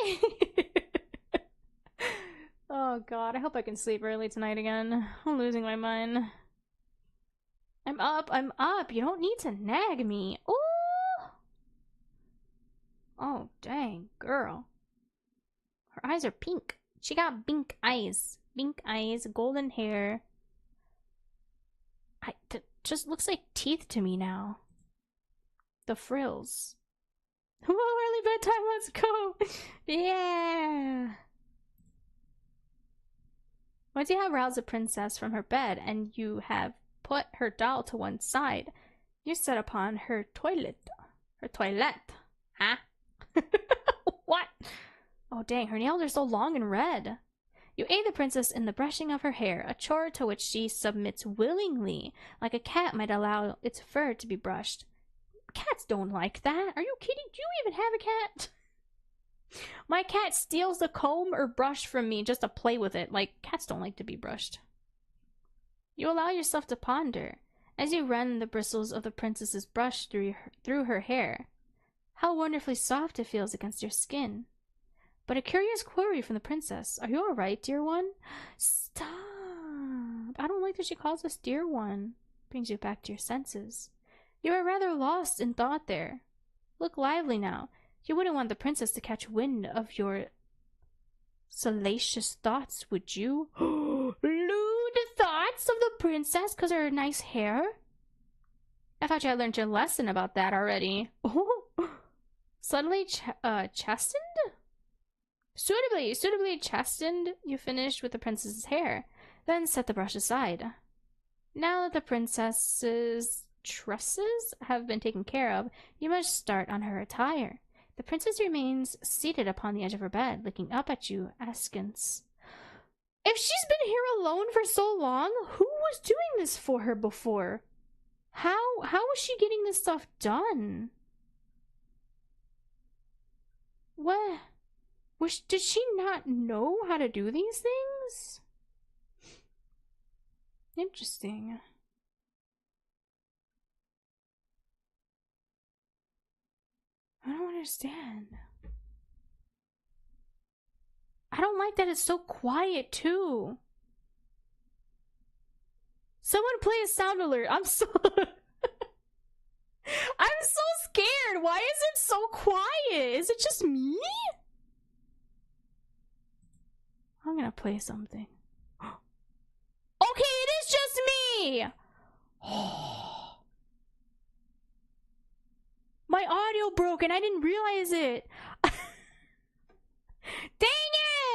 [SPEAKER 1] Yippee! Oh god, I hope I can sleep early tonight again. I'm losing my mind. I'm up, I'm up. You don't need to nag me. Ooh! Oh, dang, girl. Her eyes are pink. She got pink eyes. Pink eyes, golden hair. That just looks like teeth to me now. The frills. Well, early bedtime, let's go! Yeah! Once you have roused the princess from her bed and you have put her doll to one side, you set upon her toilet. Her toilette. Huh? What? Oh dang, her nails are so long and red. You aid the princess in the brushing of her hair, a chore to which she submits willingly, like a cat might allow its fur to be brushed. Cats don't like that. Are you kidding? Do you even have a cat? My cat steals the comb or brush from me just to play with it. Like, cats don't like to be brushed. You allow yourself to ponder as you run the bristles of the princess's brush through her hair. How wonderfully soft it feels against your skin. But a curious query from the princess. Are you alright, dear one? Stop. I don't like that she calls us dear one. Brings you back to your senses. You are rather lost in thought there. Look lively now. You wouldn't want the princess to catch wind of your salacious thoughts, would you? Lewd thoughts of the princess because of her nice hair? I thought you had learned your lesson about that already. Subtly chastened? Suitably chastened, you finished with the princess's hair, then set the brush aside. Now that the princess's tresses have been taken care of, you must start on her attire. The princess remains seated upon the edge of her bed, looking up at you askance. If she's been here alone for so long, who was doing this for her before? How was she getting this stuff done? What? Did she not know how to do these things? Interesting. I don't understand. I don't like that it's so quiet, too. Someone play a sound alert. I'm so... I'm so scared. Why is it so quiet? Is it just me? I'm gonna play something. Okay, it is just me! My audio broke and I didn't realize it. Dang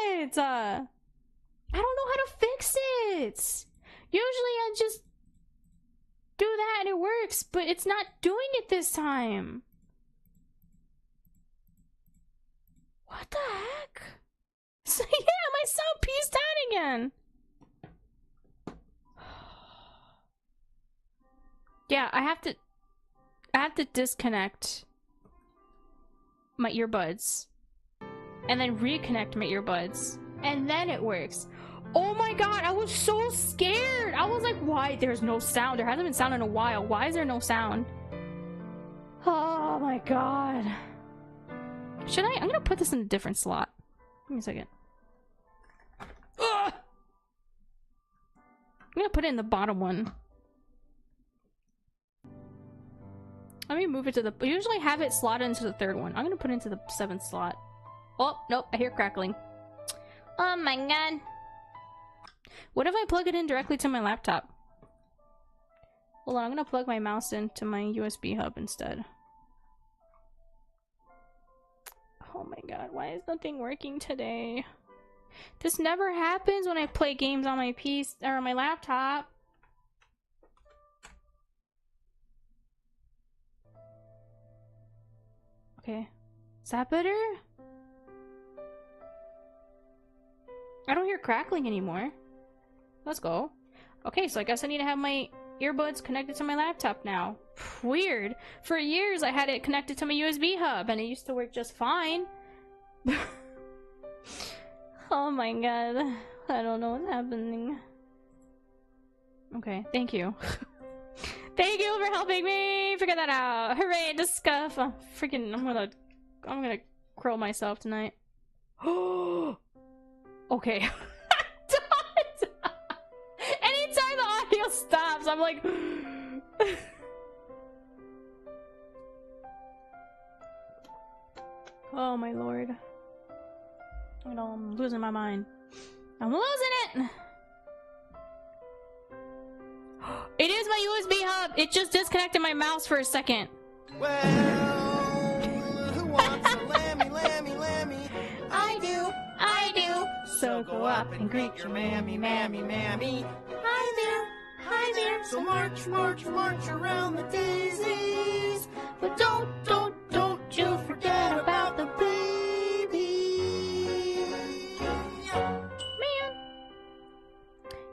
[SPEAKER 1] it! I don't know how to fix it. Usually I just do that and it works, but it's not doing it this time. What the heck? So yeah, my sound pieced out again. Yeah, I have to disconnect my earbuds and then reconnect my earbuds and then it works. Oh my god, I was so scared. I was like, why? There's no sound. There hasn't been sound in a while. Why is there no sound? Oh my god. Should I? I'm gonna put this in a different slot. Give me a second. Ugh! I'm gonna put it in the bottom one. Let me move it to the... I usually have it slotted into the third one. I'm gonna put it into the 7th slot. Oh, nope. I hear crackling. Oh my god. What if I plug it in directly to my laptop? Hold on, I'm gonna plug my mouse into my USB hub instead. Oh my god, why is nothing working today? This never happens when I play games on my PC or on my laptop. Okay. Is that better? I don't hear crackling anymore. Let's go. Okay, so I guess I need to have my earbuds connected to my laptop now. Weird. For years I had it connected to my USB hub and it used to work just fine. Oh my god. I don't know what's happening. Okay, thank you. Thank you for helping me figure that out. Hooray, discuss. Freaking, I'm gonna curl myself tonight. Okay. Anytime the audio stops, I'm like, Oh my lord. You know, I'm losing my mind. I'm losing it! It is my USB hub! It just disconnected my mouse for a second.
[SPEAKER 2] Well, who wants a lammy, lammy, lammy?
[SPEAKER 1] I do!
[SPEAKER 2] So go up and greet your mammy, mammy, mammy. Hi there. So march, march, march around the daisies. But don't you forget about the baby.
[SPEAKER 1] Man.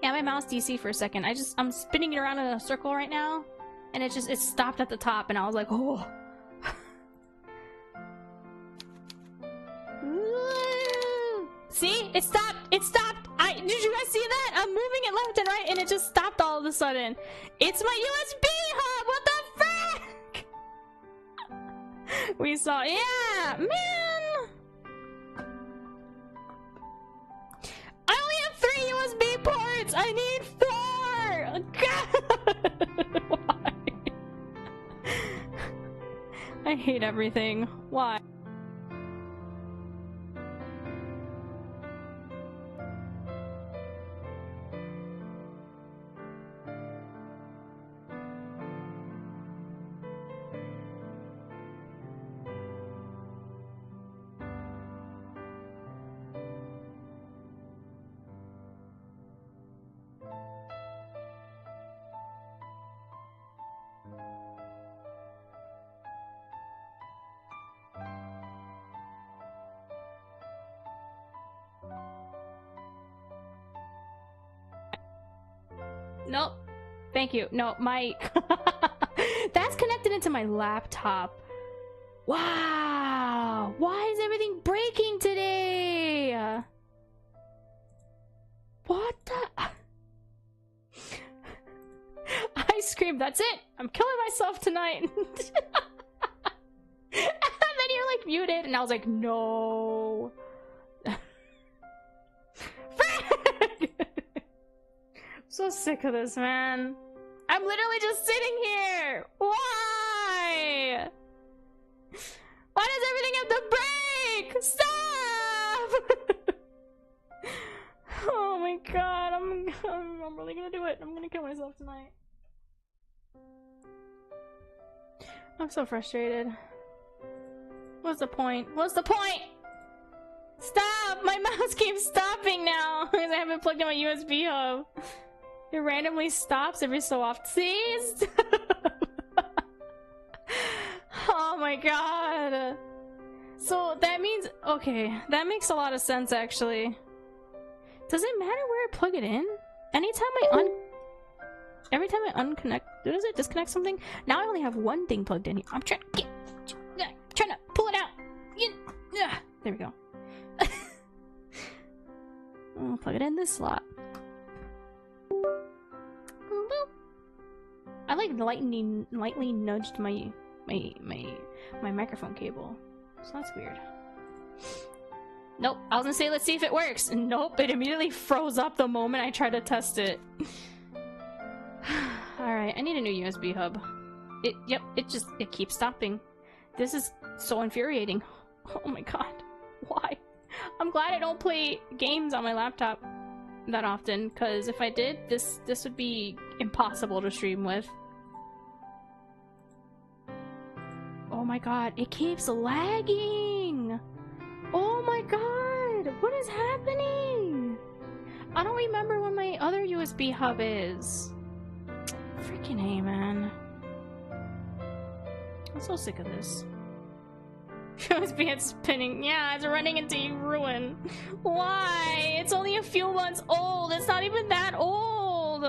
[SPEAKER 1] Yeah, my mouse DC for a second. I'm spinning it around in a circle right now. And it stopped at the top and I was like, oh. See? It stopped! It stopped! Did you guys see that? I'm moving it left and right and it just stopped all of a sudden. It's my USB hub! What the frick? We saw, yeah! Man! I only have 3 USB ports! I need 4! God! Why? I hate everything. Why? Nope. Thank you. No, my... That's connected into my laptop. Wow! Why is everything breaking today? What the... I screamed, that's it! I'm killing myself tonight! And then you're like muted, and I was like, no... So sick of this, man. I'm literally just sitting here. Why? Why does everything have to break? Stop! Oh my god, I'm really gonna do it. I'm gonna kill myself tonight. I'm so frustrated. What's the point? What's the point? Stop! My mouse keeps stopping now because I haven't plugged in my USB hub. It randomly stops every so often. See? Oh my god. So that means, okay, that makes a lot of sense actually. Does it matter where I plug it in? Every time I unconnect, does it disconnect something? Now I only have one thing plugged in here. I'm trying to pull it out. There we go. I'll plug it in this slot. I like lightly nudged my microphone cable, so that's weird. Nope, I was gonna say let's see if it works. Nope, it immediately froze up the moment I tried to test it. All right, I need a new USB hub. It keeps stopping. This is so infuriating. Oh my god, why? I'm glad I don't play games on my laptop that often, because if I did, this would be impossible to stream with. Oh my god, it keeps lagging! Oh my god, what is happening? I don't remember what my other USB hub is. Freaking A, man. I'm so sick of this. USB is spinning. Yeah, it's running into ruin. Why? It's only a few months old. It's not even that old.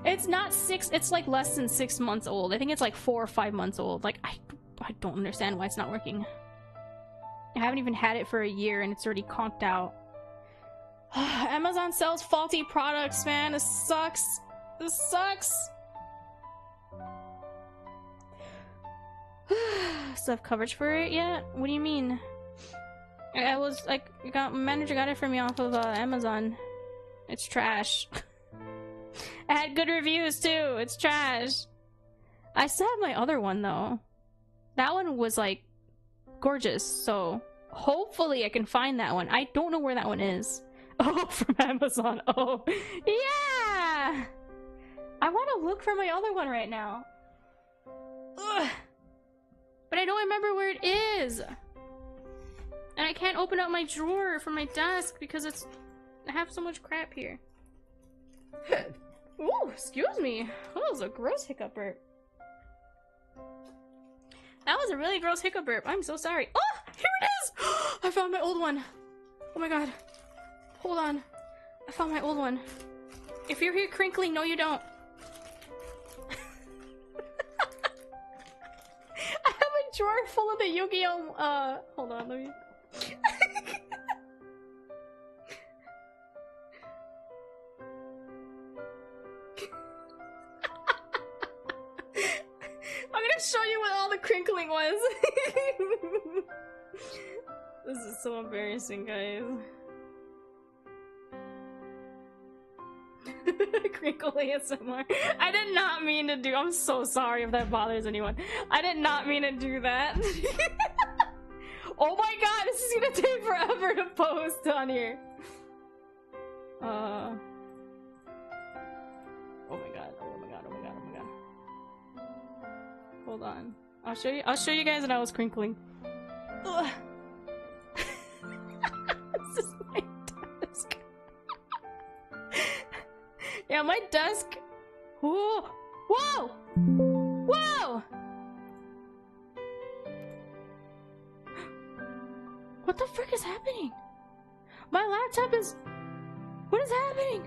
[SPEAKER 1] It's not 6. It's like less than 6 months old. I think it's like 4 or 5 months old. Like, I don't understand why it's not working. I haven't even had it for a year and it's already conked out. Amazon sells faulty products, man. This sucks. This sucks. Still have coverage for it yet? What do you mean? I was like, manager got it for me off of Amazon. It's trash. I had good reviews too. It's trash. I still have my other one though. That one was like gorgeous, so hopefully I can find that one. I don't know where that one is. Oh, from Amazon. Oh, yeah! I want to look for my other one right now. Ugh. But I don't remember where it is. And I can't open up my drawer from my desk because I have so much crap here. Ooh, excuse me. That was a gross hiccup burp. That was a really gross hiccup burp. I'm so sorry. Oh, here it is! I found my old one. Oh my god. Hold on. I found my old one. If you're here crinkling, no you don't. I have a drawer full of the Yu-Gi-Oh! Hold on, let me... I'm gonna show you what all the crinkling was. This is so embarrassing, guys. Crinkle ASMR. I did not mean to do. I'm so sorry if that bothers anyone. I did not mean to do that. Oh my god, this is gonna take forever to post on here. Oh my god, oh my god, oh my god, oh my god. Hold on. I'll show you guys when I was crinkling. Ugh. This is my desk. Yeah, my desk. Whoa! Whoa! Whoa! What the frick is happening? My laptop is... What is happening?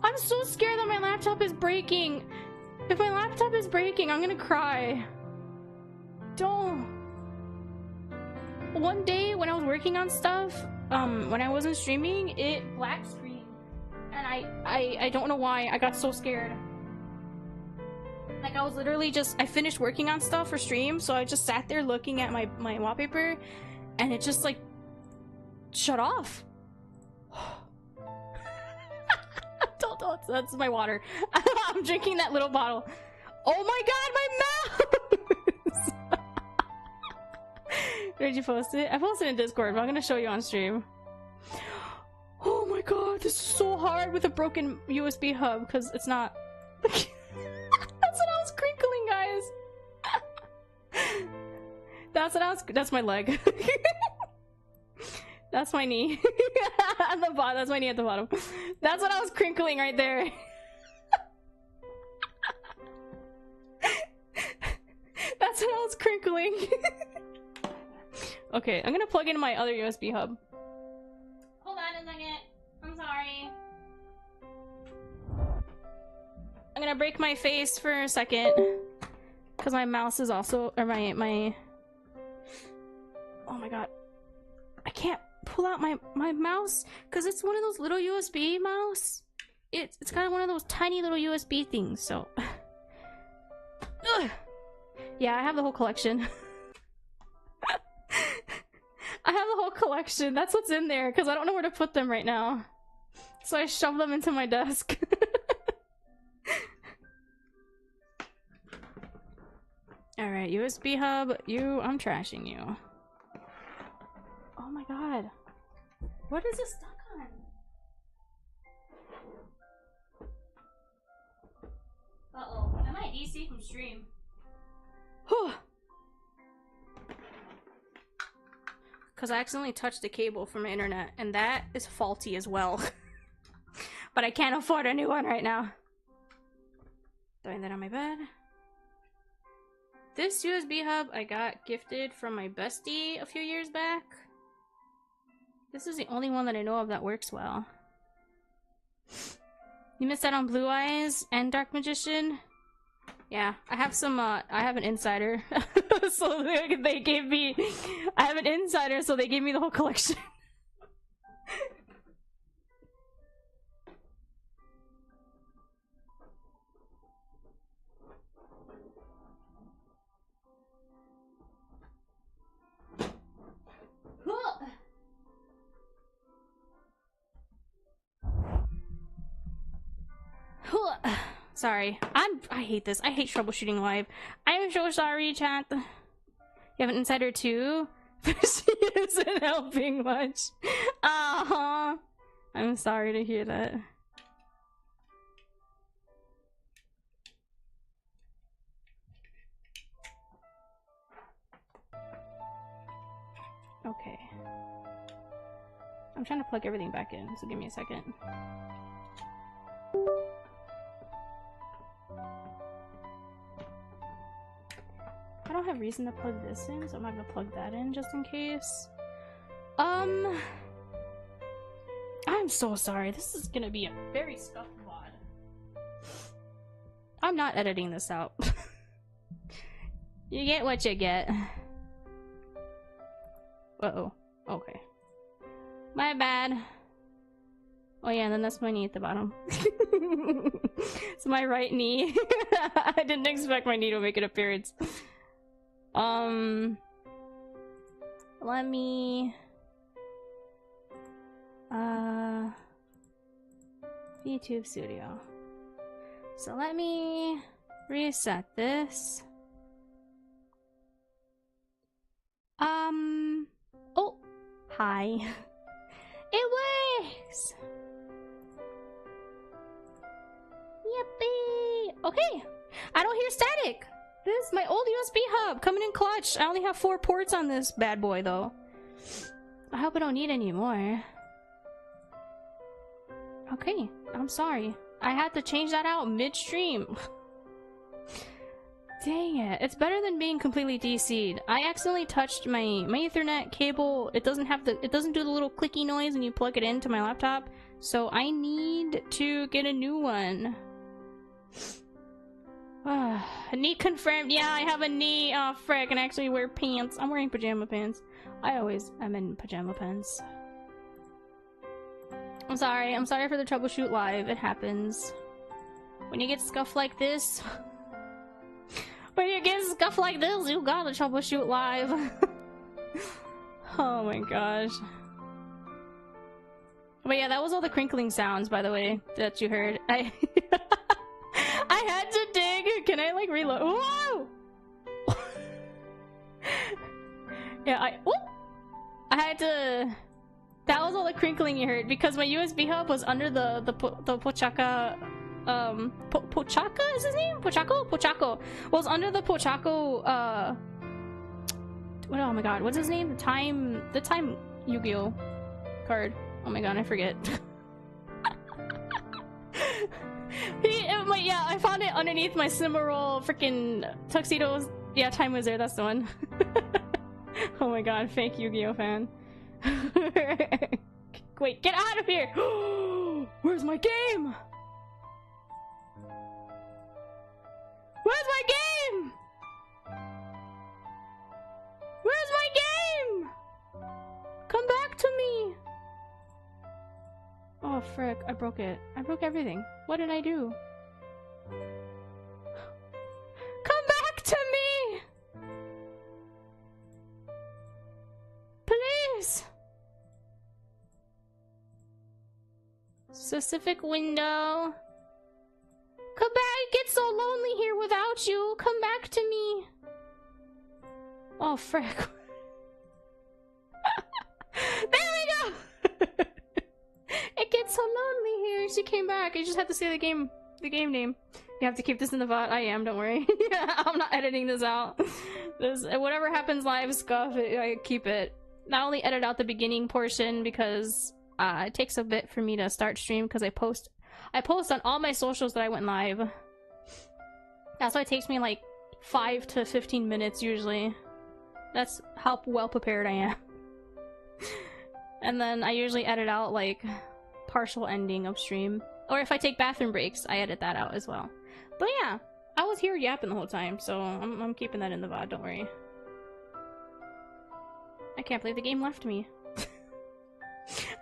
[SPEAKER 1] I'm so scared that my laptop is breaking. If my laptop is breaking, I'm gonna cry. Don't. One day when I was working on stuff, when I wasn't streaming, it black screened. And I don't know why. I got so scared. Like, I was literally just... I finished working on stuff for stream, so I just sat there looking at my wallpaper, and it just, like, shut off. Don't, that's my water. I'm drinking that little bottle. Oh my god, my mouse! Did you post it? I posted it in Discord, but I'm gonna show you on stream. Oh my god, this is so hard with a broken USB hub, because it's not... That's what I was crinkling, guys! That's my leg. That's my knee. At the bottom, that's my knee at the bottom. That's what I was crinkling right there. That's what I was crinkling. Okay, I'm gonna plug in my other USB hub. Hold on a second. I'm sorry. I'm gonna break my face for a second. Because my mouse is also... Or my... Oh my god. I can't pull out my mouse because it's one of those little USB mouse. It's kind of one of those tiny little USB things, so... Ugh. Yeah, I have the whole collection. I have the whole collection. That's what's in there because I don't know where to put them right now. So I shoved them into my desk. Alright, USB hub, I'm trashing you. Oh my god. What is this stuck on? Uh-oh. I might DC from stream. Because I accidentally touched the cable from my internet, and that is faulty as well. But I can't afford a new one right now. Throwing that on my bed. This USB hub I got gifted from my bestie a few years back. This is the only one that I know of that works well. You missed out on Blue Eyes and Dark Magician? Yeah, I have some, I have an insider. So they gave me... I have an insider, so they gave me the whole collection. Sorry. I hate this. I hate troubleshooting live. I am so sorry, chat. You have an insider too? She isn't helping much. I'm sorry to hear that. Okay. I'm trying to plug everything back in, so give me a second. I don't have reason to plug this in, so I'm not gonna plug that in just in case. I'm so sorry. This is gonna be a very scuffed VOD. I'm not editing this out. You get what you get. Uh-oh. Okay. My bad. Oh yeah, and then that's my knee at the bottom. It's my right knee. I didn't expect my knee to make an appearance. Let me... YouTube Studio. So let me reset this. Oh! Hi. It works! Yippee! Okay! I don't hear static! This is my old USB hub coming in clutch. I only have 4 ports on this bad boy though. I hope I don't need any more. Okay, I'm sorry. I had to change that out mid-stream. Dang it. It's better than being completely DC'd. I accidentally touched my Ethernet cable. It doesn't do the little clicky noise when you plug it into my laptop. So I need to get a new one. Knee confirmed. Yeah, I have a knee. Oh, frick. And I actually wear pants. I'm wearing pajama pants. I'm in pajama pants. I'm sorry. I'm sorry for the troubleshoot live. It happens. When you get scuffed like this... When you get scuffed like this, you gotta troubleshoot live. Oh my gosh. But yeah, that was all the crinkling sounds, by the way, that you heard. I had to dig. Can I like reload? Whoa! Yeah, I had to. That was all the crinkling you heard because my USB hub was under the Pochaka. Pochaka is his name? Pochako was under the Pochako oh my god, what's his name? The time Yu-Gi-Oh card. Oh my god, I forget. Yeah, I found it underneath my Cimarol freaking tuxedos. Yeah, Time Wizard, that's the one. Oh my god, fake Yu-Gi-Oh fan. Wait, get out of here! Where's my game? Where's my game? Where's my game? Come back to me. Oh frick, I broke it. I broke everything. What did I do? Come back to me! Please! Specific window. Come back! It gets so lonely here without you! Come back to me! Oh, frick. There we go! It gets so lonely here. She came back. I just have to say the game name. You have to keep this in the VOD. I am, don't worry. I'm not editing this out. Whatever happens live, scuff, I keep it. I only edit out the beginning portion because it takes a bit for me to start stream because I post on all my socials that I went live. That's why it takes me like 5 to 15 minutes usually. That's how well prepared I am. And then I usually edit out like partial ending of stream. Or if I take bathroom breaks, I edit that out as well. But yeah, I was here yapping the whole time, so I'm keeping that in the VOD, don't worry. I can't believe the game left me.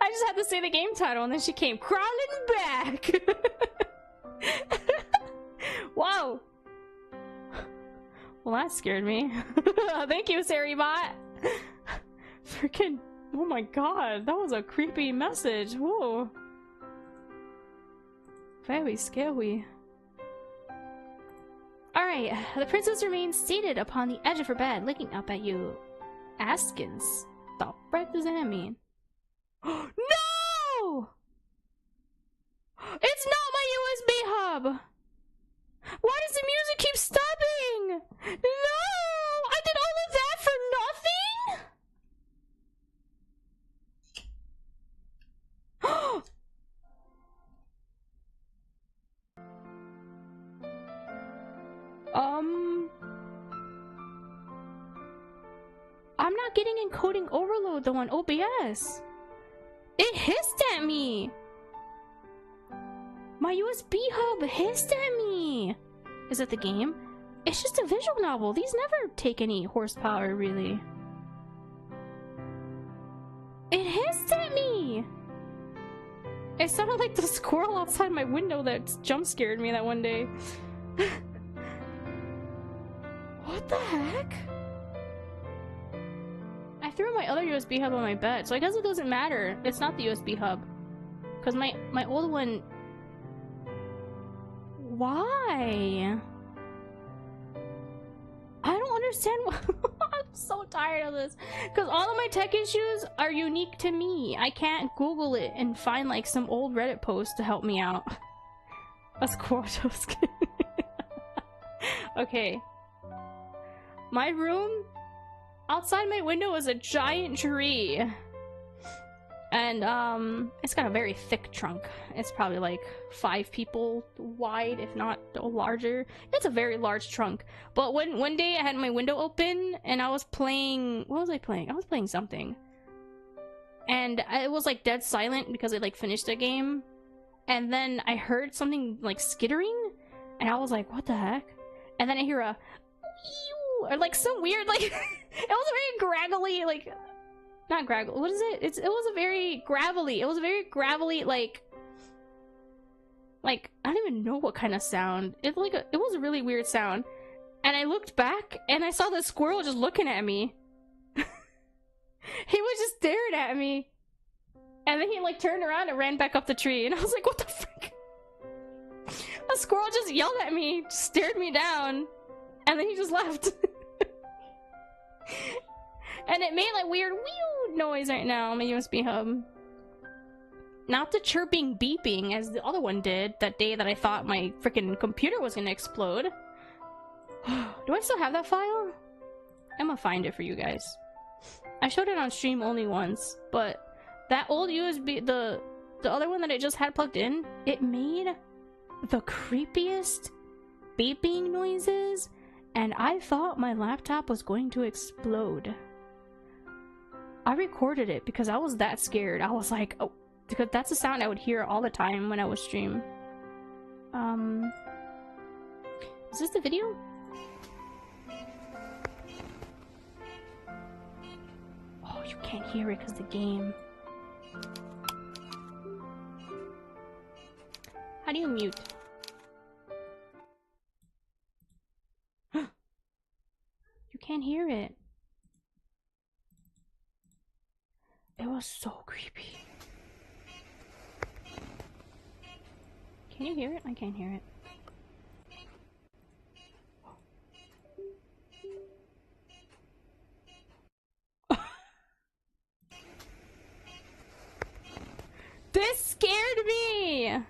[SPEAKER 1] I just had to say the game title and then she came crawling back! Wow! Well, that scared me. Thank you, Saribot! Freaking... Oh my god, that was a creepy message. Whoa. Very scary. Alright, the princess remains seated upon the edge of her bed, looking up at you. Askins. The frick does that mean? No! It's not my USB hub! Why does the music keep stopping? No! I did all of that for nothing? I'm not getting encoding overload though on OBS. It hissed at me. My USB hub hissed at me. Is it the game? It's just a visual novel. These never take any horsepower, really. It hissed at me. It sounded like the squirrel outside my window that jump scared me that one day. What the heck? I threw my other USB hub on my bed, so I guess it doesn't matter. It's not the USB hub. Because my old one... Why? I don't understand why. I'm so tired of this. Because all of my tech issues are unique to me. I can't Google it and find like some old Reddit post to help me out. A squirrel just kidding. Okay. My room, outside my window is a giant tree. And it's got a very thick trunk. It's probably like 5 people wide, if not larger. It's a very large trunk. But one day I had my window open and I was playing, what was I playing? I was playing something. And it was like dead silent because I like finished the game. And then I heard something like skittering and I was like, what the heck? And then I hear a or like some weird like it was a very graggly like not graggly, what is it? It was a very gravelly, like I don't even know what kind of sound. It was a really weird sound. And I looked back and I saw the squirrel just looking at me. He was just staring at me. And then he like turned around and ran back up the tree and I was like, what the frick? A squirrel just yelled at me, stared me down, and then he just left. And it made like weird whew noise right now on my USB hub. Not the chirping beeping as the other one did that day that I thought my freaking computer was gonna explode. Do I still have that file? I'm gonna find it for you guys. I showed it on stream only once, but that old USB, the other one that I just had plugged in, it made the creepiest beeping noises, and I thought my laptop was going to explode. I recorded it because I was that scared. I was like, oh, because that's a sound I would hear all the time when I would stream. Is this the video? Oh, you can't hear it because the game. How do you mute? You can't hear it. It was so creepy. Can you hear it? I can't hear it. This scared me!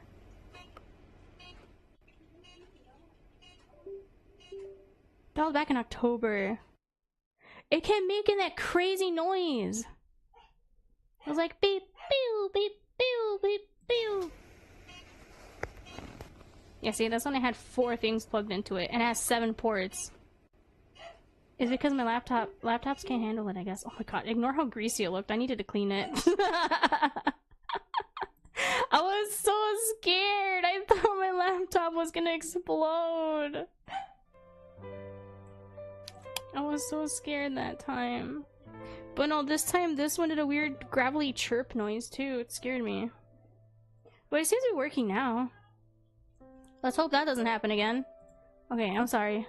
[SPEAKER 1] That was back in October. It kept making that crazy noise. It was like beep, beep, beep, beep, beep, beep. Yeah, see, that's when I had 4 things plugged into it, and it has 7 ports. It's because my laptops can't handle it, I guess. Oh my god, ignore how greasy it looked. I needed to clean it. I was so scared. I thought my laptop was gonna explode. I was so scared that time. But no, this time this one did a weird gravelly chirp noise too. It scared me. But it seems to be working now. Let's hope that doesn't happen again. Okay, I'm sorry.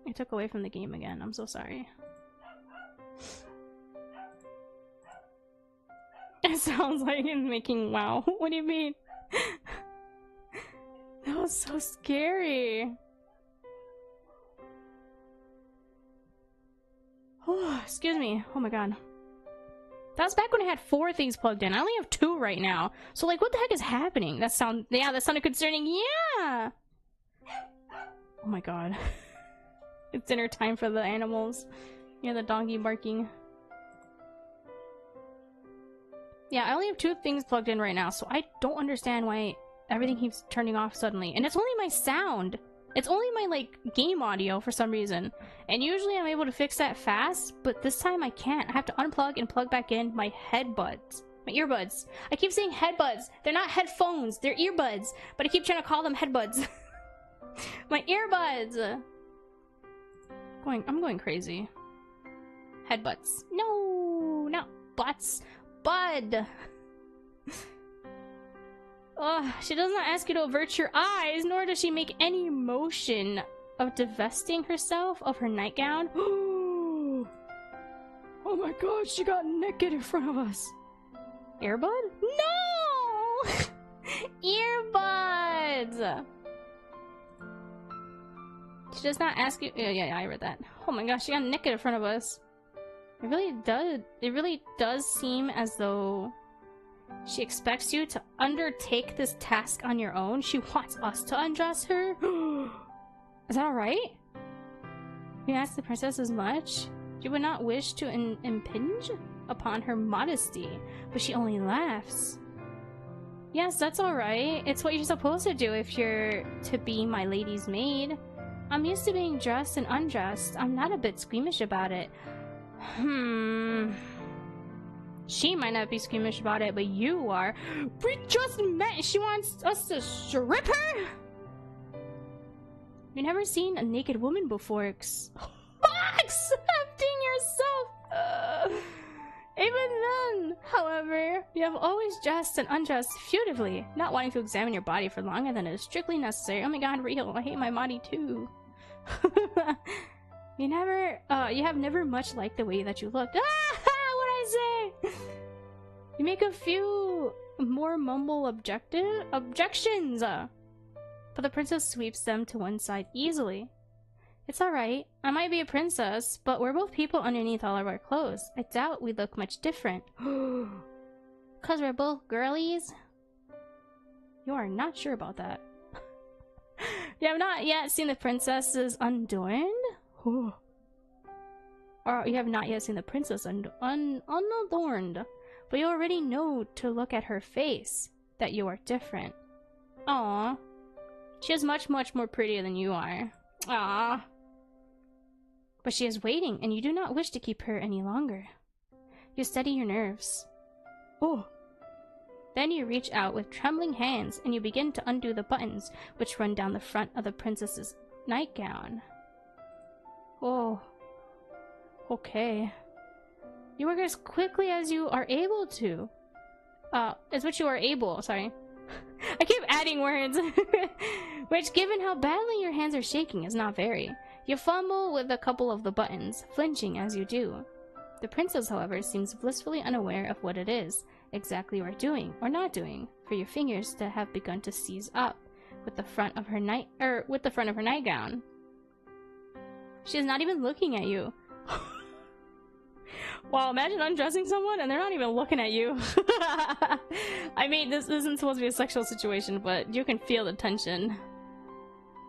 [SPEAKER 1] I took away from the game again. I'm so sorry. It sounds like it's making wow. What do you mean? That was so scary. Oh, excuse me. Oh my god. That was back when I had 4 things plugged in. I only have 2 right now. So like, what the heck is happening? That sounded concerning. Yeah! Oh my god. It's dinner time for the animals. Yeah, the doggy barking. Yeah, I only have 2 things plugged in right now, so I don't understand why everything keeps turning off suddenly. And it's only my sound. It's only my, like, game audio for some reason. And usually I'm able to fix that fast, but this time I can't. I have to unplug and plug back in my headbuds. My earbuds. I keep saying headbuds. They're not headphones. They're earbuds. But I keep trying to call them headbuds. My earbuds! I'm going crazy. Headbutts. No! Not butts. Bud! Ugh, she does not ask you to avert your eyes, nor does she make any motion of divesting herself of her nightgown. Oh my god, she got naked in front of us. Earbud? No! Earbuds! She does not ask you. Yeah, I read that. Oh my gosh, she got naked in front of us. It really does seem as though she expects you to undertake this task on your own. She wants us to undress her. Is that alright? You ask the princess as much? You would not wish to impinge upon her modesty, but she only laughs. Yes, that's alright. It's what you're supposed to do if you're to be my lady's maid. I'm used to being dressed and undressed. I'm not a bit squeamish about it. She might not be squeamish about it, but you are. We just met. She wants us to strip her? You've never seen a naked woman before. Accepting yourself. Even then, however, you have always dressed and undressed furtively, not wanting to examine your body for longer than is strictly necessary. Oh my god, real. I hate my body too. You have never much liked the way that you looked. What'd I say? You make a few more mumble objections, but the princess sweeps them to one side easily. It's alright. I might be a princess, but we're both people underneath all of our clothes. I doubt we look much different. 'Cause we're both girlies? You are not sure about that. You have not yet seen the princess's unadorned? Or you have not yet seen the princess unadorned, but you already know to look at her face that you are different. Aww. She is much, much more prettier than you are. Aww. But she is waiting, and you do not wish to keep her any longer. You steady your nerves. Oh. Then you reach out with trembling hands, and you begin to undo the buttons, which run down the front of the princess's nightgown. Oh. Okay. You work as quickly as you are able to. As which you are able, sorry. I keep adding words. Which, given how badly your hands are shaking, is not very. You fumble with a couple of the buttons, flinching as you do. The princess, however, seems blissfully unaware of what it is exactly you are doing or not doing, for your fingers to have begun to seize up with the front of her nightgown. She is not even looking at you. Wow, imagine undressing someone and they're not even looking at you. I mean, this isn't supposed to be a sexual situation, but you can feel the tension.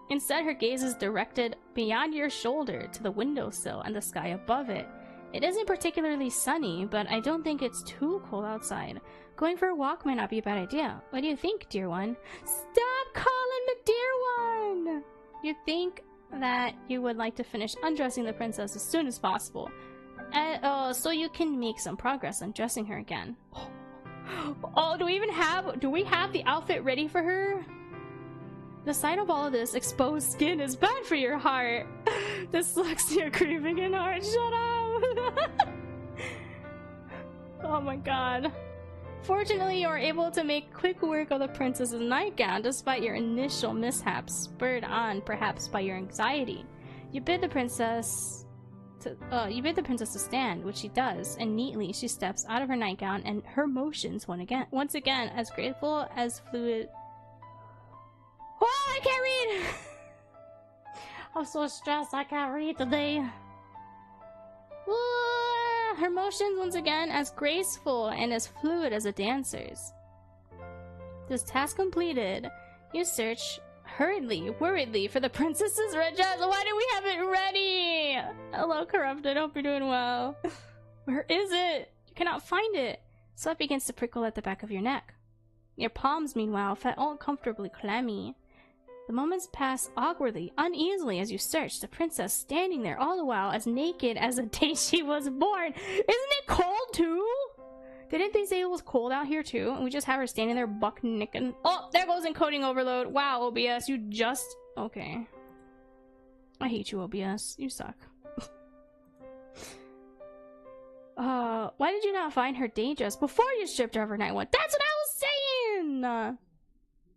[SPEAKER 1] Instead, her gaze is directed beyond your shoulder to the windowsill and the sky above it. It isn't particularly sunny, but I don't think it's too cold outside. Going for a walk might not be a bad idea. What do you think, dear one? Stop calling me dear one! You think that you would like to finish undressing the princess as soon as possible. So you can make some progress on dressing her again. Oh, do we have the outfit ready for her? The sight of all of this exposed skin is bad for your heart. Dyslexia creeping in heart. Shut up! Oh my god. Fortunately, you are able to make quick work of the princess's nightgown despite your initial mishaps, spurred on perhaps by your anxiety. You bid the princess to stand, which she does, and neatly she steps out of her nightgown, and her motions once again as graceful as fluid. Oh, I can't read! I'm so stressed, I can't read today. Ooh, her motions once again as graceful and as fluid as a dancer's. This task completed, you search hurriedly, worriedly for the princess's red dress. Why do we have it ready? Hello, Corrupted. Hope you're doing well. Where is it? You cannot find it. Sweat begins to prickle at the back of your neck. Your palms, meanwhile, felt uncomfortably clammy. The moments pass awkwardly, uneasily as you search, the princess standing there all the while as naked as the day she was born. Isn't it cold too? Didn't they say it was cold out here too? And we just have her standing there buck naked. Oh, there goes encoding overload. Wow, OBS, you just... Okay. I hate you, OBS. You suck. Why did you not find her day dress before you stripped her of her night one? That's what I was saying!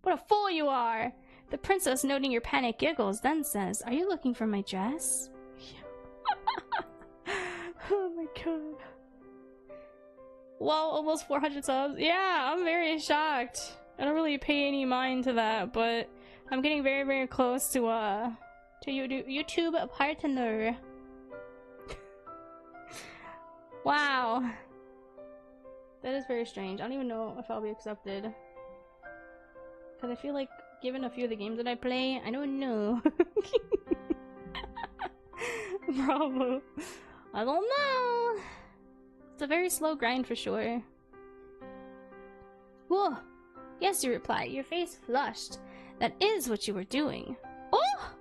[SPEAKER 1] What a fool you are! The princess, noting your panic, giggles, then says, "Are you looking for my dress?" Oh my god. Whoa, almost 400 subs. Yeah, I'm very shocked. I don't really pay any mind to that, but I'm getting very, very close to YouTube partner. Wow. That is very strange. I don't even know if I'll be accepted. Because I feel like, given a few of the games that I play, I don't know. Bravo. I don't know. It's a very slow grind for sure. Whoa. Yes, you reply, your face flushed. That is what you were doing. Oh!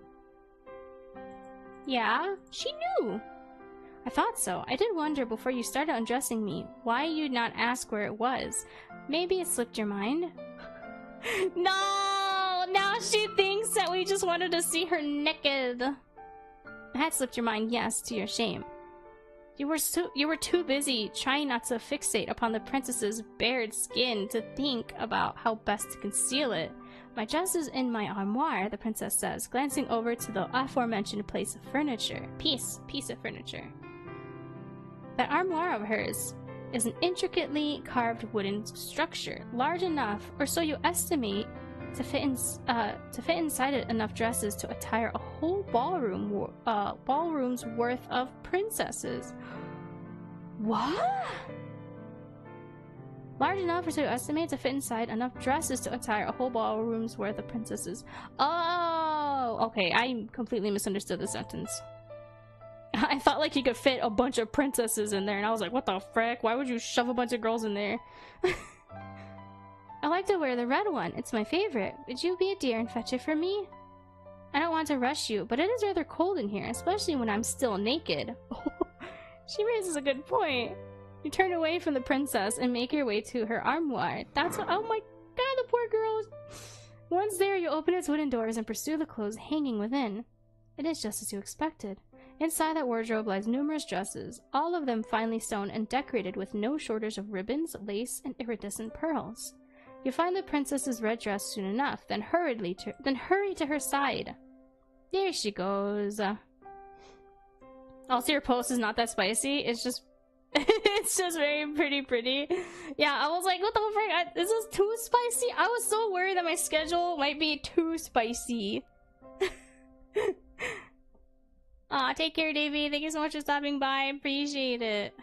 [SPEAKER 1] Yeah, she knew. I thought so. I did wonder before you started undressing me why you'd not ask where it was. Maybe it slipped your mind? No! Now she thinks that we just wanted to see her naked. It had slipped your mind, yes, to your shame. You were too busy trying not to fixate upon the princess's bared skin to think about how best to conceal it. My dress is in my armoire, the princess says, glancing over to the aforementioned piece of furniture. Piece of furniture. That armoire of hers is an intricately carved wooden structure, large enough, or so you estimate, to fit inside it enough dresses to attire a whole ballroom's worth of princesses. What? Large enough, or so you estimate, to fit inside enough dresses to attire a whole ballroom's worth of princesses. Oh, okay. I completely misunderstood the sentence. I thought like you could fit a bunch of princesses in there, and I was like, what the frick? Why would you shove a bunch of girls in there? I like to wear the red one. It's my favorite. Would you be a dear and fetch it for me? I don't want to rush you, but it is rather cold in here, especially when I'm still naked. She raises a good point. You turn away from the princess and make your way to her armoire. That's what— oh my god, the poor girl! Once there, you open its wooden doors and pursue the clothes hanging within. It is just as you expected. Inside that wardrobe lies numerous dresses, all of them finely sewn and decorated with no shortage of ribbons, lace, and iridescent pearls. You find the princess's red dress soon enough, then hurry to her side. There she goes. Also, your post is not that spicy. It's just it's just very pretty. Yeah, I was like, what the frick? Is this too spicy? I was so worried that my schedule might be too spicy. Aw, take care, Davey. Thank you so much for stopping by. Appreciate it.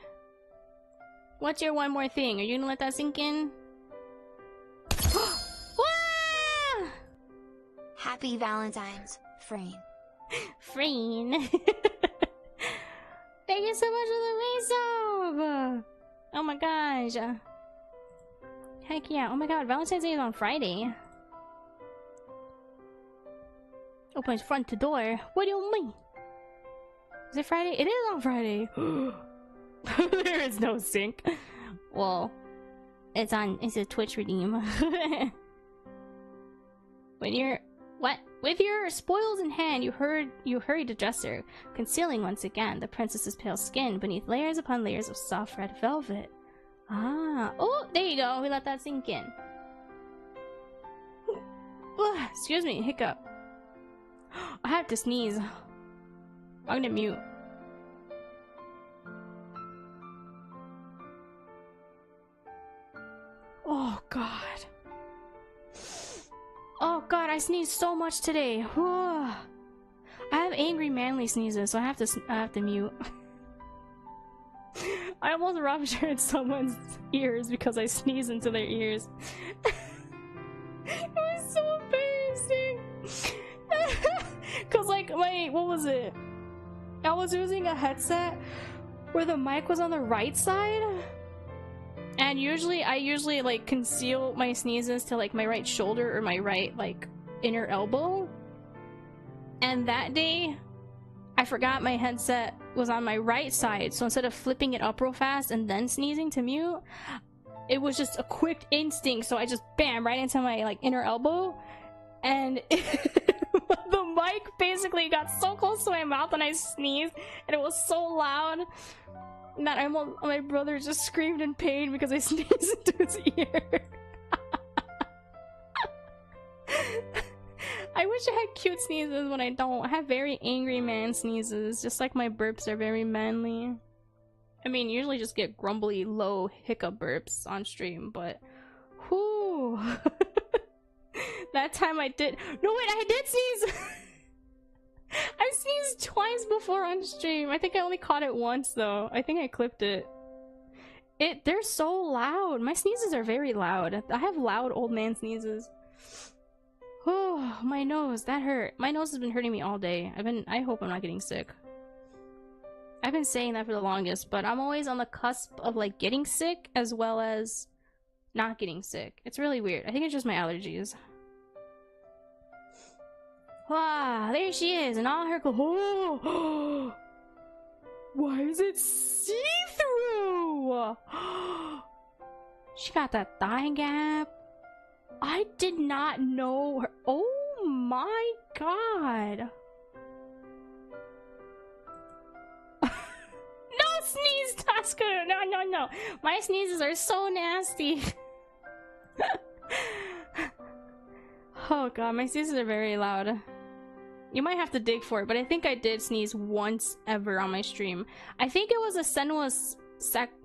[SPEAKER 1] What's your one more thing? Are you gonna let that sink in?
[SPEAKER 3] Happy Valentine's, Frayne.
[SPEAKER 1] Frayne. Thank you so much for the resub. Oh my gosh. Heck yeah. Oh my god, Valentine's Day is on Friday. Opens front to door. What do you mean? Is it Friday? It is on Friday. There is no sync. Well, it's a Twitch redeem. With your spoils in hand, you hurry to dress her, concealing once again the princess's pale skin beneath layers upon layers of soft red velvet. Ah, oh, there you go. We let that sink in. Excuse me, hiccup. I have to sneeze. I'm gonna mute. Oh god. Oh god, I sneezed so much today. I have angry manly sneezes, so I have to mute. I almost ruptured someone's ears because I sneezed into their ears. It was so embarrassing. Cause like what was it? I was using a headset where the mic was on the right side, and I usually like conceal my sneezes to like my right shoulder or my right like inner elbow. And that day, I forgot my headset was on my right side, so instead of flipping it up real fast and then sneezing to mute, it was just a quick instinct, so I just bam right into my like inner elbow, and the mic basically got so close to my mouth when I sneezed, and it was so loud that my brother just screamed in pain because I sneezed into his ear. I wish I had cute sneezes when I don't. I have very angry man sneezes, just like my burps are very manly. I mean, usually just get grumbly, low hiccup burps on stream, but whoo. That time I did. No, wait, I did sneeze. I've sneezed twice before on stream. I think I only caught it once though. I think I clipped it. They're so loud. My sneezes are very loud. I have loud old man sneezes. Oh, my nose, that hurt. My nose has been hurting me all day. I hope I'm not getting sick. I've been saying that for the longest, but I'm always on the cusp of like getting sick as well as not getting sick. It's really weird. I think it's just my allergies. Wow, there she is, and all her oh, why is it see-through? She got that thigh gap. I did not know her. Oh my god. No sneeze, Tosca. No. My sneezes are so nasty. Oh god, my sneezes are very loud. You might have to dig for it, but I think I did sneeze once ever on my stream. I think it was a Senwa's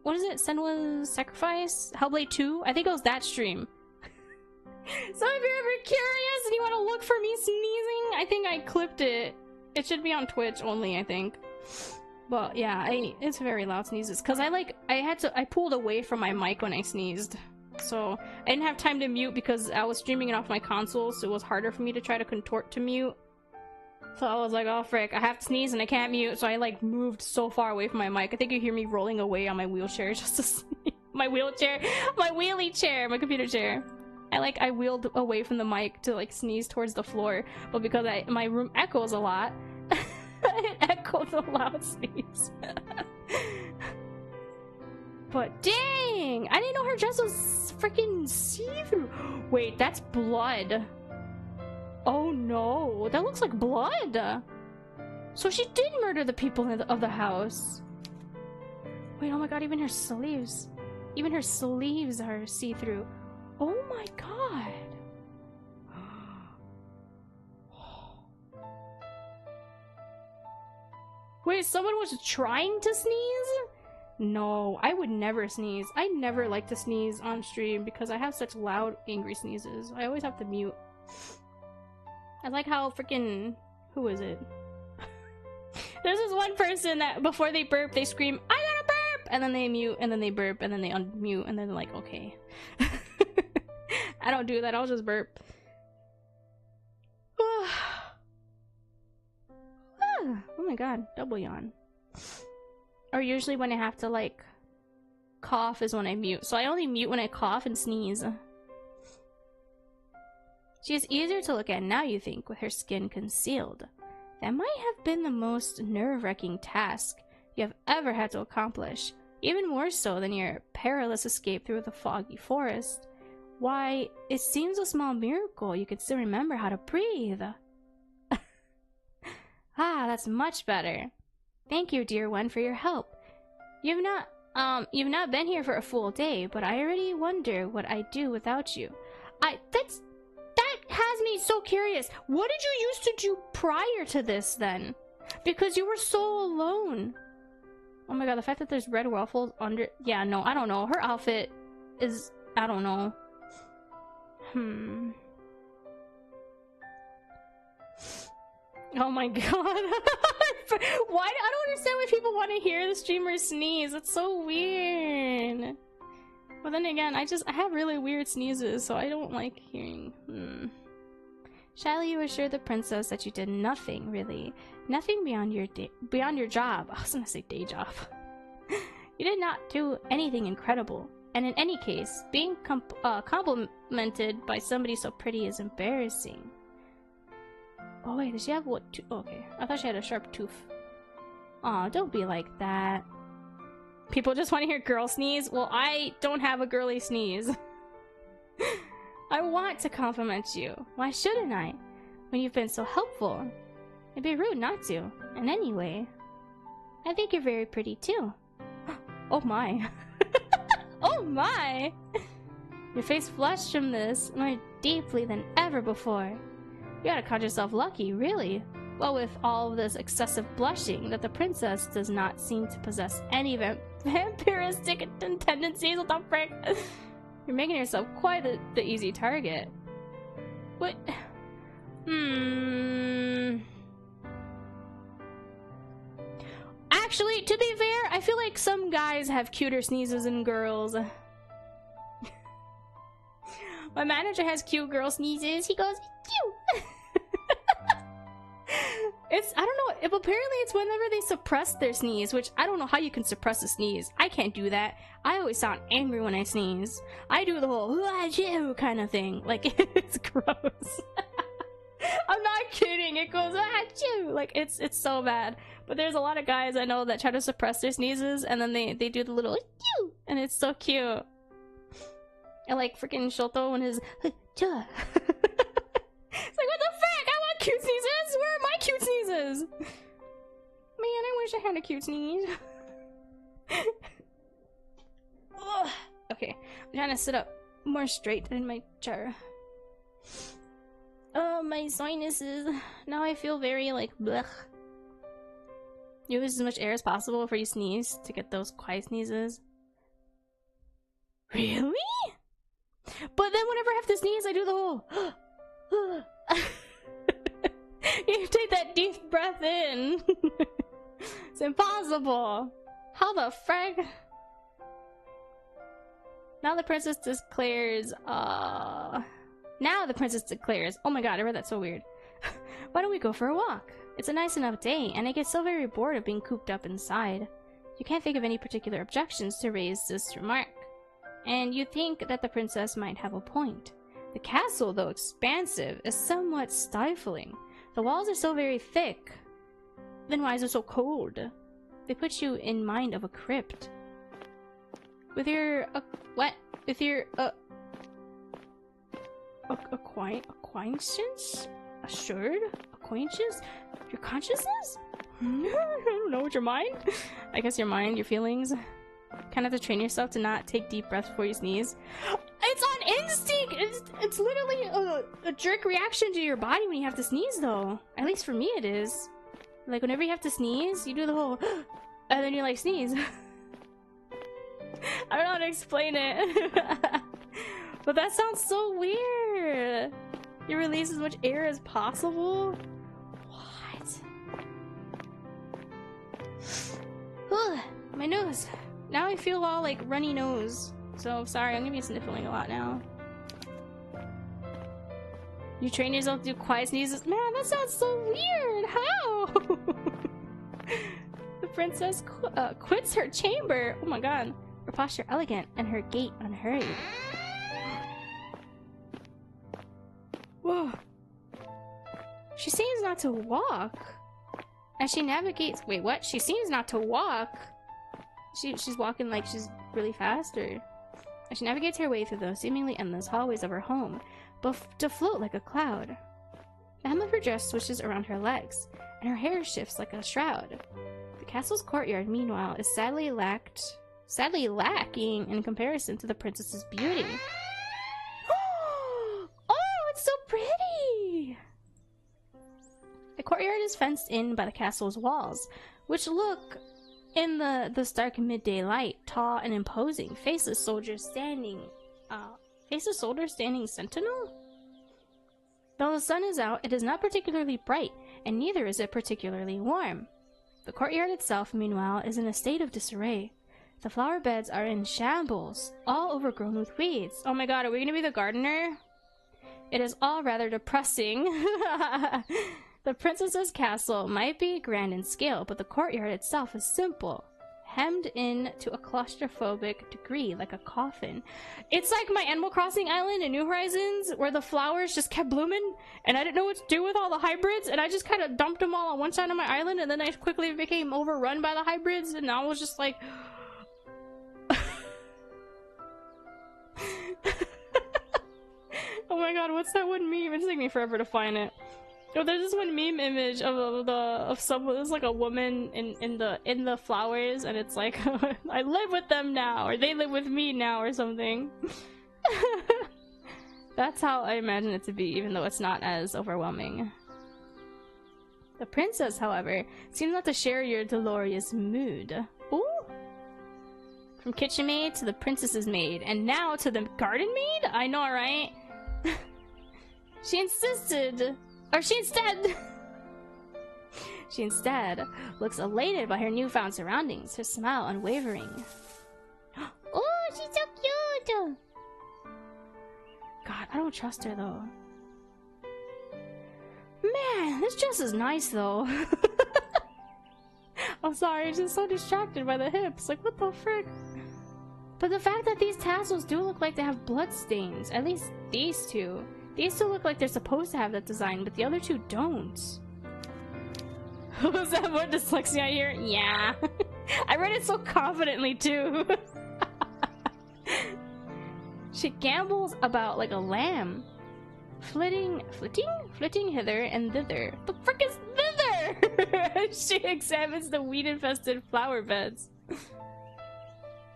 [SPEAKER 1] what is it? Senwa's Sacrifice? Hellblade 2? I think it was that stream. So if you're ever curious and you want to look for me sneezing, I think I clipped it. It should be on Twitch only, I think. But yeah, it's very loud sneezes. Cause I pulled away from my mic when I sneezed. So I didn't have time to mute because I was streaming it off my console, so it was harder for me to try to contort to mute. So I was like, oh frick, I have to sneeze and I can't mute, so I like moved so far away from my mic. I think you hear me rolling away on my wheelchair just to sneeze. My wheelchair? My wheelie chair, my computer chair. I wheeled away from the mic to like sneeze towards the floor, but because my room echoes a lot, it echoed the loud sneeze. But dang! I didn't know her dress was freaking see-through. Wait, that's blood. Oh no, that looks like blood. So she did murder the people of the house. Wait, oh my god, even her sleeves are see-through. Oh my god. Wait, someone was trying to sneeze? No, I would never sneeze. I never like to sneeze on stream because I have such loud, angry sneezes. I always have to mute. I like how freaking... Who is it? There's this one person that before they burp, they scream, I gotta burp! And then they mute, and then they burp, and then they unmute, and then they're like, okay. I don't do that, I'll just burp. Oh my god, double yawn. Or usually when I have to like cough is when I mute. So I only mute when I cough and sneeze. She is easier to look at now, you think, with her skin concealed. That might have been the most nerve-wracking task you have ever had to accomplish, even more so than your perilous escape through the foggy forest. Why, it seems a small miracle you could still remember how to breathe. Ah, that's much better. Thank you, dear one, for your help. You've not been here for a full day, but I already wonder what I'd do without you. That has me so curious. What did you used to do prior to this, then? Because you were so alone. Oh my god, the fact that there's red ruffles under... Yeah, no, I don't know. Her outfit is... I don't know. Oh my god. Why? I don't understand why people want to hear the streamer sneeze. It's so weird. But then again, I have really weird sneezes, so I don't like hearing. Shyly, you assured the princess that you did nothing, really. Nothing beyond your job. I was gonna say day job. You did not do anything incredible. And in any case, being complimented by somebody so pretty is embarrassing. Oh wait, does she have what? Okay, I thought she had a sharp tooth. Aw, don't be like that. People just want to hear girl sneeze? Well, I don't have a girly sneeze. I want to compliment you. Why shouldn't I? When you've been so helpful. It'd be rude not to. And anyway, I think you're very pretty too. Oh my. Oh my! Your face flushed from this more deeply than ever before. You gotta count yourself lucky, really. Well, with all of this excessive blushing, that the princess does not seem to possess any vampiristic tendencies. What the frick? You're making yourself quite the easy target. What? Actually, to be fair, I feel like some guys have cuter sneezes than girls. My manager has cute girl sneezes. He goes, cute. I don't know, apparently it's whenever they suppress their sneeze, which I don't know how you can suppress a sneeze. I can't do that. I always sound angry when I sneeze. I do the whole "Achoo" kind of thing. Like, it's gross. I'm not kidding. It goes "Achoo." Like, it's so bad. But there's a lot of guys I know that try to suppress their sneezes, and then they do the little "Achoo," and it's so cute. And like freaking Shoto and his "Achoo." It's like, what the frick? I want cute sneezes! Where are my cute sneezes? Man, I wish I had a cute sneeze. Okay, I'm trying to sit up more straight in my chair. Oh, my sinuses. Now I feel very like blech. You use as much air as possible before you sneeze to get those quiet sneezes. Really? But then whenever I have to sneeze, I do the whole you take that deep breath in. It's impossible. How the frick? Now the princess declares, oh my god, I read that so weird. Why don't we go for a walk? It's a nice enough day, and I get so very bored of being cooped up inside. You can't think of any particular objections to raise this remark. And you think that the princess might have a point. The castle, though expansive, is somewhat stifling. The walls are so very thick. Then why is it so cold? They put you in mind of a crypt. With your acquaintance? Assured? Acquaintance? Your consciousness? I don't know, with your mind? I guess your mind, your feelings. Kind of have to train yourself to not take deep breaths before you sneeze. It's on instinct! It's literally a jerk reaction to your body when you have to sneeze, though. At least for me it is. Like, whenever you have to sneeze, you do the whole and then you, like, sneeze. I don't know how to explain it. But that sounds so weird. You release as much air as possible? What? My nose. Now I feel all like runny nose. So sorry, I'm gonna be sniffling a lot now. You train yourself to do quiet sneezes? Man, that sounds so weird. How? The princess quits her chamber. Oh my god. Her posture elegant and her gait unhurried. Whoa. She seems not to walk. As she navigates... Wait, what? She seems not to walk. She's walking like she's really fast, or... As she navigates her way through the seemingly endless hallways of her home, but to float like a cloud. The hem of her dress swishes around her legs, and her hair shifts like a shroud. The castle's courtyard, meanwhile, is sadly lacking in comparison to the princess's beauty. Oh, it's so pretty! The courtyard is fenced in by the castle's walls, which look, in the stark midday light, tall and imposing. Faceless soldier standing sentinel? Though the sun is out, it is not particularly bright, and neither is it particularly warm. The courtyard itself, meanwhile, is in a state of disarray. The flower beds are in shambles, all overgrown with weeds. Oh my god, are we gonna be the gardener? It is all rather depressing. The princess's castle might be grand in scale, but the courtyard itself is simple, hemmed in to a claustrophobic degree, like a coffin. It's like my Animal Crossing island in New Horizons, where the flowers just kept blooming, and I didn't know what to do with all the hybrids, and I just kind of dumped them all on one side of my island, and then I quickly became overrun by the hybrids, and I was just like... Oh my god, what's that one meme? It's taking me forever to find it. Oh, there's this one meme image of someone. There's like a woman in the flowers, and it's like, I live with them now, or they live with me now, or something. That's how I imagine it to be, even though it's not as overwhelming. The princess, however, seems not to share your dolorous mood. Ooh! From kitchen maid to the princess's maid, and now to the garden maid? I know, right? She instead looks elated by her newfound surroundings, her smile unwavering. Oh, she's so cute! God, I don't trust her though. Man, this dress is nice though. I'm sorry, I'm just so distracted by the hips. Like, what the frick? But the fact that these tassels do look like they have blood stains, at least these two. These two look like they're supposed to have that design, but the other two don't. Was that more dyslexia here? Yeah. I read it so confidently too. She gambols about like a lamb. Flitting hither and thither. The frick is thither? She examines the weed-infested flower beds.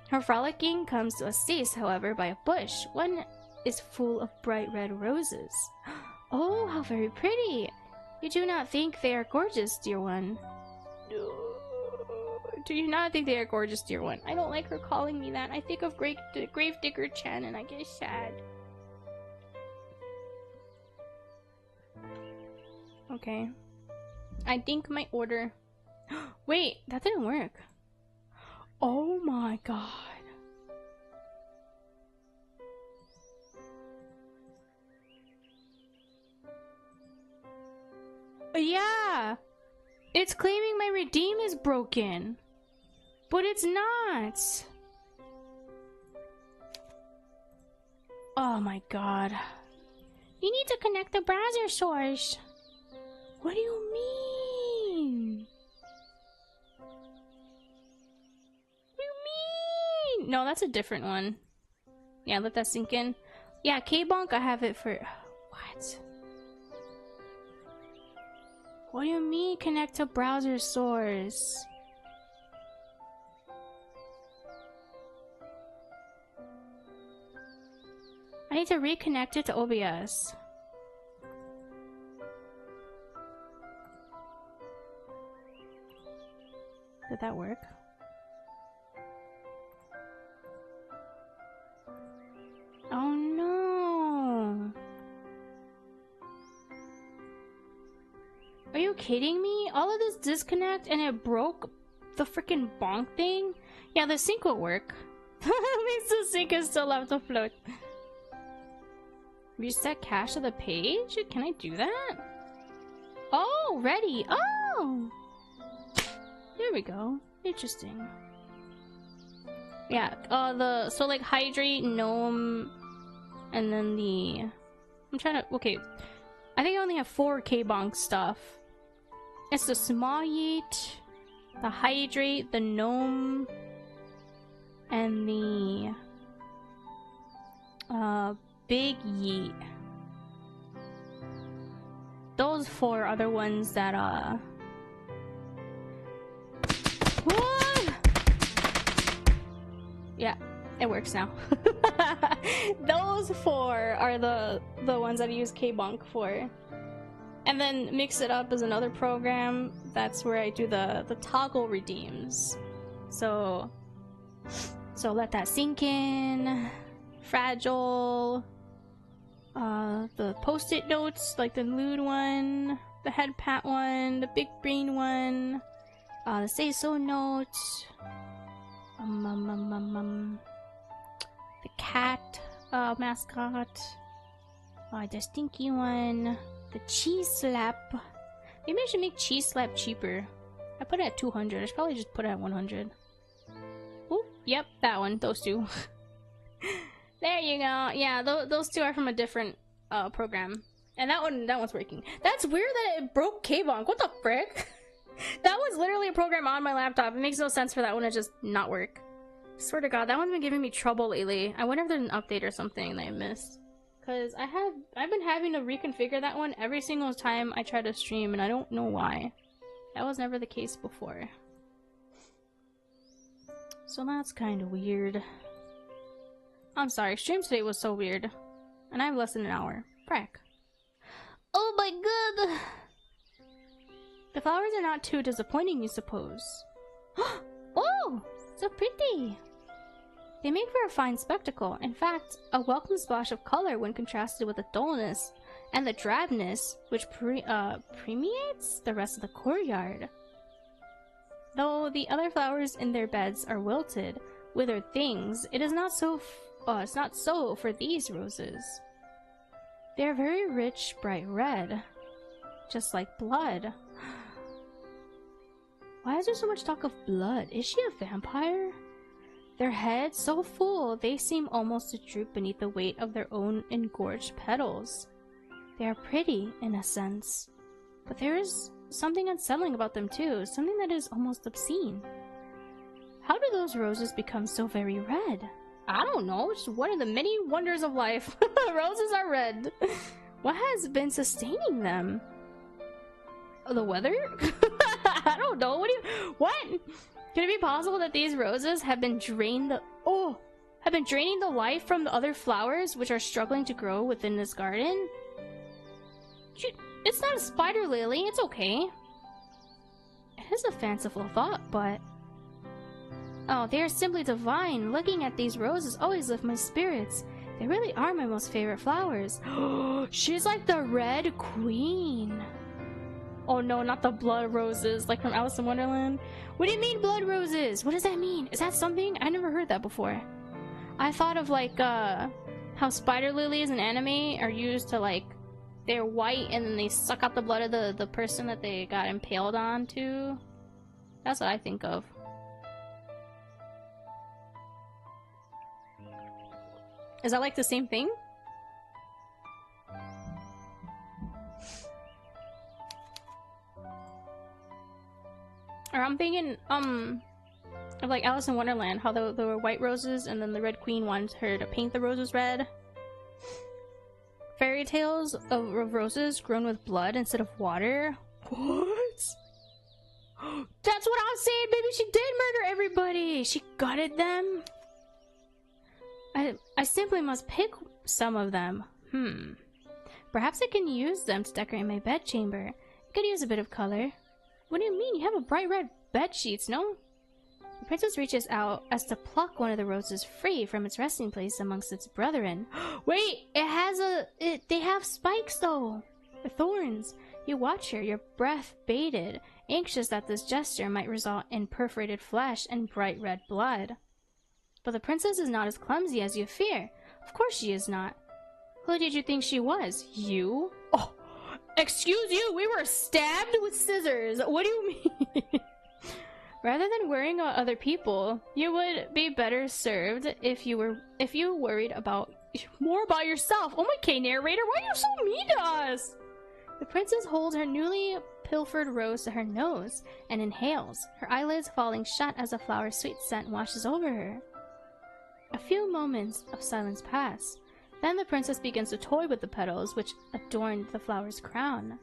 [SPEAKER 1] Her frolicking comes to a cease, however, by a bush. One is full of bright red roses. Oh, how very pretty! You do not think they are gorgeous, dear one? Do you not think they are gorgeous, dear one? I don't like her calling me that. I think of Gravedigger Chen and I get sad. Okay. I think my order... Wait, that didn't work. Oh my god. Yeah! It's claiming my redeem is broken. But it's not. Oh my god. You need to connect the browser source. What do you mean? What do you mean? No, that's a different one. Yeah, let that sink in. Yeah, K-Bonk, I have it for... What? What do you mean connect to browser source? I need to reconnect it to OBS. Did that work? Oh no! Are you kidding me? All of this disconnect and it broke the freaking bonk thing? Yeah, the sync will work. At least the sync is still left afloat. Reset cache of the page? Can I do that? Oh, ready! Oh! There we go. Interesting. Yeah, so like hydrate, gnome, and then the... I'm trying to... Okay. I think I only have 4 K-Bonk stuff. It's the small yeet, the hydrate, the gnome, and the... big yeet. Those 4 are the ones that, What? Yeah, it works now. Those 4 are the ones that I use K-Bonk for. And then Mix It Up is another program. That's where I do the toggle redeems. So let that sink in. Fragile. The post-it notes, like the lewd one, the head pat one, the big green one, The say so note. The cat mascot. The stinky one. The cheese slap. Maybe I should make cheese slap cheaper. I put it at 200. I should probably just put it at 100. Oop, yep, that one. Those two. There you go. Yeah, those two are from a different program. And that one's working. That's weird that it broke K-Bonk. What the frick? That was literally a program on my laptop. It makes no sense for that one to just not work. Swear to God, that one's been giving me trouble lately. I wonder if there's an update or something that I missed. Cause I've been having to reconfigure that one every single time I try to stream, and I don't know why. That was never the case before. So that's kind of weird. I'm sorry, stream today was so weird. And I have less than an hour. Frack. Oh my god! The flowers are not too disappointing, you suppose. Oh! So pretty! They make for a fine spectacle. In fact, a welcome splash of color when contrasted with the dullness and the drabness which permeates the rest of the courtyard. Though the other flowers in their beds are wilted, withered things, it is not so it's not so for these roses. They are very rich, bright red, just like blood. Why is there so much talk of blood? Is she a vampire? Their heads so full they seem almost to droop beneath the weight of their own engorged petals. They are pretty, in a sense, but there is something unsettling about them too, something that is almost obscene. How do those roses become so very red? I don't know, it's one of the many wonders of life. Roses are red. What has been sustaining them? The weather? I don't know. What? Could it be possible that these roses have been draining the life from the other flowers which are struggling to grow within this garden? It's not a spider lily, it's okay. It is a fanciful thought, but... Oh, they are simply divine. Looking at these roses always lift my spirits. They really are my most favorite flowers. She's like the Red Queen. Oh no, not the blood roses, like from Alice in Wonderland. What do you mean blood roses? What does that mean? Is that something? I never heard that before. I thought of like, how spider lilies in anime are used to like, they're white and then they suck out the blood of the person that they got impaled onto. That's what I think of. Is that like the same thing? Or I'm thinking, of like Alice in Wonderland, how there were white roses and then the Red Queen wanted her to paint the roses red. Fairy tales of roses grown with blood instead of water? What? That's what I was saying! Maybe she did murder everybody! She gutted them? I simply must pick some of them. Perhaps I can use them to decorate my bedchamber. I could use a bit of color. What do you mean? You have a bright red bed sheets, no? The princess reaches out as to pluck one of the roses free from its resting place amongst its brethren. Wait! They have spikes though! The thorns. You watch her, your breath bated, anxious that this gesture might result in perforated flesh and bright red blood. But the princess is not as clumsy as you fear. Of course she is not. Who did you think she was? You? Oh, excuse you, we were stabbed with scissors. What do you mean? Rather than worrying about other people, you would be better served if you worried more about yourself. Oh my K narrator, why are you so mean to us? The princess holds her newly pilfered rose to her nose and inhales, her eyelids falling shut as a flower's sweet scent washes over her. A few moments of silence pass. Then the princess begins to toy with the petals which adorned the flower's crown.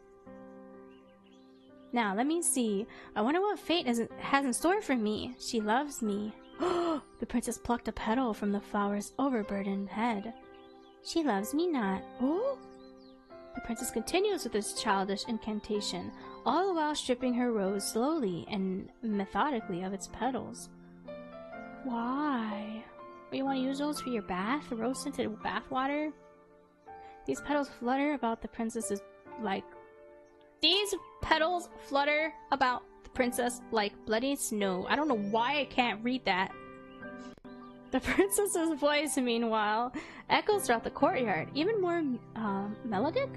[SPEAKER 1] Now, let me see. I wonder what fate has in store for me. She loves me. The princess plucked a petal from the flower's overburdened head. She loves me not. Oh! The princess continues with this childish incantation, all the while stripping her rose slowly and methodically of its petals. Why? You want to use those for your bath? Rose-scented bath water? These petals flutter about the princess's, These petals flutter about the The princess like bloody snow. I don't know why I can't read that. The princess's voice, meanwhile, echoes throughout the courtyard, even more melodic?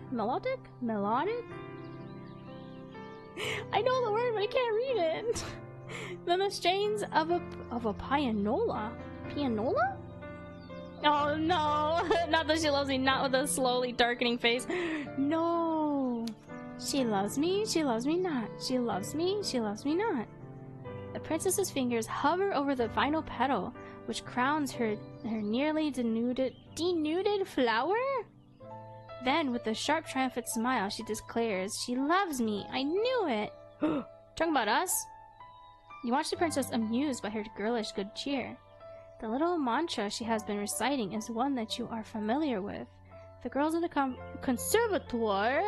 [SPEAKER 1] I know the word, but I can't read it. Than the strains of a pianola. Pianola? Oh no! Not that she loves me, not with a slowly darkening face. No! She loves me not. She loves me not. The princess's fingers hover over the final petal, which crowns her nearly denuded flower? Then, with a sharp, triumphant smile, she declares, "She loves me! I knew it!" Talking about us? You watch the princess amused by her girlish good cheer. The little mantra she has been reciting is one that you are familiar with. The girls of the conservatoire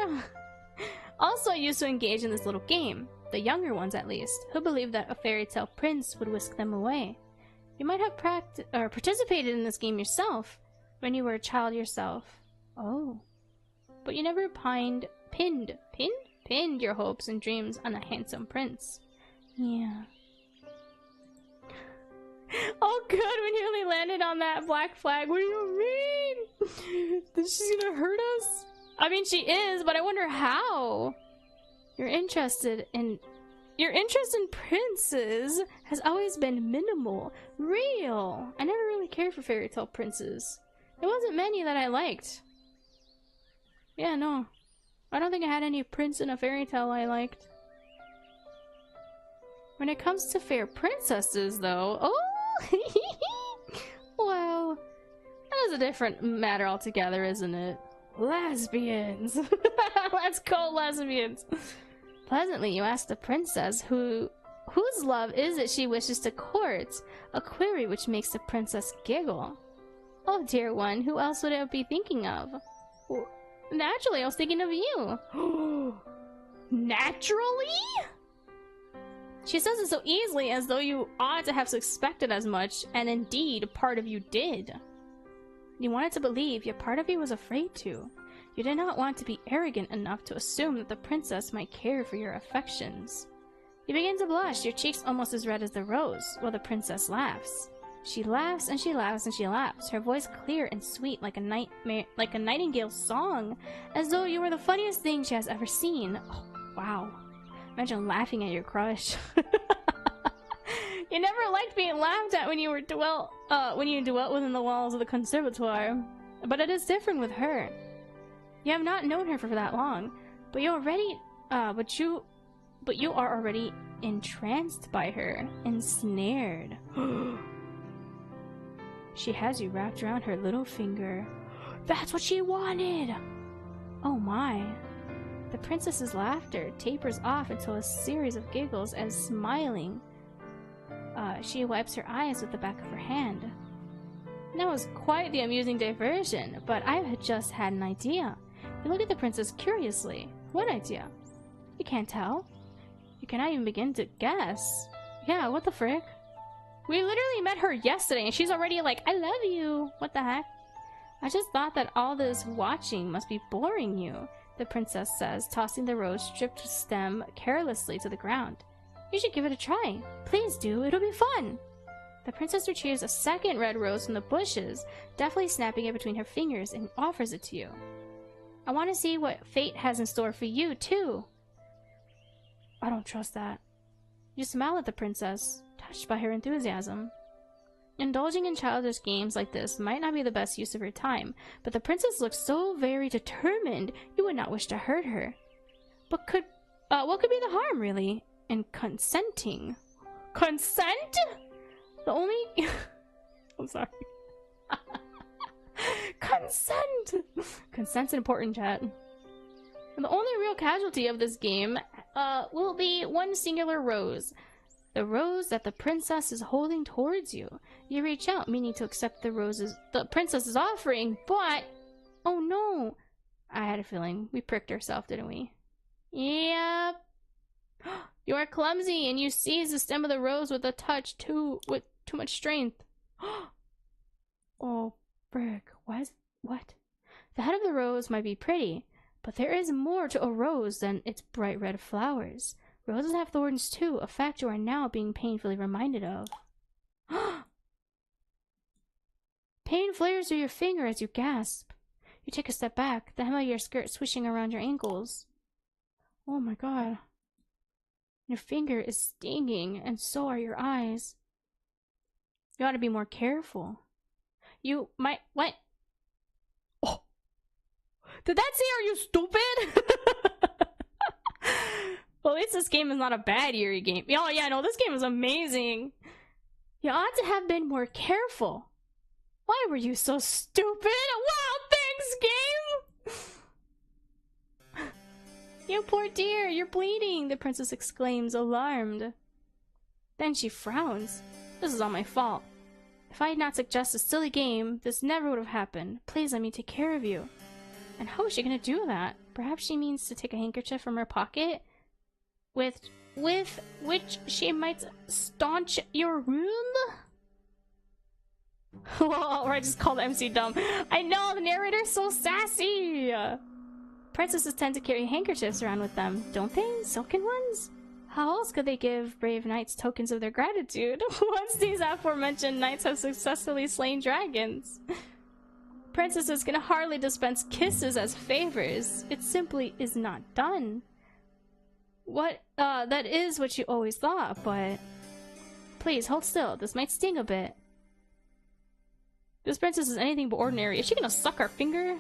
[SPEAKER 1] also used to engage in this little game, the younger ones at least, who believed that a fairy tale prince would whisk them away. You might have participated in this game yourself when you were a child yourself. Oh. But you never pinned your hopes and dreams on a handsome prince. Yeah. Oh good, we nearly landed on that black flag. What do you mean? That she's gonna hurt us? I mean, she is, but I wonder how. Your interest in princes has always been minimal, real. I never really cared for fairy tale princes. There wasn't many that I liked. Yeah, no. I don't think I had any prince in a fairy tale I liked. When it comes to fair princesses, though, oh! Well, that is a different matter altogether, isn't it? Lesbians! Let's go, lesbians! Pleasantly, you ask the princess whose love is it she wishes to court, a query which makes the princess giggle. Oh, dear one, who else would I be thinking of? Well, naturally, I was thinking of you. Naturally? She says it so easily, as though you ought to have suspected as much, and indeed, part of you did. You wanted to believe, yet part of you was afraid to. You did not want to be arrogant enough to assume that the princess might care for your affections. You begin to blush, your cheeks almost as red as the rose, while the princess laughs. She laughs and she laughs and she laughs, her voice clear and sweet like a nightingale's song, as though you were the funniest thing she has ever seen. Oh, wow. Imagine laughing at your crush. You never liked being laughed at when you dwelt within the walls of the conservatoire. But it is different with her. You have not known her for that long, but you are already entranced by her, ensnared. She has you wrapped around her little finger. That's what she wanted! Oh my. The princess's laughter tapers off into a series of giggles as, smiling, she wipes her eyes with the back of her hand. That was quite the amusing diversion, but I had just had an idea. You look at the princess curiously. What idea? You can't tell. You cannot even begin to guess. Yeah, what the frick? We literally met her yesterday and she's already like, I love you. What the heck? I just thought that all this watching must be boring you, the princess says, tossing the rose-stripped stem carelessly to the ground. You should give it a try. Please do, it'll be fun. The princess retrieves a second red rose from the bushes, deftly snapping it between her fingers, and offers it to you. I want to see what fate has in store for you, too. I don't trust that. You smile at the princess, touched by her enthusiasm. Indulging in childish games like this might not be the best use of your time, but the princess looks so very determined you would not wish to hurt her. But what could be the harm, really, in consenting? Consent? The only... I'm sorry. Consent! Consent's important, chat. And the only real casualty of this game will be one singular rose. The rose that the princess is holding towards you. You reach out, meaning to accept the princess's offering, but... Oh no! I had a feeling. We pricked ourselves, didn't we? Yep. You are clumsy, and you seize the stem of the rose with with too much strength. Oh, frick. What? The head of the rose might be pretty, but there is more to a rose than its bright red flowers. Roses have thorns too, a fact you are now being painfully reminded of. Pain flares through your finger as you gasp. You take a step back, the hem of your skirt swishing around your ankles. Oh my god. Your finger is stinging, and so are your eyes. You ought to be more careful. You might... What? Oh! Did that say, are you stupid? Well, at least this game is not a bad eerie game. Oh yeah, no, this game is amazing. You ought to have been more careful. Why were you so stupid? Wow, thanks, game! You poor dear, you're bleeding, the princess exclaims, alarmed. Then she frowns. This is all my fault. If I had not suggested a silly game, this never would have happened. Please let me take care of you. And how is she gonna do that? Perhaps she means to take a handkerchief from her pocket? With which she might staunch your wound? Or I just called MC dumb. I know, the narrator's so sassy! Princesses tend to carry handkerchiefs around with them, don't they? Silken ones? How else could they give brave knights tokens of their gratitude once these aforementioned knights have successfully slain dragons? Princesses can hardly dispense kisses as favors. It simply is not done. That is what you always thought, but... Please, hold still. This might sting a bit. This princess is anything but ordinary. Is she gonna suck our finger?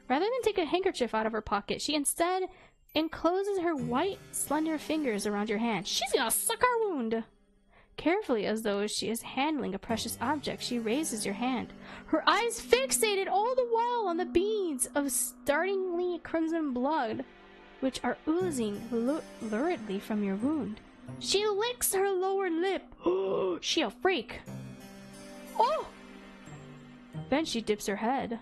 [SPEAKER 1] Rather than take a handkerchief out of her pocket, she instead encloses her white, slender fingers around your hand. She's gonna suck our wound! Carefully, as though she is handling a precious object, she raises your hand. Her eyes fixated all the while on the beads of startlingly crimson blood, which are oozing luridly from your wound. She licks her lower lip. She a freak. Oh! Then she dips her head.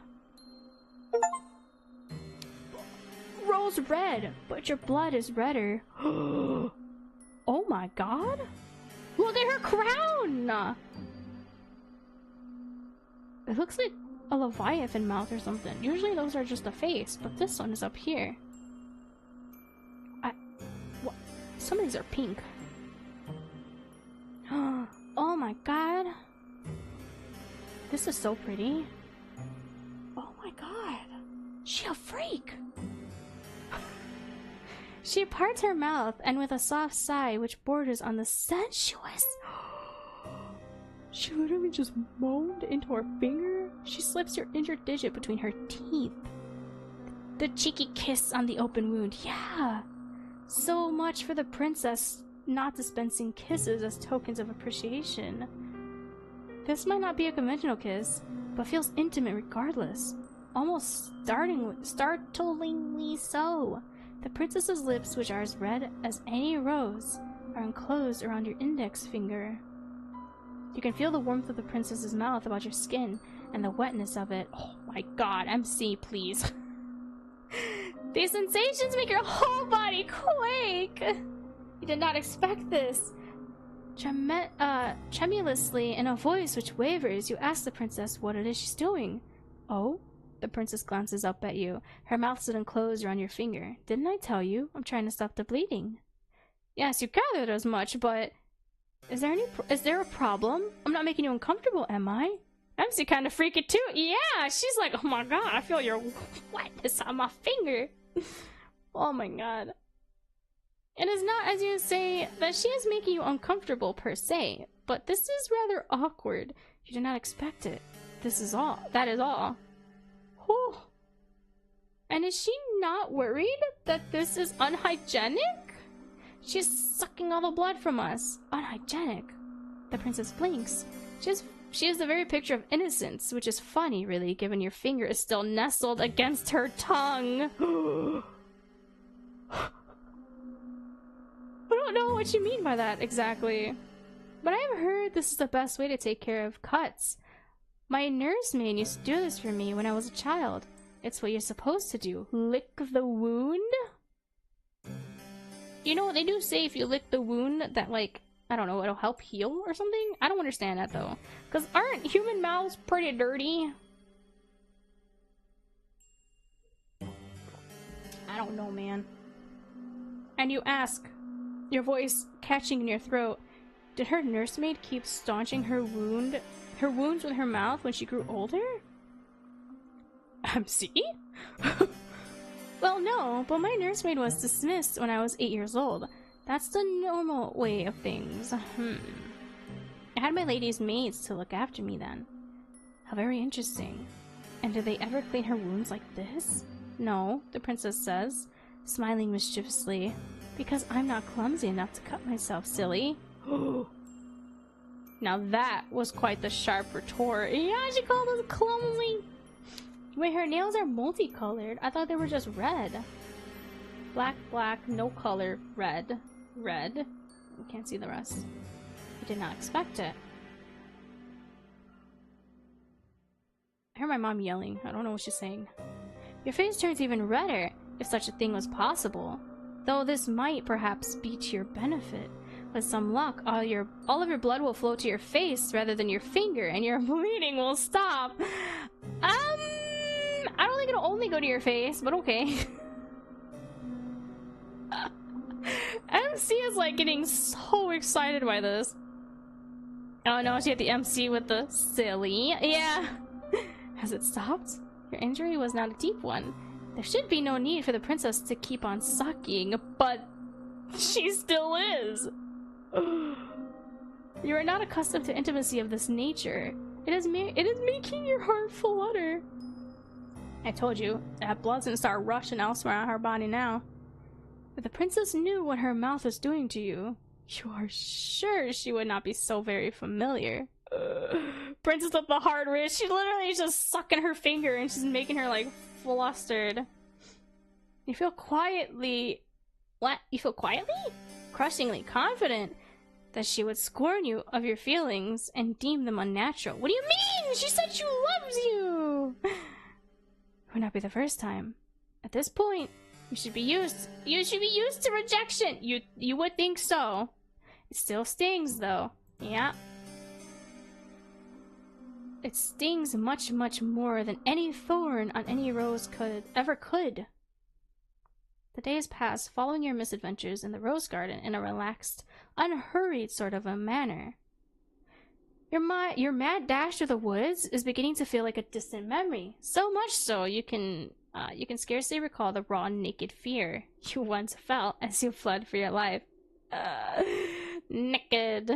[SPEAKER 1] Rose red, but your blood is redder. Oh my god! Look at her crown! It looks like a leviathan mouth or something. Usually those are just a face, but this one is up here. What? Some of these are pink. Oh my god! This is so pretty. Oh my god! She a freak! She parts her mouth, and with a soft sigh which borders on the sensuous... She literally just moaned into her finger. She slips your injured digit between her teeth. The cheeky kiss on the open wound. Yeah! So much for the princess not dispensing kisses as tokens of appreciation. This might not be a conventional kiss, but feels intimate regardless. Almost startlingly so. The princess's lips, which are as red as any rose, are enclosed around your index finger. You can feel the warmth of the princess's mouth about your skin and the wetness of it. Oh my god, MC, please. These sensations make your whole body quake! You did not expect this. Tremulously, in a voice which wavers, you ask the princess what it is she's doing. Oh? The princess glances up at you. Her mouth is enclosed around your finger. Didn't I tell you? I'm trying to stop the bleeding. Yes, you gathered as much, but... Is there a problem? I'm not making you uncomfortable, am I? MC kind of freaky too. Yeah, she's like, oh my god, I feel your wetness on my finger. Oh my god. It is not, as you say, that she is making you uncomfortable per se, but this is rather awkward. You did not expect it. This is all. That is all. Whew. And is she not worried that this is unhygienic? She's sucking all the blood from us. Unhygienic. The princess blinks. She is the very picture of innocence, which is funny, really, given your finger is still nestled against her tongue. I don't know what you mean by that exactly, but I've heard this is the best way to take care of cuts. My nursemaid used to do this for me when I was a child. It's what you're supposed to do. Lick the wound? You know, they do say if you lick the wound that, like, I don't know, it'll help heal or something? I don't understand that, though. Because aren't human mouths pretty dirty? I don't know, man. And you ask, your voice catching in your throat. Did her nursemaid keep staunching her wounds with her mouth when she grew older? MC? Well, no, but my nursemaid was dismissed when I was 8 years old. That's the normal way of things. I had my lady's maids to look after me then. How very interesting. And did they ever clean her wounds like this? No, the princess says, smiling mischievously. Because I'm not clumsy enough to cut myself, silly. Now that was quite the sharp retort. Yeah, she called us clumsy. Wait, her nails are multicolored. I thought they were just red. Black, black, no color, red. Red. You can't see the rest. I did not expect it. I heard my mom yelling. I don't know what she's saying. Your face turns even redder, if such a thing was possible. Though this might perhaps be to your benefit. With some luck, all of your blood will flow to your face rather than your finger, and your bleeding will stop. I don't think it'll only go to your face, but okay. MC is like getting so excited by this. Oh no, she had the MC with the silly. Yeah. Has it stopped? Your injury was not a deep one. There should be no need for the princess to keep on sucking, but she still is. You are not accustomed to intimacy of this nature. It is making your heart flutter. I told you, that blood's gonna start rushing elsewhere on her body now. If the princess knew what her mouth was doing to you, you are sure she would not be so very familiar. Princess with the hard wrist, she literally is just sucking her finger and she's making her like flustered. You feel quietly... What? You feel quietly? Crushingly confident that she would scorn you of your feelings and deem them unnatural. What do you mean? She said she loves you! Would not be the first time. At this point, you should be used to rejection. You would think so. It still stings though. Yeah. It stings much, much more than any thorn on any rose ever could. The days pass following your misadventures in the rose garden in a relaxed, unhurried sort of a manner. Your mad dash through the woods is beginning to feel like a distant memory. So much so you can scarcely recall the raw, naked fear you once felt as you fled for your life. Naked.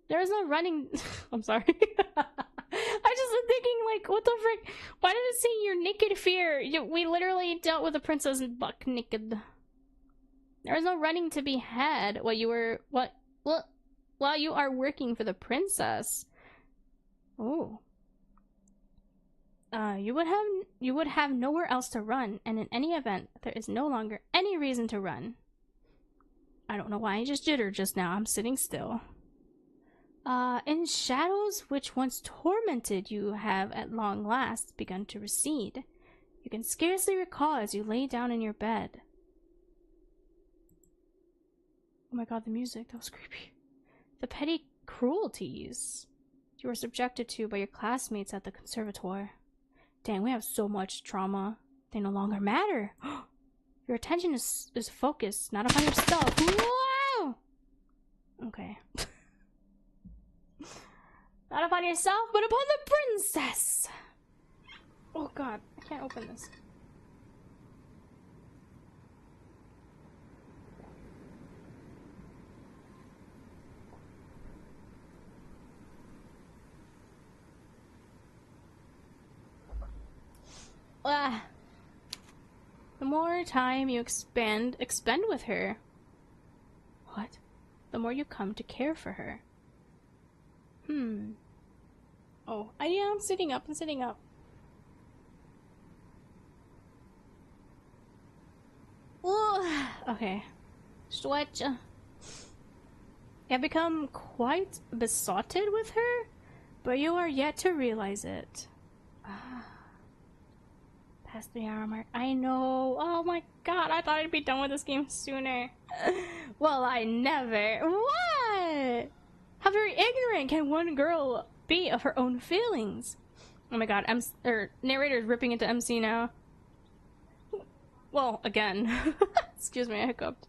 [SPEAKER 1] There is no running. I'm sorry. I just been thinking, like, what the frick? Why did it say your naked fear? We literally dealt with a princess buck naked. There was no running to be had while you were while you are working for the princess. Oh. You would have nowhere else to run, and in any event, there is no longer any reason to run. I don't know why I just jittered just now. I'm sitting still. In shadows which once tormented you have at long last begun to recede. You can scarcely recall as you lay down in your bed. Oh my god, the music, that was creepy. The petty cruelties you were subjected to by your classmates at the conservatoire. Dang, we have so much trauma. They no longer matter. Your attention is focused, not upon yourself. Wow! Okay. Not upon yourself, but upon the princess! Oh god, I can't open this. The more time you expend with her. What? The more you come to care for her. Oh, yeah, I'm sitting up. Ooh, okay. Stretch. You have become quite besotted with her, but you are yet to realize it. Past 3-hour mark. I know. Oh my god, I thought I'd be done with this game sooner. Well, I never. What? How very ignorant can one girl be of her own feelings? Oh my god, narrator's ripping into MC now. Well, again. Excuse me, I hiccuped.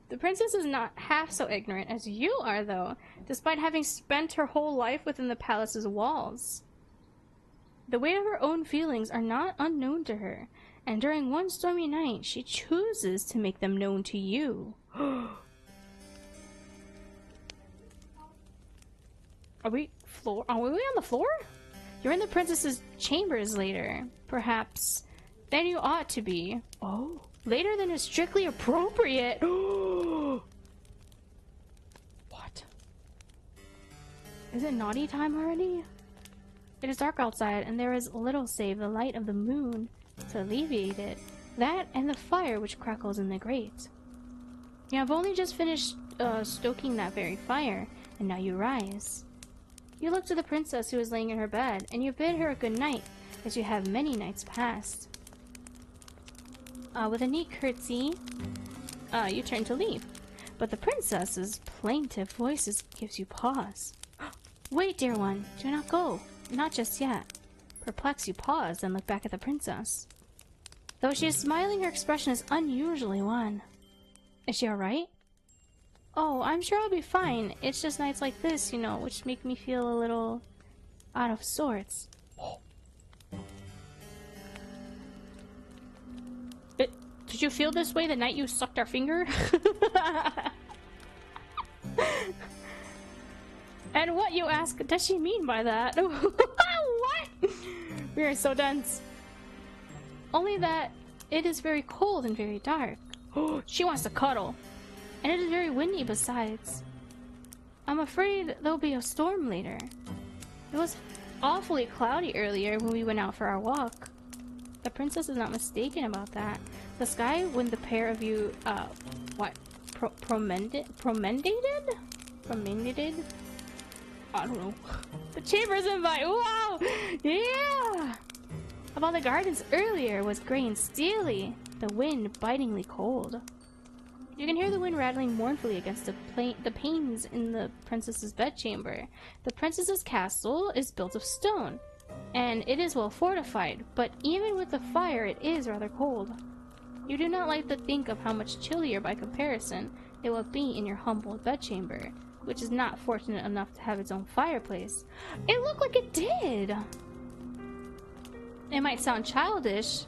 [SPEAKER 1] The princess is not half so ignorant as you are, though, despite having spent her whole life within the palace's walls. The weight of her own feelings are not unknown to her, and during one stormy night, she chooses to make them known to you. Are we on the floor? You're in the princess's chambers later. Perhaps. Then you ought to be. Oh. Later than is strictly appropriate. What? Is it naughty time already? It is dark outside, and there is little save the light of the moon to alleviate it. That and the fire which crackles in the grate. You have only just finished stoking that very fire, and now you rise. You look to the princess who is laying in her bed, and you bid her a good night, as you have many nights past. With a neat curtsy, you turn to leave, but the princess's plaintive voice gives you pause. Wait, dear one, do not go. Not just yet. Perplexed, you pause, and look back at the princess. Though she is smiling, her expression is unusually wan. Is she alright? Oh, I'm sure I'll be fine. It's just nights like this, you know, which make me feel a little out of sorts. Did you feel this way the night you sucked our finger? And what, you ask, does she mean by that? What? We are so dense. Only that it is very cold and very dark. She wants to cuddle. And it is very windy besides. I'm afraid there'll be a storm later. It was awfully cloudy earlier when we went out for our walk. The princess is not mistaken about that. The sky, when the pair of you, promenaded? I don't know. The chambers invite, wow! Yeah! About the gardens earlier was gray and steely, the wind bitingly cold. You can hear the wind rattling mournfully against the panes in the princess's bedchamber. The princess's castle is built of stone, and it is well fortified, but even with the fire it is rather cold. You do not like to think of how much chillier by comparison it will be in your humble bedchamber, which is not fortunate enough to have its own fireplace. It looked like it did! It might sound childish.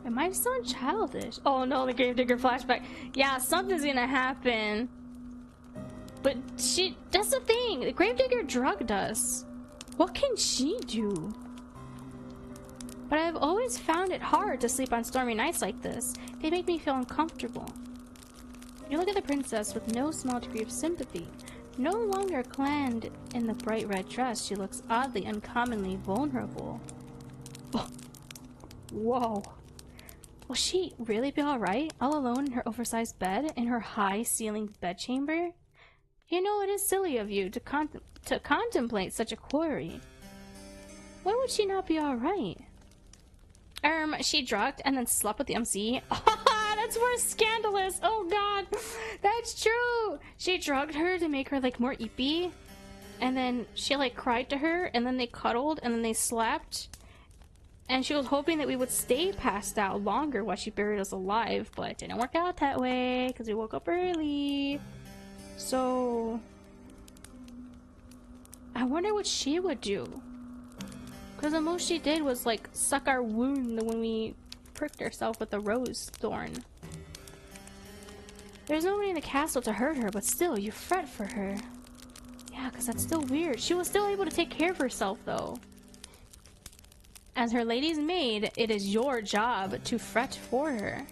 [SPEAKER 1] It might sound childish. Oh no, the gravedigger flashback. Yeah, something's gonna happen. But that's the thing. The gravedigger drugged us. What can she do? But I've always found it hard to sleep on stormy nights like this. They make me feel uncomfortable. You look at the princess with no small degree of sympathy. No longer clad in the bright red dress, she looks oddly, uncommonly vulnerable. Oh. Whoa. Will she really be alright, all alone in her oversized bed, in her high-ceilinged bedchamber? You know, it is silly of you to contemplate such a query. Why would she not be alright? She drugged and then slept with the MC? That's more scandalous! Oh god! That's true! She drugged her to make her, like, more eepy. And then she, like, cried to her, and then they cuddled, and then they slept. And she was hoping that we would stay passed out longer while she buried us alive, but it didn't work out that way, because we woke up early. So... I wonder what she would do. Because the most she did was, like, suck our wound when we pricked ourselves with a rose thorn. There's nobody in the castle to hurt her, but still, you fret for her. Yeah, because that's still weird. She was still able to take care of herself, though. As her lady's maid, it is your job to fret for her.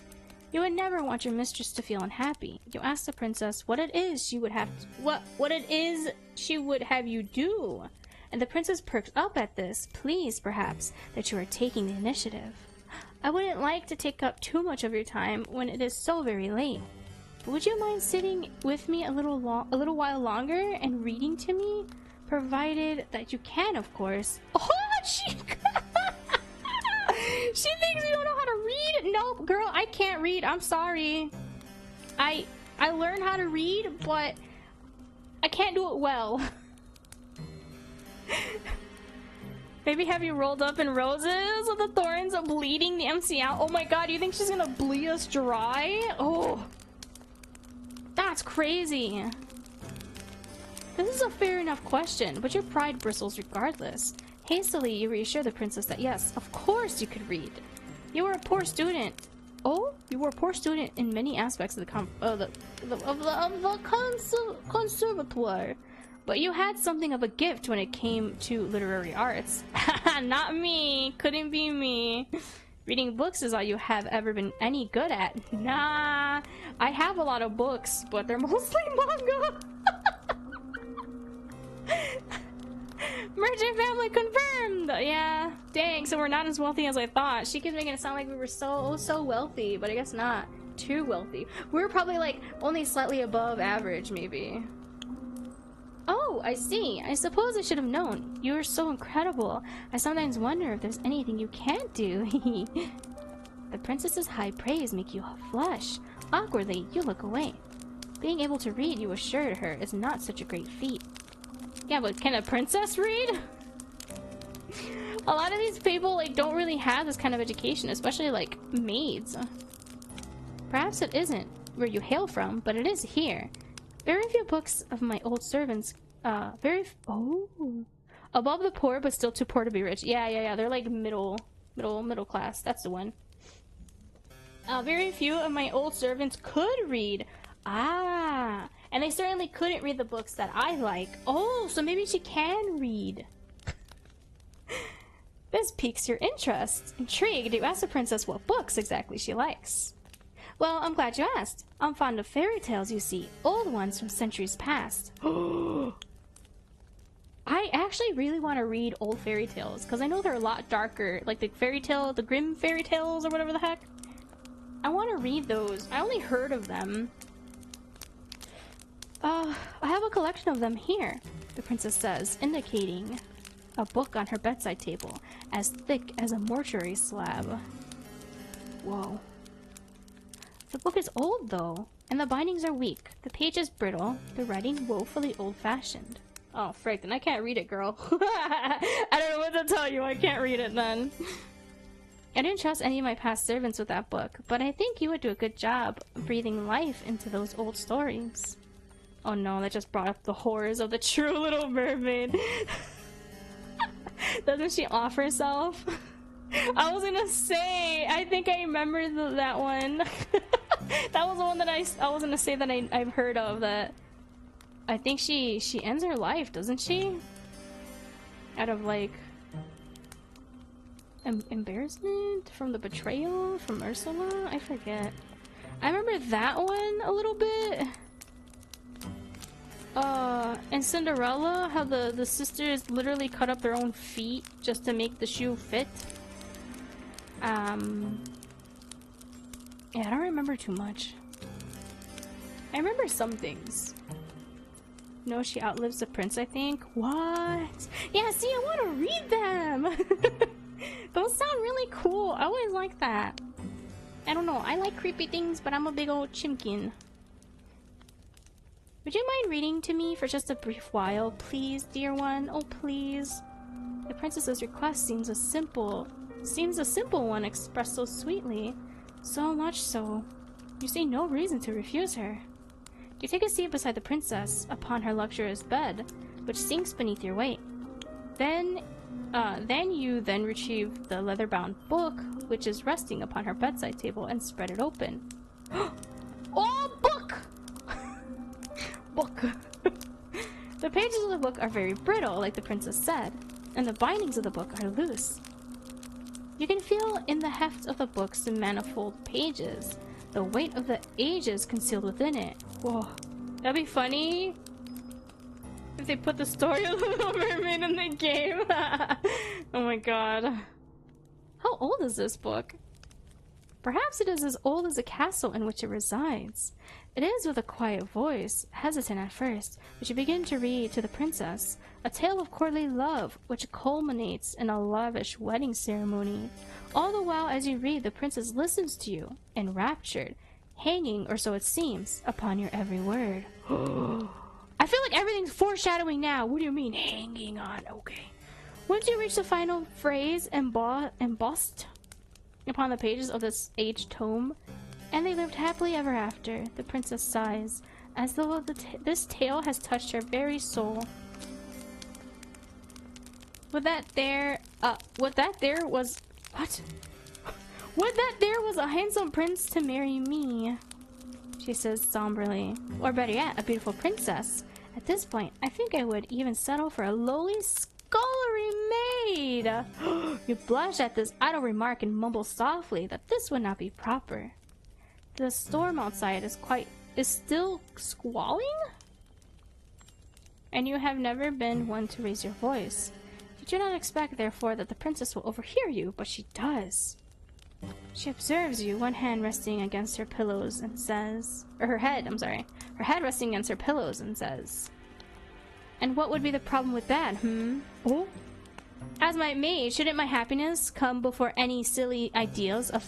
[SPEAKER 1] You would never want your mistress to feel unhappy. You ask the princess what it is she would have you do. And the princess perks up at this, pleased, perhaps, that you are taking the initiative. I wouldn't like to take up too much of your time when it is so very late. But would you mind sitting with me a little while longer and reading to me? Provided that you can, of course. Oh, she thinks you don't know how to read? Nope, girl, I can't read. I'm sorry. I learned how to read, but I can't do it well. Maybe have you rolled up in roses with the thorns bleeding the MC out? Oh my god, you think she's gonna bleed us dry? Oh. That's crazy. This is a fair enough question, but your pride bristles regardless. Hastily, you reassure the princess that yes, of course you could read. You were a poor student. Oh, you were a poor student in many aspects of the conservatoire, but you had something of a gift when it came to literary arts. Not me. Couldn't be me. Reading books is all you have ever been any good at. Nah, I have a lot of books, but they're mostly manga. Merchant family confirmed! Yeah, dang, so we're not as wealthy as I thought. She keeps making it sound like we were so wealthy, but I guess not. Too wealthy. We were probably like only slightly above average, maybe. Oh, I see. I suppose I should have known. You are so incredible. I sometimes wonder if there's anything you can't do. The princess's high praise make you flush. Awkwardly, you look away. Being able to read, you assured her, is not such a great feat. Yeah, but can a princess read? A lot of these people like don't really have this kind of education, especially like maids. Perhaps it isn't where you hail from, but it is here. Very few books of my old servants, above the poor, but still too poor to be rich. Yeah. They're like middle class. That's the one. Very few of my old servants could read. Ah, and they certainly couldn't read the books that I like. Oh, so maybe she can read. This piques your interest. Intrigued, you ask the princess what books exactly she likes. Well, I'm glad you asked. I'm fond of fairy tales, you see. Old ones from centuries past. I actually really want to read old fairy tales, because I know they're a lot darker. Like the Grimm fairy tales or whatever the heck. I want to read those. I only heard of them. I have a collection of them here, the princess says, indicating a book on her bedside table, as thick as a mortuary slab. Whoa. The book is old, though, and the bindings are weak, the pages brittle, the writing woefully old-fashioned. Oh, frick, then I can't read it, girl. I don't know what to tell you, I can't read it then. I didn't trust any of my past servants with that book, but I think you would do a good job breathing life into those old stories. Oh no, that just brought up the horrors of the true Little Mermaid. Doesn't she off herself? I was gonna say, I think I remember that one. That was the one that I was gonna say that I've heard of, that I think she ends her life, doesn't she? Out of like embarrassment from the betrayal from Ursula? I forget. I remember that one a little bit. And Cinderella, how the sisters literally cut up their own feet just to make the shoe fit. Yeah, I don't remember too much. I remember some things. No, she outlives the prince, I think. What? Yeah, see, I want to read them! Those sound really cool. I always like that. I don't know, I like creepy things, but I'm a big old chimkin. Would you mind reading to me for just a brief while, please, dear one? Oh, please. The princess's request seems a simple one expressed so sweetly. So much so, you see no reason to refuse her. You take a seat beside the princess upon her luxurious bed, which sinks beneath your weight. Then you retrieve the leather-bound book, which is resting upon her bedside table, and spread it open. Oh, book! Book. The pages of the book are very brittle, like the princess said, and the bindings of the book are loose. You can feel in the heft of the book's manifold pages the weight of the ages concealed within it. Whoa, that'd be funny if they put the story of the Little Mermaid in the game. Oh my god. How old is this book? Perhaps it is as old as the castle in which it resides. It is with a quiet voice, hesitant at first, but you begin to read to the princess a tale of courtly love which culminates in a lavish wedding ceremony. All the while as you read, the princess listens to you, enraptured, hanging, or so it seems, upon your every word. I feel like everything's foreshadowing now. What do you mean, hanging on? Okay. Once you reach the final phrase embossed upon the pages of this aged tome, and they lived happily ever after, the princess sighs, as though this tale has touched her very soul. What that there was a handsome prince to marry me, she says somberly. Or better yet, a beautiful princess. At this point, I think I would even settle for a lowly scullery maid. You blush at this idle remark and mumble softly that this would not be proper. The storm outside is still squalling? And you have never been one to raise your voice. You do not expect, therefore, that the princess will overhear you, but she does. She observes you, one hand resting against her pillows, and says... her head resting against her pillows, and says... And what would be the problem with that, Oh? As my maid, shouldn't my happiness come before any silly ideals of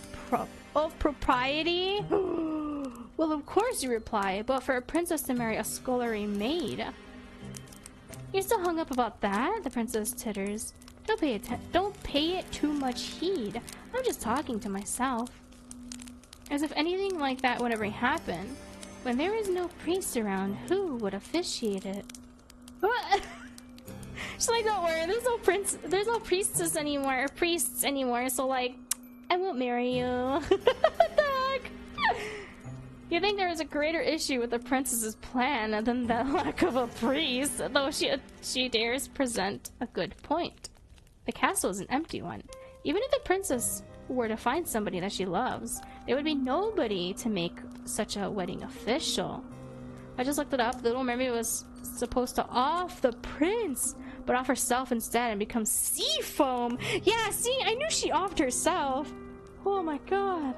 [SPEAKER 1] propriety? Well, of course, you reply, but for a princess to marry a scullery maid... You're still hung up about that? The princess titters. Don't pay it too much heed. I'm just talking to myself. As if anything like that would ever happen. When there is no priest around, who would officiate it? What? She's like, don't worry, there's no priestess anymore, or priests anymore, so like, I won't marry you. What the heck? You think there is a greater issue with the princess's plan than the lack of a priest, though she dares present a good point. The castle is an empty one. Even if the princess were to find somebody that she loves, there would be nobody to make such a wedding official. I just looked it up. The Little Mermaid was supposed to off the prince, but off herself instead and become sea foam. Yeah, see, I knew she offed herself. Oh my god.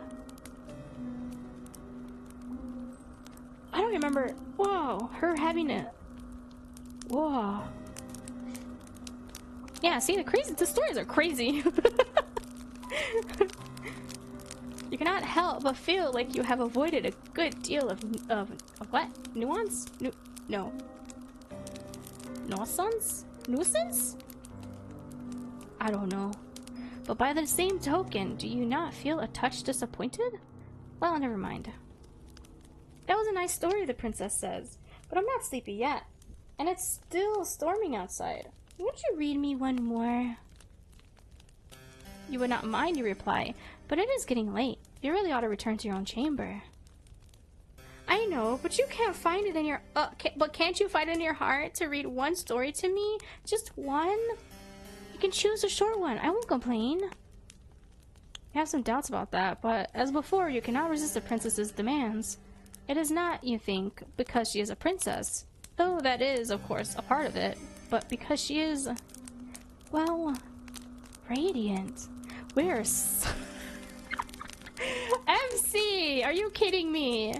[SPEAKER 1] I don't remember. Whoa, her having it. Whoa. Yeah, see, the stories are crazy. You cannot help but feel like you have avoided a good deal of what? Nuance? No. Nuisance? I don't know. But by the same token, do you not feel a touch disappointed? Well, never mind. That was a nice story, the princess says, but I'm not sleepy yet. And it's still storming outside. Won't you read me one more? You would not mind, you reply, but it is getting late. You really ought to return to your own chamber. I know, but you can't find it in your... but can't you find it in your heart to read one story to me? Just one? You can choose a short one. I won't complain. I have some doubts about that, but as before, you cannot resist the princess's demands. It is not, you think, because she is a princess, though that is, of course, a part of it, but because she is, well, radiant. We're MC! Are you kidding me?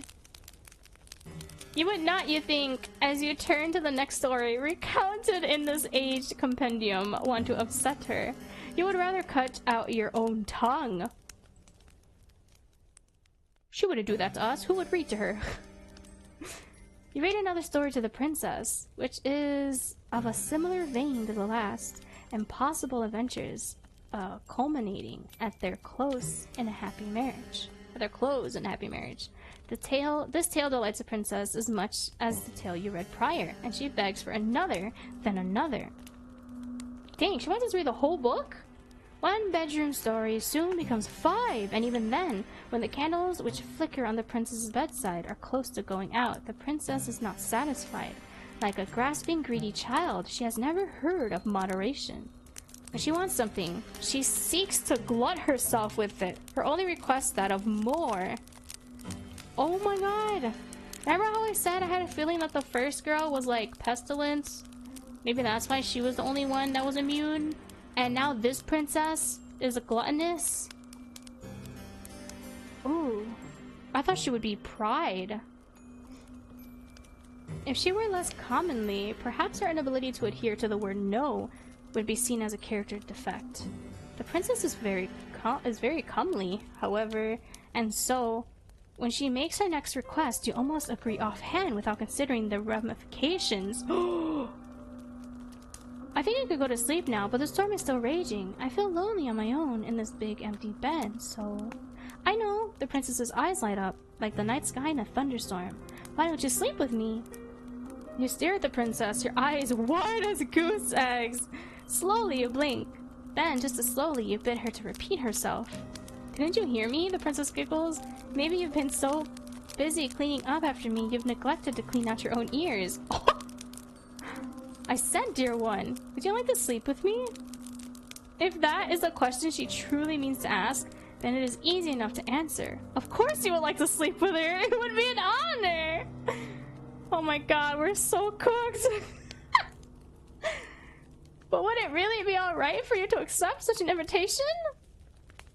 [SPEAKER 1] You would not, you think, as you turn to the next story, recounted in this aged compendium, want to upset her. You would rather cut out your own tongue. She wouldn't do that to us. Who would read to her? You read another story to the princess, which is of a similar vein to the last, and possible adventures culminating at their close in a happy marriage. This tale delights the princess as much as the tale you read prior, and she begs for another, then another. Dang, she wants us to read the whole book? One bedroom story soon becomes 5, and even then, when the candles which flicker on the princess's bedside are close to going out, the princess is not satisfied. Like a grasping, greedy child, she has never heard of moderation. When she wants something, she seeks to glut herself with it. Her only request that of more. Oh my god! Remember how I said I had a feeling that the first girl was like pestilence? Maybe that's why she was the only one that was immune? And now this princess is a gluttonous? Ooh. I thought she would be pride. If she were less commonly, perhaps her inability to adhere to the word no would be seen as a character defect. The princess is very comely, however, and so when she makes her next request, you almost agree offhand without considering the ramifications. I think I could go to sleep now, but the storm is still raging. I feel lonely on my own in this big empty bed, so... I know, the princess's eyes light up, like the night sky in a thunderstorm. Why don't you sleep with me? You stare at the princess, your eyes wide as goose eggs. Slowly you blink. Then, just as slowly, you bid her to repeat herself. Didn't you hear me? The princess giggles. Maybe you've been so busy cleaning up after me, you've neglected to clean out your own ears. I said, dear one, would you like to sleep with me? If that is a question she truly means to ask, then it is easy enough to answer. Of course you would like to sleep with her. It would be an honor. Oh my god, we're so cooked. But would it really be alright for you to accept such an invitation?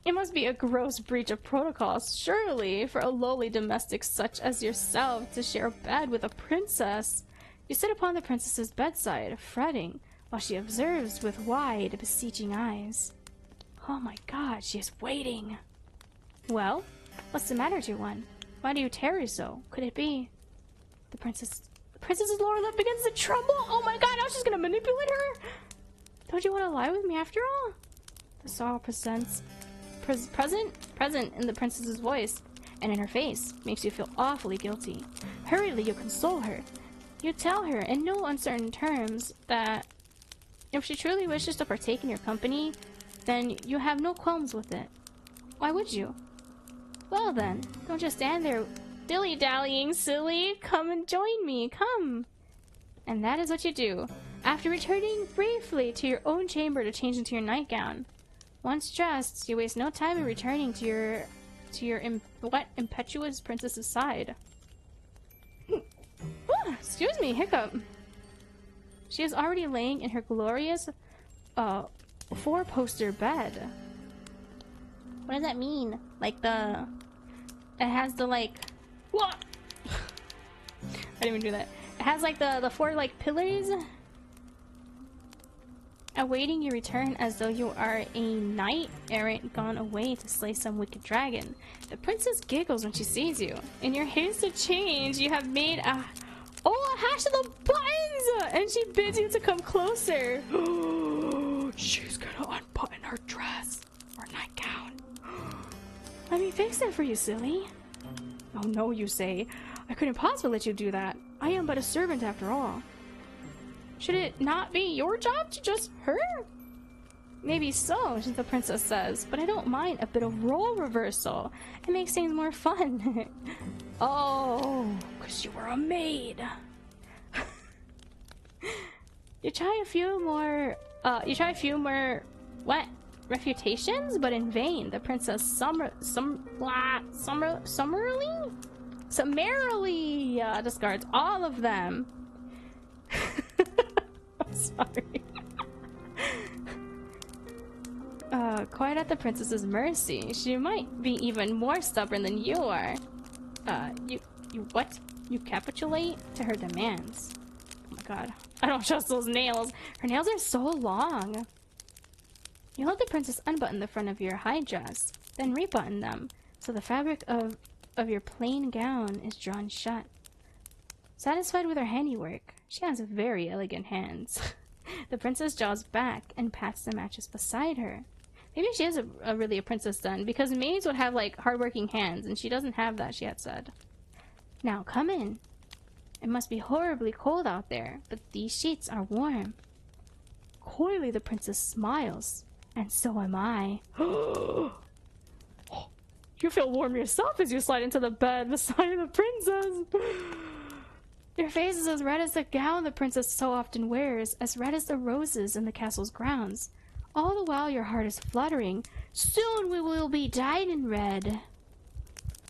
[SPEAKER 1] It must be a gross breach of protocol, surely, for a lowly domestic such as yourself to share a bed with a princess. You sit upon the princess's bedside, fretting, while she observes with wide, beseeching eyes. Oh my god, she is waiting. Well, what's the matter, dear one? Why do you tarry so? Could it be... The princess's lower lip begins to tremble. Oh my god, now she's gonna manipulate her. Don't you want to lie with me after all? The sorrow present in the princess's voice and in her face makes you feel awfully guilty. Hurriedly you console her. You tell her in no uncertain terms that if she truly wishes to partake in your company, then you have no qualms with it. Why would you? Well then, don't just stand there dilly-dallying, silly. Come and join me, come. And that is what you do, after returning briefly to your own chamber to change into your nightgown. Once dressed, you waste no time in returning to your impetuous princess's side. Excuse me, hiccup. She is already laying in her glorious, four-poster bed. What does that mean? Like it has the what? I didn't even do that. It has like the four pillars awaiting your return, as though you are a knight errant gone away to slay some wicked dragon. The princess giggles when she sees you. In your haste to change, you have made a hash of the buttons, and she bids you to come closer. She's gonna unbutton her dress or nightgown. Let me fix it for you, silly. Oh no, you say. I couldn't possibly let you do that. I am but a servant after all. Should it not be your job to dress her? Maybe so, the princess says, but I don't mind a bit of role reversal. It makes things more fun. Oh, because you were a maid. You try a few more refutations, but in vain. The princess summarily discards all of them. I'm sorry. Quite at the princess's mercy. She might be even more stubborn than you are. You what? You capitulate to her demands. Oh my god. I don't trust those nails. Her nails are so long. You let the princess unbutton the front of your high dress, then rebutton them, so the fabric of your plain gown is drawn shut. Satisfied with her handiwork, she has very elegant hands. The princess draws back and pats the mattress beside her. Maybe she is really a princess then, because maids would have hardworking hands, and she doesn't have that, she had said. Now come in. It must be horribly cold out there, but these sheets are warm. Coyly the princess smiles, and so am I. You feel warm yourself as you slide into the bed beside the princess. Your face is as red as the gown the princess so often wears, as red as the roses in the castle's grounds. All the while your heart is fluttering. Soon we will be dyed in red.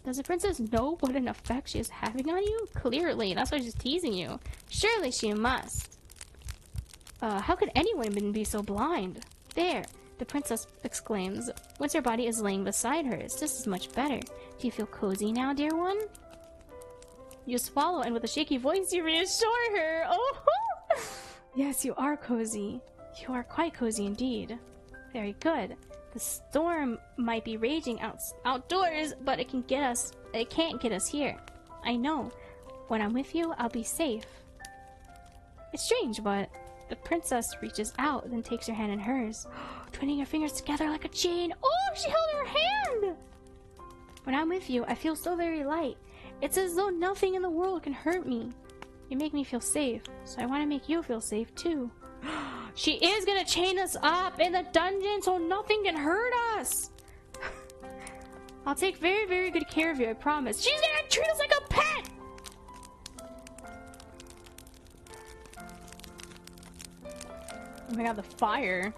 [SPEAKER 1] Does the princess know what an effect she is having on you? Clearly, that's why she's teasing you. Surely she must. How could anyone be so blind? There, the princess exclaims, once her body is laying beside hers. This is much better. Do you feel cozy now, dear one? You swallow, and with a shaky voice you reassure her. Oh, yes, you are cozy. You are quite cozy indeed. Very good. The storm might be raging outdoors, but it can't get us here. I know. When I'm with you, I'll be safe. It's strange, but the princess reaches out, then takes her hand in hers, twining her fingers together like a chain. Oh, she held her hand! When I'm with you, I feel so very light, It's as though nothing in the world can hurt me. You make me feel safe, so I want to make you feel safe too. She is gonna chain us up in the dungeon so nothing can hurt us. I'll take very, very good care of you, I promise. She's gonna treat us like a pet! Oh my god, the fire.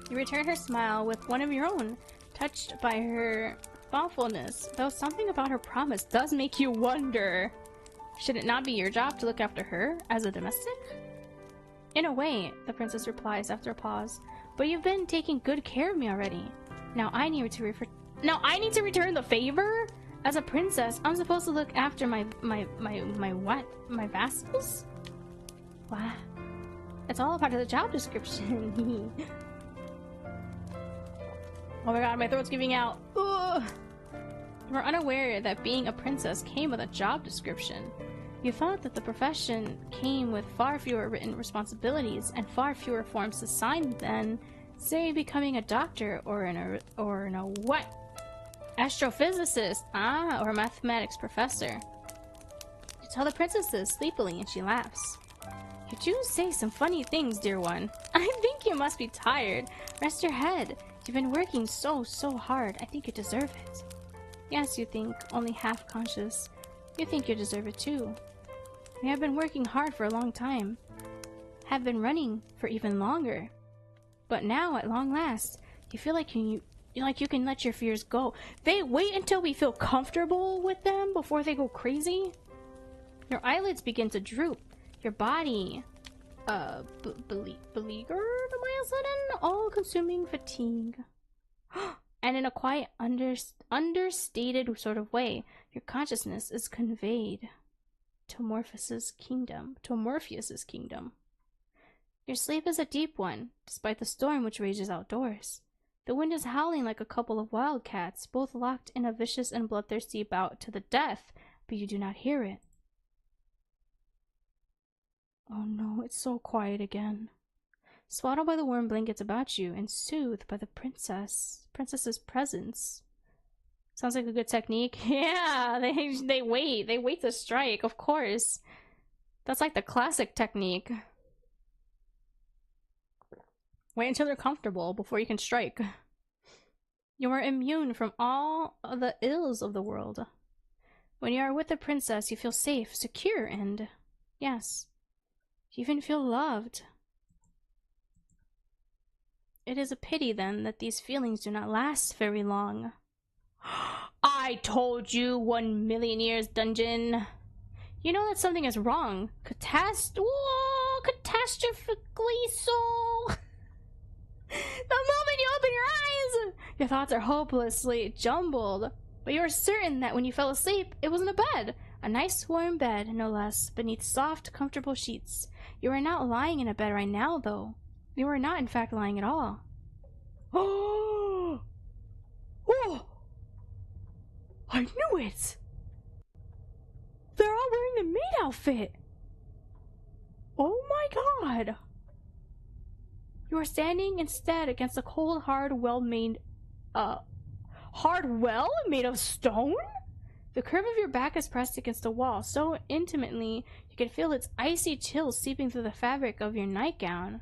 [SPEAKER 1] You return her smile with one of your own, touched by her thoughtfulness, though something about her promise does make you wonder. Should it not be your job to look after her as a domestic? In a way, the princess replies after a pause, but you've been taking good care of me already. Now I need to return the favor? As a princess, I'm supposed to look after my what? My vassals? What? It's all a part of the job description. Oh my god, my throat's giving out. Ugh. You were unaware that being a princess came with a job description. You thought that the profession came with far fewer written responsibilities and far fewer forms assigned than, say, becoming a doctor or in a what? Astrophysicist, or a mathematics professor. You tell the princess this sleepily and she laughs. You do say some funny things, dear one. I think you must be tired. Rest your head. You've been working so hard. I think you deserve it. Yes, you think, only half conscious. You think you deserve it too. You have been working hard for a long time. Have been running for even longer. But now, at long last, you feel like you can let your fears go. They wait until we feel comfortable with them before they go crazy. Your eyelids begin to droop. Your body, beleaguered by a sudden, all-consuming fatigue. And in a quiet, understated sort of way, your consciousness is conveyed to Morpheus's kingdom. Your sleep is a deep one, despite the storm which rages outdoors. The wind is howling like a couple of wildcats, both locked in a vicious and bloodthirsty bout to the death, but you do not hear it. Oh no, it's so quiet again. Swaddled by the warm blankets about you and soothed by the princess's presence. Sounds like a good technique. Yeah, they wait to strike, of course. That's like the classic technique. Wait until they're comfortable before you can strike. You are immune from all of the ills of the world. When you are with the princess, you feel safe, secure, and yes, you even feel loved. It is a pity, then, that these feelings do not last very long. I told you, 1,000,000 years dungeon. You know that something is wrong. Catastrophically so. The moment you open your eyes, your thoughts are hopelessly jumbled. But you are certain that when you fell asleep, it was in a bed. A nice warm bed, no less, beneath soft, comfortable sheets. You are not lying in a bed right now, though. You are not, in fact, lying at all. Oh! Oh! I knew it! They're all wearing the maid outfit! Oh my god! You are standing instead against a cold, hard well made of stone? The curve of your back is pressed against the wall so intimately you can feel its icy chill seeping through the fabric of your nightgown.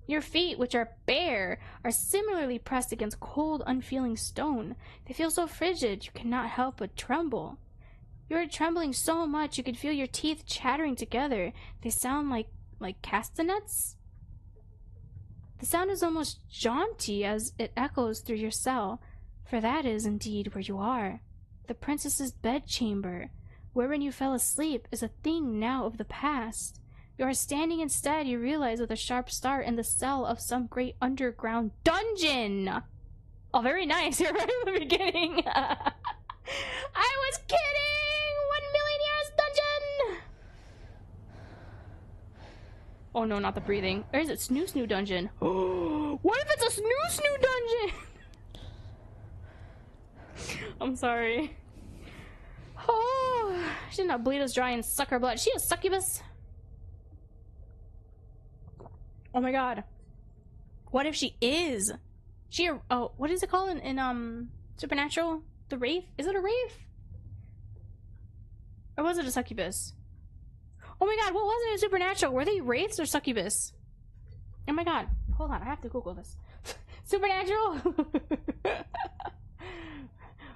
[SPEAKER 1] Your feet, which are bare, are similarly pressed against cold, unfeeling stone. They feel so frigid you cannot help but tremble. You are trembling so much you can feel your teeth chattering together. They sound like castanets. The sound is almost jaunty as it echoes through your cell, for that is indeed where you are. The princess's bedchamber, wherein you fell asleep, is a thing now of the past. You are standing instead, you realize, with a sharp start in the cell of some great underground dungeon! Oh, very nice. You're right in the beginning. I was kidding! 1,000,000 years dungeon! Oh no, not the breathing. Or is it Snoo Snoo dungeon? What if it's a Snoo Snoo dungeon? I'm sorry. Oh, she did not bleed us dry and suck our blood. She a succubus. Oh my god. What if she is? Oh, what is it called in Supernatural? The Wraith? Is it a Wraith? Or was it a succubus? Oh my god, what was it in Supernatural? Were they wraiths or succubus? Oh my god. Hold on, I have to Google this. Supernatural?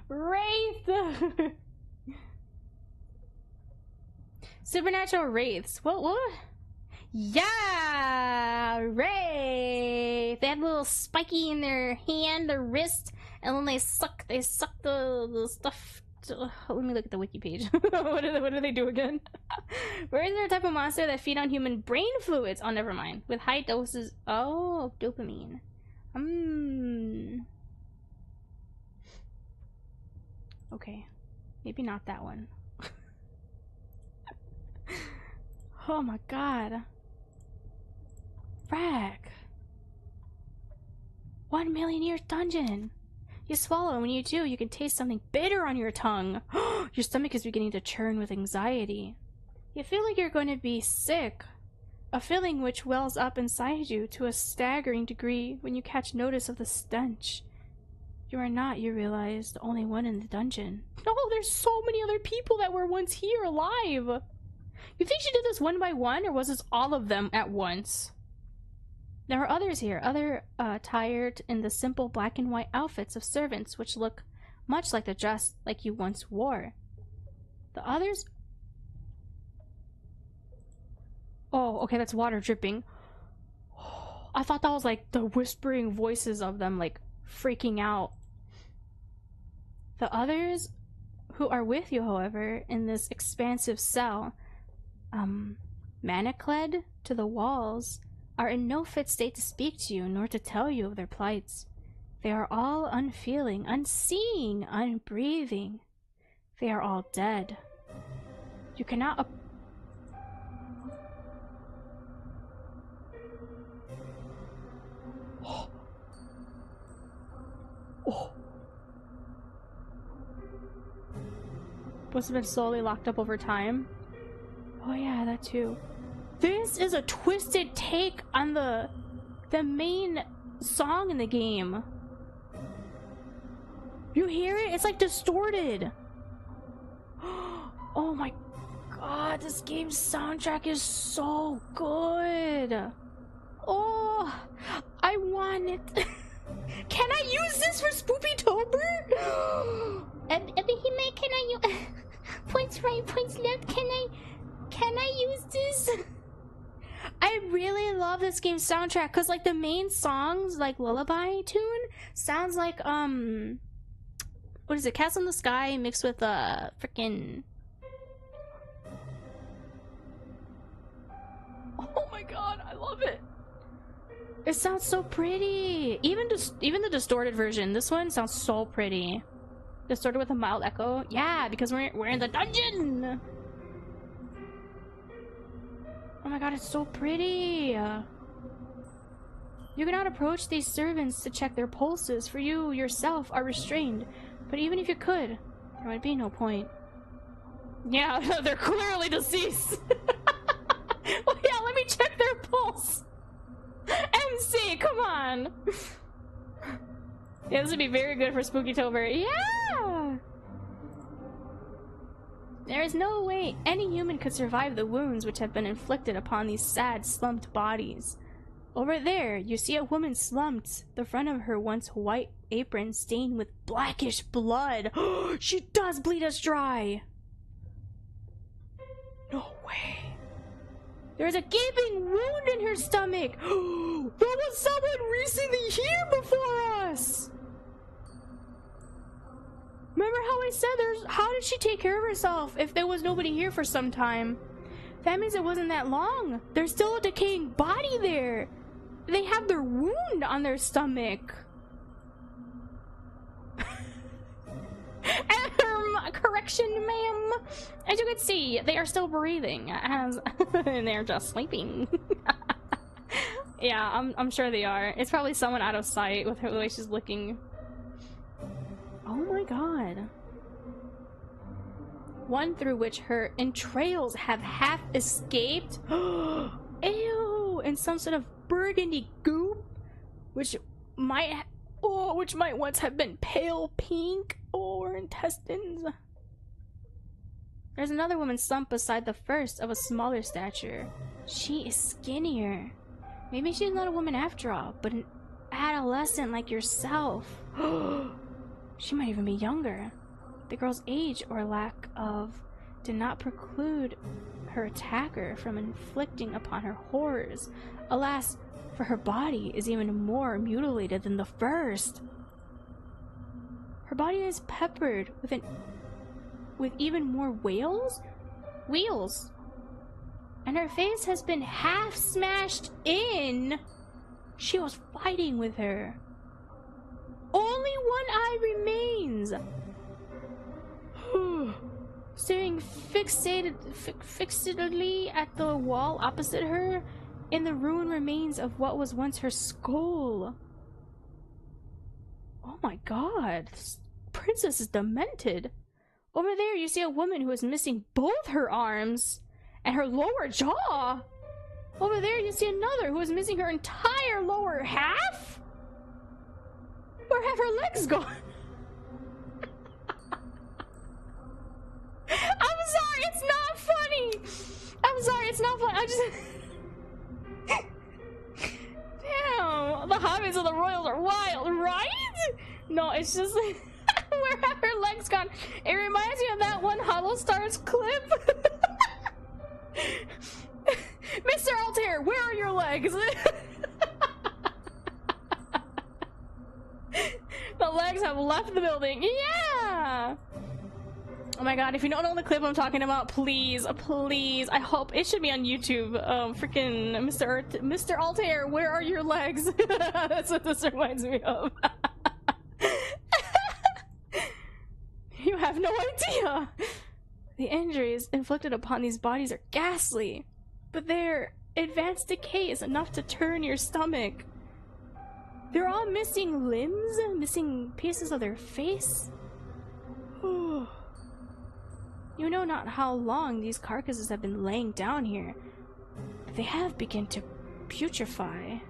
[SPEAKER 1] Wraith! Supernatural wraiths. What? Yeah! Wraith! They had a little spiky in their hand, their wrist, and then they suck the stuff. Let me look at the wiki page. What do they do again? Wraiths are a type of monster that feed on human brain fluids. Oh, never mind. With high doses of dopamine. Okay. Maybe not that one. Oh my god. Frack. 1 million year dungeon. You swallow, and when you do, you can taste something bitter on your tongue. Your stomach is beginning to churn with anxiety. You feel like you're going to be sick. A feeling which wells up inside you to a staggering degree when you catch notice of the stench. You are not, you realize, the only one in the dungeon. No, there's so many other people that were once here alive. You think she did this one by one, or was this all of them at once? There are others here, attired in the simple black and white outfits of servants, which look much like the dress like you once wore. The others... Oh, okay, that's water dripping. I thought that was like the whispering voices of them, like, freaking out. The others who are with you, however, in this expansive cell, manacled to the walls, are in no fit state to speak to you, nor to tell you of their plights. They are all unfeeling, unseeing, unbreathing. They are all dead. You cannot... Oh. Must have been slowly locked up over time. Oh yeah, that too. This is a twisted take on the main song in the game. You hear it? It's like distorted. Oh my god, this game's soundtrack is so good. Oh, I want it. Can I use this for Spoopy-tober? Can I use points right, points left? Can I use this? I really love this game's soundtrack because, like, the main songs, like lullaby tune, sounds like what is it? Castle in the Sky mixed with freaking. Oh my god, I love it. It sounds so pretty. Even the distorted version, this one sounds so pretty. Distorted with a mild echo. Yeah, because we're in the dungeon. Oh my god, it's so pretty. You cannot approach these servants to check their pulses, for you yourself are restrained. But even if you could, there would be no point. Yeah, they're clearly deceased. Well, yeah, let me check their pulse. MC, come on. Yeah, this would be very good for Spooky-tober. Yeah! There is no way any human could survive the wounds which have been inflicted upon these sad, slumped bodies. Over there, you see a woman slumped, the front of her once white apron stained with blackish blood. She does bleed us dry! No way. There's a gaping wound in her stomach! There was someone recently here before us! Remember how I said how did she take care of herself if there was nobody here for some time? That means it wasn't that long. There's still a decaying body there. They have their wound on their stomach. Correction, ma'am. As you can see, they are still breathing and they're just sleeping. Yeah, I'm sure they are. It's probably someone out of sight with her the way she's looking. Oh my god. One through which her entrails have half escaped. Ew! And some sort of burgundy goop, which might once have been pale pink. Oh, her intestines. There's another woman slumped beside the first of a smaller stature. She is skinnier. Maybe she's not a woman after all, but an adolescent like yourself. She might even be younger. The girl's age or lack of did not preclude her attacker from inflicting upon her horrors. Alas, for her body is even more mutilated than the first. Her body is peppered with even more wheels, and her face has been half smashed in. She was fighting with her. Only one eye remains. Staring fixedly at the wall opposite her, in the ruined remains of what was once her skull. Oh my god, this princess is demented. Over there you see a woman who is missing both her arms and her lower jaw. Over there you see another who is missing her entire lower half. Where have her legs gone? I'm sorry, it's not funny. I'm sorry, it's not funny. I just... Damn, the hobbits of the royals are wild, right? No, it's just... Where have her legs gone? It reminds me of that one Hollow Stars clip. Mr. Altair, where are your legs? The legs have left the building. Yeah! Oh my god, if you don't know the clip I'm talking about, please, please, I hope it should be on YouTube. Freaking Mr. Altair, where are your legs? That's what this reminds me of. You have no idea. The injuries inflicted upon these bodies are ghastly, but their advanced decay is enough to turn your stomach. They're all missing limbs, missing pieces of their face. You know not how long these carcasses have been laying down here, but they have begun to putrefy.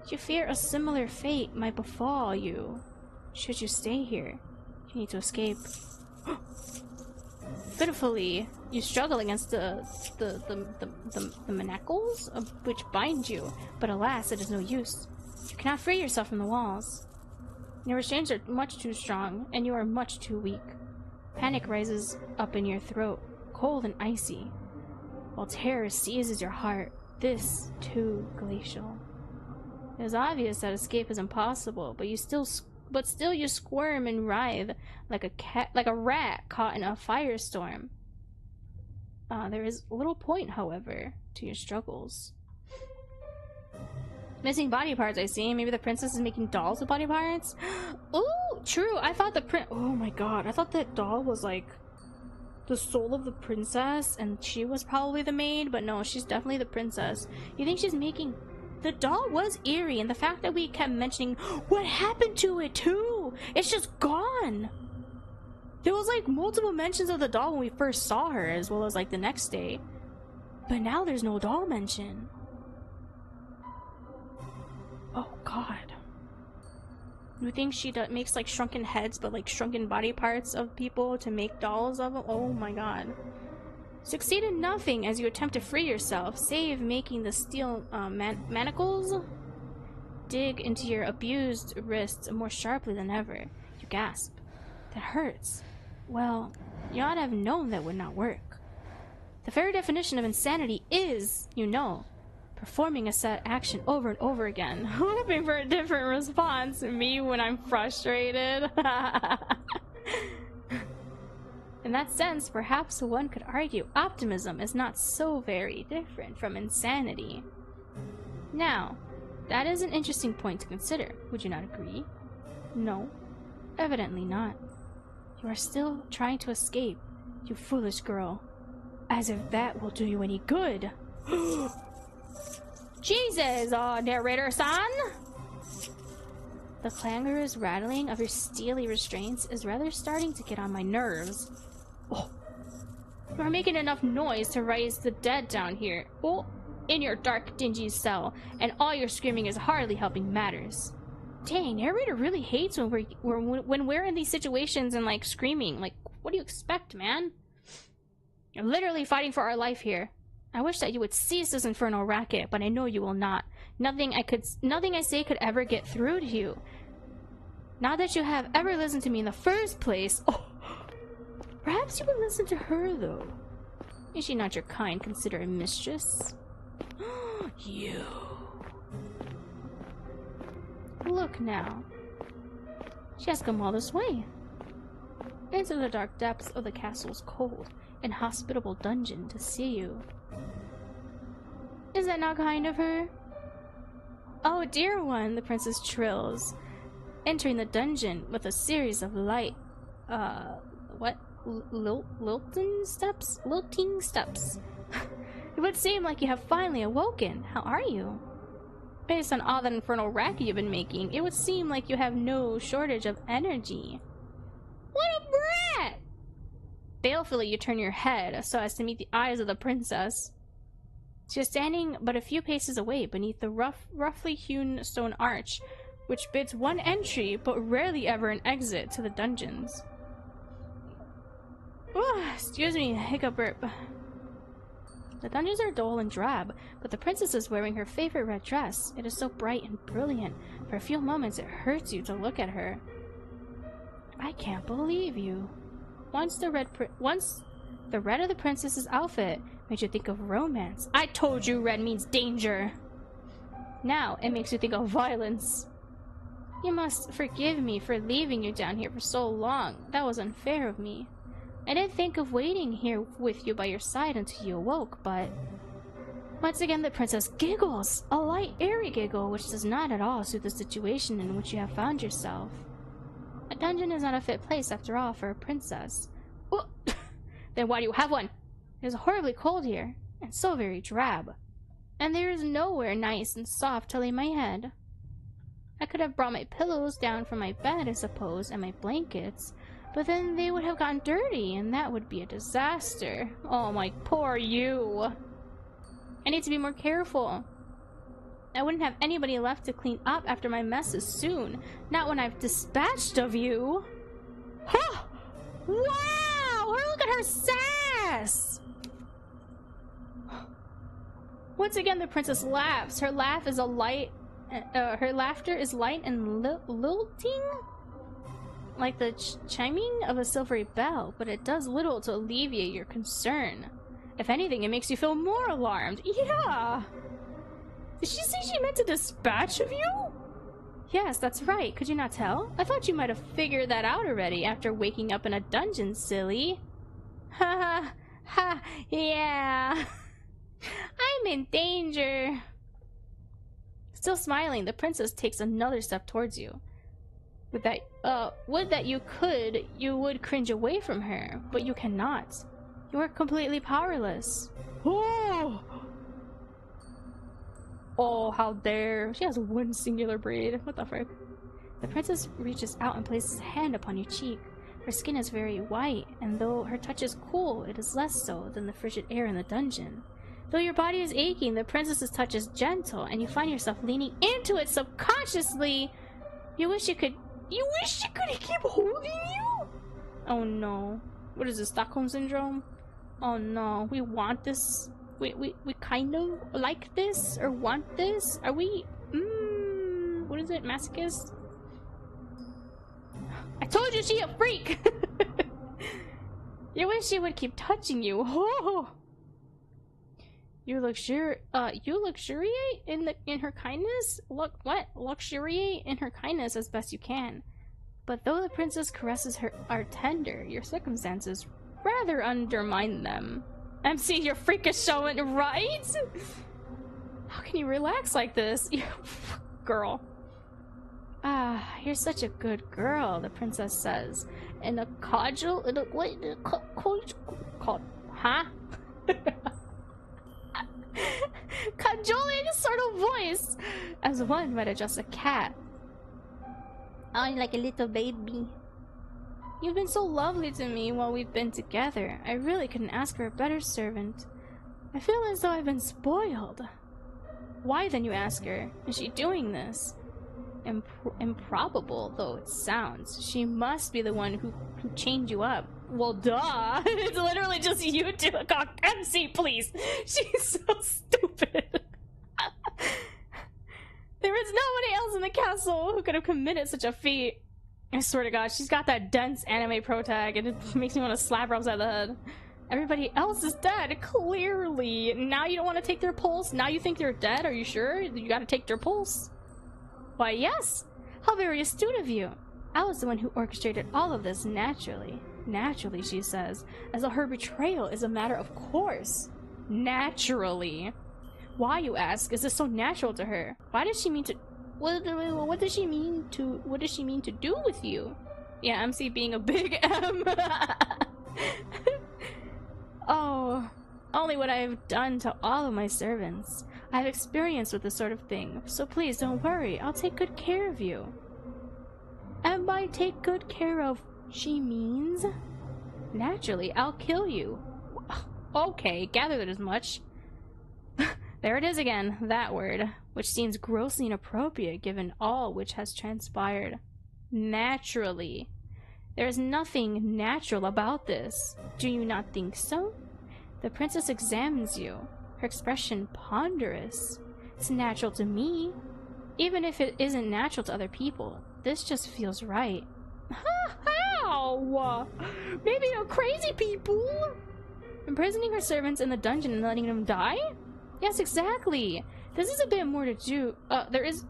[SPEAKER 1] You fear a similar fate might befall you should you stay here. You need to escape. Pitifully, you struggle against the manacles of which bind you, but alas, it is no use. You cannot free yourself from the walls. Your restraints are much too strong, and you are much too weak. Panic rises up in your throat, cold and icy, while terror seizes your heart, this too glacial. It is obvious that escape is impossible, but still you squirm and writhe like a rat caught in a firestorm. There is little point, however, to your struggles. Missing body parts, I see. Maybe the princess is making dolls with body parts? Ooh, true. I thought oh my god. I thought that doll was like the soul of the princess and she was probably the maid, but no, she's definitely the princess. You think she's making... The doll was eerie, and the fact that we kept mentioning what happened to it too. It's just gone. There was like multiple mentions of the doll when we first saw her, as well as like the next day. But now there's no doll mention. Oh god. You think she makes like shrunken heads, but like shrunken body parts of people to make dolls of them? Oh my god. Succeed in nothing as you attempt to free yourself, save making the steel manacles dig into your abused wrists more sharply than ever. You gasp. That hurts. Well, you ought to have known that would not work. The very definition of insanity is, you know, performing a set action over and over again, hoping for a different response. Me when I'm frustrated. In that sense, perhaps one could argue optimism is not so very different from insanity. Now, that is an interesting point to consider. Would you not agree? No, evidently not. You are still trying to escape, you foolish girl. As if that will do you any good. Jesus, narrator-san! The clangorous rattling of your steely restraints is rather starting to get on my nerves. Oh, you are making enough noise to raise the dead down here. Oh, in your dark, dingy cell, and all your screaming is hardly helping matters. Dang, narrator really hates when we're in these situations and like screaming. Like, what do you expect, man? You're literally fighting for our life here. I wish that you would cease this infernal racket, but I know you will not. Nothing I say could ever get through to you. Not that you have ever listened to me in the first place. Oh, perhaps you would listen to her, though. Is she not your kind, considerate mistress? You. Look now. She has come all this way. Into the dark depths of the castle's cold, inhospitable dungeon to see you. Is that not kind of her? Oh, dear one, the princess trills, entering the dungeon with a series of light, lilting steps? Lilting steps. It would seem like you have finally awoken. How are you? Based on all that infernal racket you've been making, it would seem like you have no shortage of energy. What a brat! Balefully you turn your head so as to meet the eyes of the princess. She is standing but a few paces away beneath the roughly hewn stone arch, which bids one entry but rarely ever an exit to the dungeons. Excuse me, hiccup burp. The dungeons are dull and drab, but the princess is wearing her favorite red dress. It is so bright and brilliant. For a few moments it hurts you to look at her. I can't believe you. Once the red of the princess's outfit made you think of romance. I told you red means danger. Now it makes you think of violence. You must forgive me for leaving you down here for so long. That was unfair of me. I didn't think of waiting here with you by your side until you awoke, but... Once again the princess giggles, a light, airy giggle which does not at all suit the situation in which you have found yourself. A dungeon is not a fit place, after all, for a princess. Then why do you have one? It is horribly cold here, and so very drab. And there is nowhere nice and soft to lay my head. I could have brought my pillows down from my bed, I suppose, and my blankets, but then they would have gotten dirty, and that would be a disaster. Oh, my poor you. I need to be more careful. I wouldn't have anybody left to clean up after my messes soon. Not when I've dispatched of you. Huh! Wow! Look at her sass! Once again, the princess laughs. Her laughter is light and lilting, like the chiming of a silvery bell, but it does little to alleviate your concern. If anything, it makes you feel more alarmed. Yeah! Did she say she meant to dispatch of you? Yes, that's right. Could you not tell? I thought you might have figured that out already after waking up in a dungeon, silly. Ha ha ha, yeah. I'm in danger. Still smiling, the princess takes another step towards you. Would that you could, you would cringe away from her, but you cannot. You are completely powerless. Oh! Oh, how dare. She has one singular braid. What the frick? The princess reaches out and places a hand upon your cheek. Her skin is very white, and though her touch is cool, it is less so than the frigid air in the dungeon. Though your body is aching, the princess's touch is gentle, and you find yourself leaning into it subconsciously. You wish she could keep holding you? Oh no. What is this, Stockholm Syndrome? Oh no, we want this. We kind of like this or want this? Are we, what is it, masochist? I told you she a freak! You wish she would keep touching you. Oh. You luxuriate in her kindness? Luxuriate in her kindness as best you can. But though the princess caresses are tender, your circumstances rather undermine them. MC, your freak is showing, right? How can you relax like this? Girl. Ah, you're such a good girl, the princess says. In a cordial, huh? Cajoling sort of voice, as one might address a cat. Oh, like a little baby. You've been so lovely to me while we've been together. I really couldn't ask for a better servant. I feel as though I've been spoiled. Why then, you ask her, is she doing this? Improbable though it sounds, she must be the one who chained you up. Well, duh. It's literally just you two. God, MC, please. She's so stupid. There is nobody else in the castle who could have committed such a feat. I swear to God, she's got that dense anime pro tag, and it makes me want to slap her upside the head. Everybody else is dead, clearly. Now you don't want to take their pulse? Now you think they're dead? Are you sure? You gotta take their pulse. Why, yes. How very astute of you. I was the one who orchestrated all of this naturally. Naturally, she says, as though her betrayal is a matter of course. Naturally. Why, you ask, is this so natural to her? Why does she mean to... What does she mean to do with you? Yeah, MC being a big M. Oh, only what I have done to all of my servants. I have experience with this sort of thing, so please don't worry. I'll take good care of you. And by take good care of, she means? Naturally, I'll kill you. Okay, gathered as much. There it is again, that word, which seems grossly inappropriate given all which has transpired. Naturally. There is nothing natural about this. Do you not think so? The princess examines you, her expression ponderous. It's natural to me. Even if it isn't natural to other people, this just feels right. How? Maybe you're crazy people? Imprisoning her servants in the dungeon and letting them die? Yes, exactly. This is a bit more to do. There is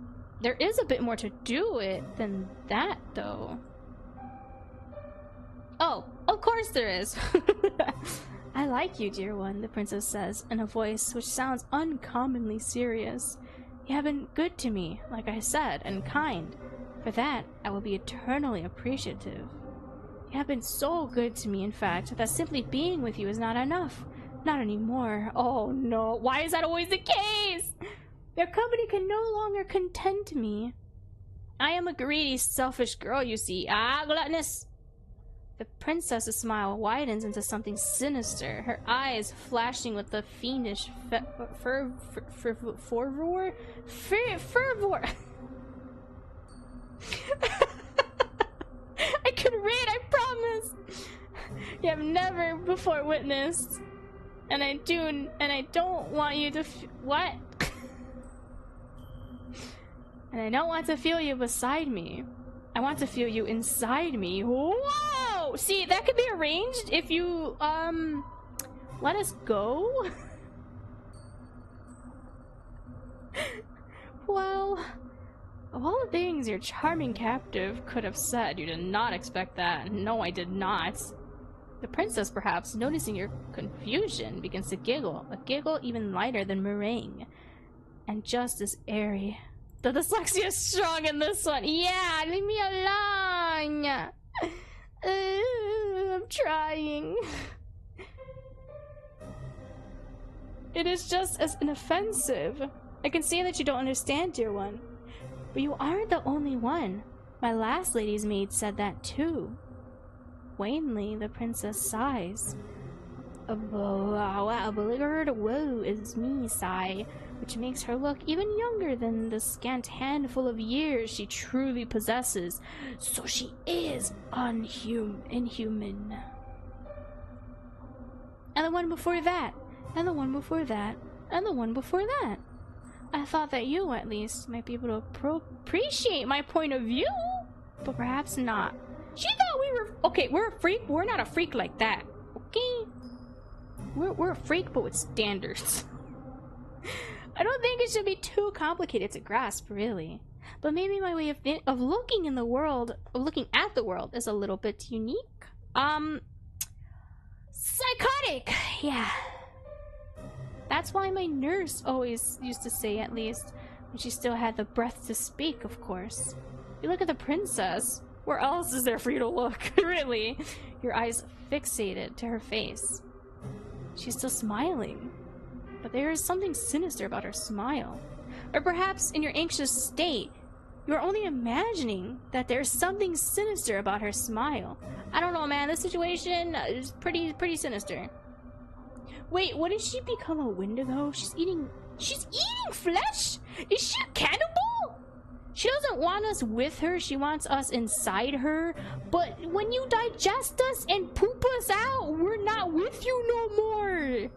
[SPEAKER 1] a bit more to do it than that, though. Oh, of course there is. I like you, dear one, the princess says, in a voice which sounds uncommonly serious. You have been good to me, like I said, and kind. For that, I will be eternally appreciative. You have been so good to me, in fact, that simply being with you is not enough. Not anymore. Oh no, why is that always the case? Your company can no longer content me. I am a greedy, selfish girl, you see. Ah, gluttonous. The princess's smile widens into something sinister, her eyes flashing with the fiendish fervor. I can read, I promise. You have never before witnessed. And I don't want you to what? And I don't want to feel you beside me. I want to feel you inside me. Whoa! See, that could be arranged if you, let us go? Well, of all the things your charming captive could have said, you did not expect that. No, I did not. The princess, perhaps, noticing your confusion, begins to giggle. A giggle even lighter than meringue. And just as airy. The dyslexia is strong in this one. Yeah, leave me alone. I'm trying. It is just as inoffensive. I can see that you don't understand, dear one. But you aren't the only one. My last lady's maid said that too. Wanly, the princess sighs. A beleaguered woe is me sigh, which makes her look even younger than the scant handful of years she truly possesses. So she is inhuman. And the one before that, and the one before that, and the one before that. I thought that you, at least, might be able to appreciate my point of view, but perhaps not. She thought we were... Okay, we're a freak, but we're not a freak like that. Okay? We're a freak, but with standards. I don't think it should be too complicated to grasp, really. But maybe my way of looking in the world, of looking at the world, is a little bit unique. Psychotic! Yeah. That's why my nurse always used to say, at least, when she still had the breath to speak, of course. You look at the princess. Where else is there for you to look? Really? Your eyes fixated to her face. She's still smiling. But there is something sinister about her smile. Or perhaps in your anxious state, you're only imagining that there's something sinister about her smile. I don't know, man. This situation is pretty sinister. Wait, wouldn't she become a Wendigo? She's eating flesh? Is she a cannibal? She doesn't want us with her, she wants us inside her. But when you digest us and poop us out, we're not with you no more.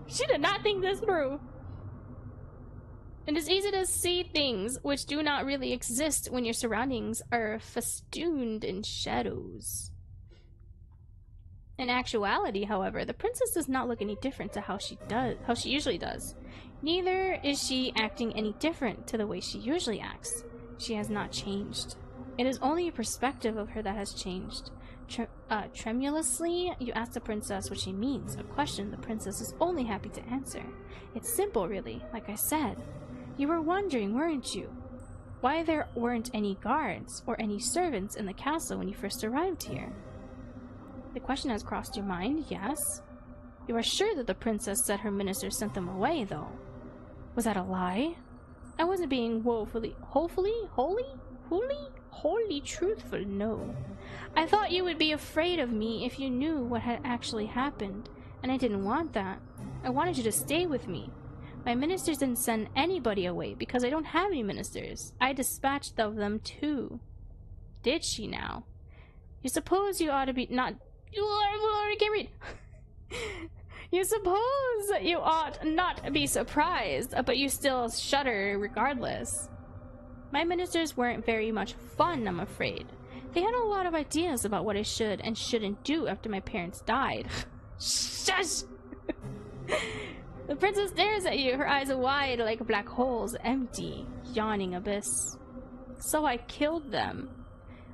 [SPEAKER 1] She did not think this through. It is easy to see things which do not really exist when your surroundings are festooned in shadows. In actuality, however, the princess does not look any different to how she usually does. Neither is she acting any different to the way she usually acts. She has not changed. It is only your perspective of her that has changed. Tremulously, you ask the princess what she means, a question the princess is only happy to answer. It's simple, really, like I said. You were wondering, weren't you, why there weren't any guards or any servants in the castle when you first arrived here? The question has crossed your mind, yes? You are sure that the princess said her minister sent them away, though? Was that a lie? I wasn't being wholly truthful, no. I thought you would be afraid of me if you knew what had actually happened, and I didn't want that. I wanted you to stay with me. My ministers didn't send anybody away because I don't have any ministers. I dispatched of them too. Did she now? You suppose you ought to be not... I can't read. You suppose you ought not be surprised, but you still shudder regardless. My ministers weren't very much fun, I'm afraid. They had a lot of ideas about what I should and shouldn't do after my parents died. Shush! The princess stares at you, her eyes wide like black holes, empty, yawning abyss. So I killed them.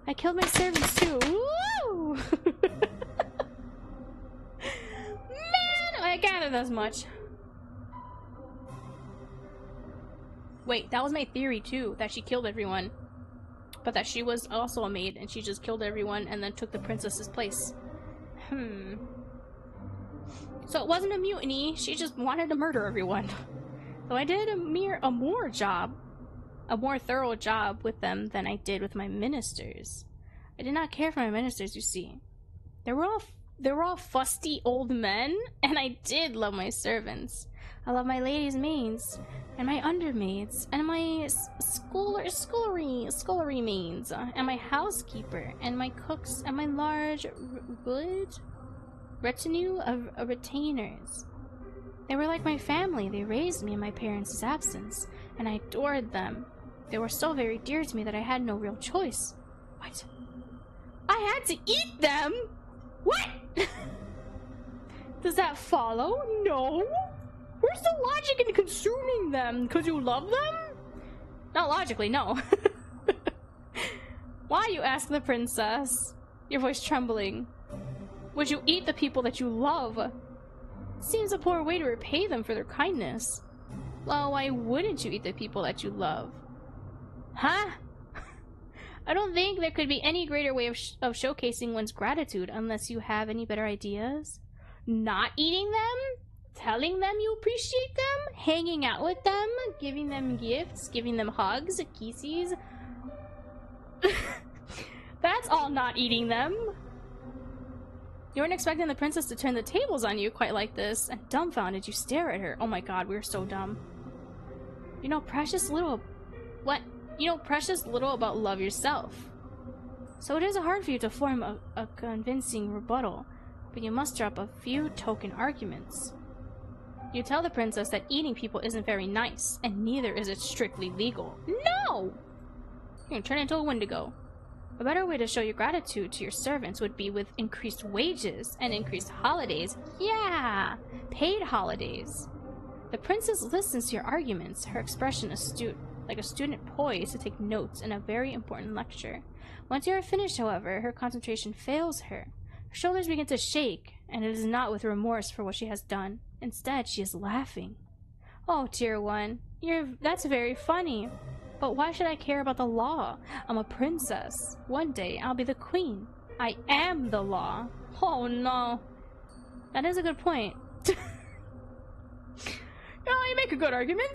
[SPEAKER 1] I killed my servants too. Woo! Man, I gathered as much. Wait, that was my theory too, that she killed everyone. But that she was also a maid and she just killed everyone and then took the princess's place. So it wasn't a mutiny, she just wanted to murder everyone. So I did a more thorough job with them than I did with my ministers. I did not care for my ministers, you see. They were all fusty old men, and I did love my servants. I love my ladies' maids, and my undermaids, and my scullery maids, and my housekeeper, and my cooks, and my large retinue of retainers. They were like my family. They raised me in my parents' absence, and I adored them. They were so very dear to me that I had no real choice. What? I had to eat them? What? Does that follow? No. Where's the logic in consuming them? Because you love them? Not logically, no. Why, you ask the princess, your voice trembling. Would you eat the people that you love? Seems a poor way to repay them for their kindness. Well, why wouldn't you eat the people that you love? Huh? I don't think there could be any greater way of showcasing one's gratitude unless you have any better ideas. Not eating them? Telling them you appreciate them? Hanging out with them? Giving them gifts? Giving them hugs? Kisses? That's all not eating them. You weren't expecting the princess to turn the tables on you quite like this, and dumbfounded you stare at her. Oh my god, we're so dumb. You know precious little... What? You know precious little about love yourself. So it is hard for you to form a convincing rebuttal, but you muster up a few token arguments. You tell the princess that eating people isn't very nice, and neither is it strictly legal. No! You're gonna turn into a Wendigo. A better way to show your gratitude to your servants would be with increased wages and increased holidays. Yeah! Paid holidays. The princess listens to your arguments, her expression astute, like a student poised to take notes in a very important lecture. Once you are finished, however, her concentration fails her. Her shoulders begin to shake, and it is not with remorse for what she has done. Instead, she is laughing. Oh, dear one, that's very funny. But why should I care about the law? I'm a princess. One day, I'll be the queen. I am the law. Oh, no. That is a good point. Oh, you make a good argument.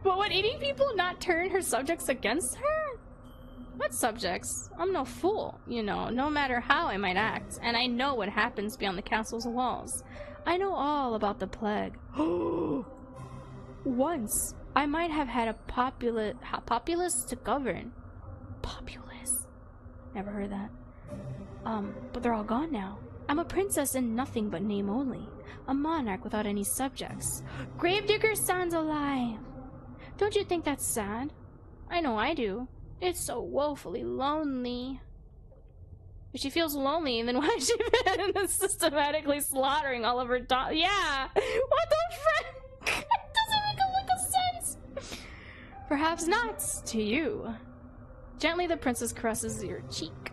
[SPEAKER 1] But would eating people not turn her subjects against her? What subjects? I'm no fool, you know, no matter how I might act, and I know what happens beyond the castle's walls. I know all about the plague. Once, I might have had a populace to govern. Populace? Never heard that. But they're all gone now. I'm a princess in nothing but name only. A monarch without any subjects. Gravedigger sounds alive. Don't you think that's sad? I know I do. It's so woefully lonely. If she feels lonely, then why has she been systematically slaughtering all of her daughters? Yeah! What the frick? It doesn't make a lick of sense! Perhaps not to you. Gently the princess caresses your cheek.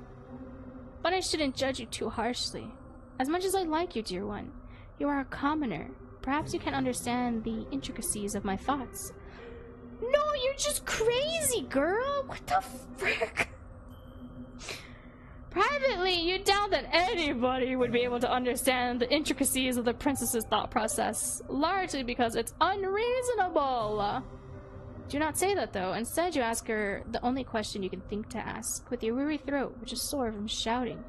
[SPEAKER 1] But I shouldn't judge you too harshly. As much as I like you, dear one, you are a commoner. Perhaps you can't understand the intricacies of my thoughts. No, you're just crazy, girl! What the frick? Privately, you doubt that anybody would be able to understand the intricacies of the princess's thought process, largely because it's unreasonable. Do not say that, though. Instead, you ask her the only question you can think to ask, with your weary throat, which is sore from shouting.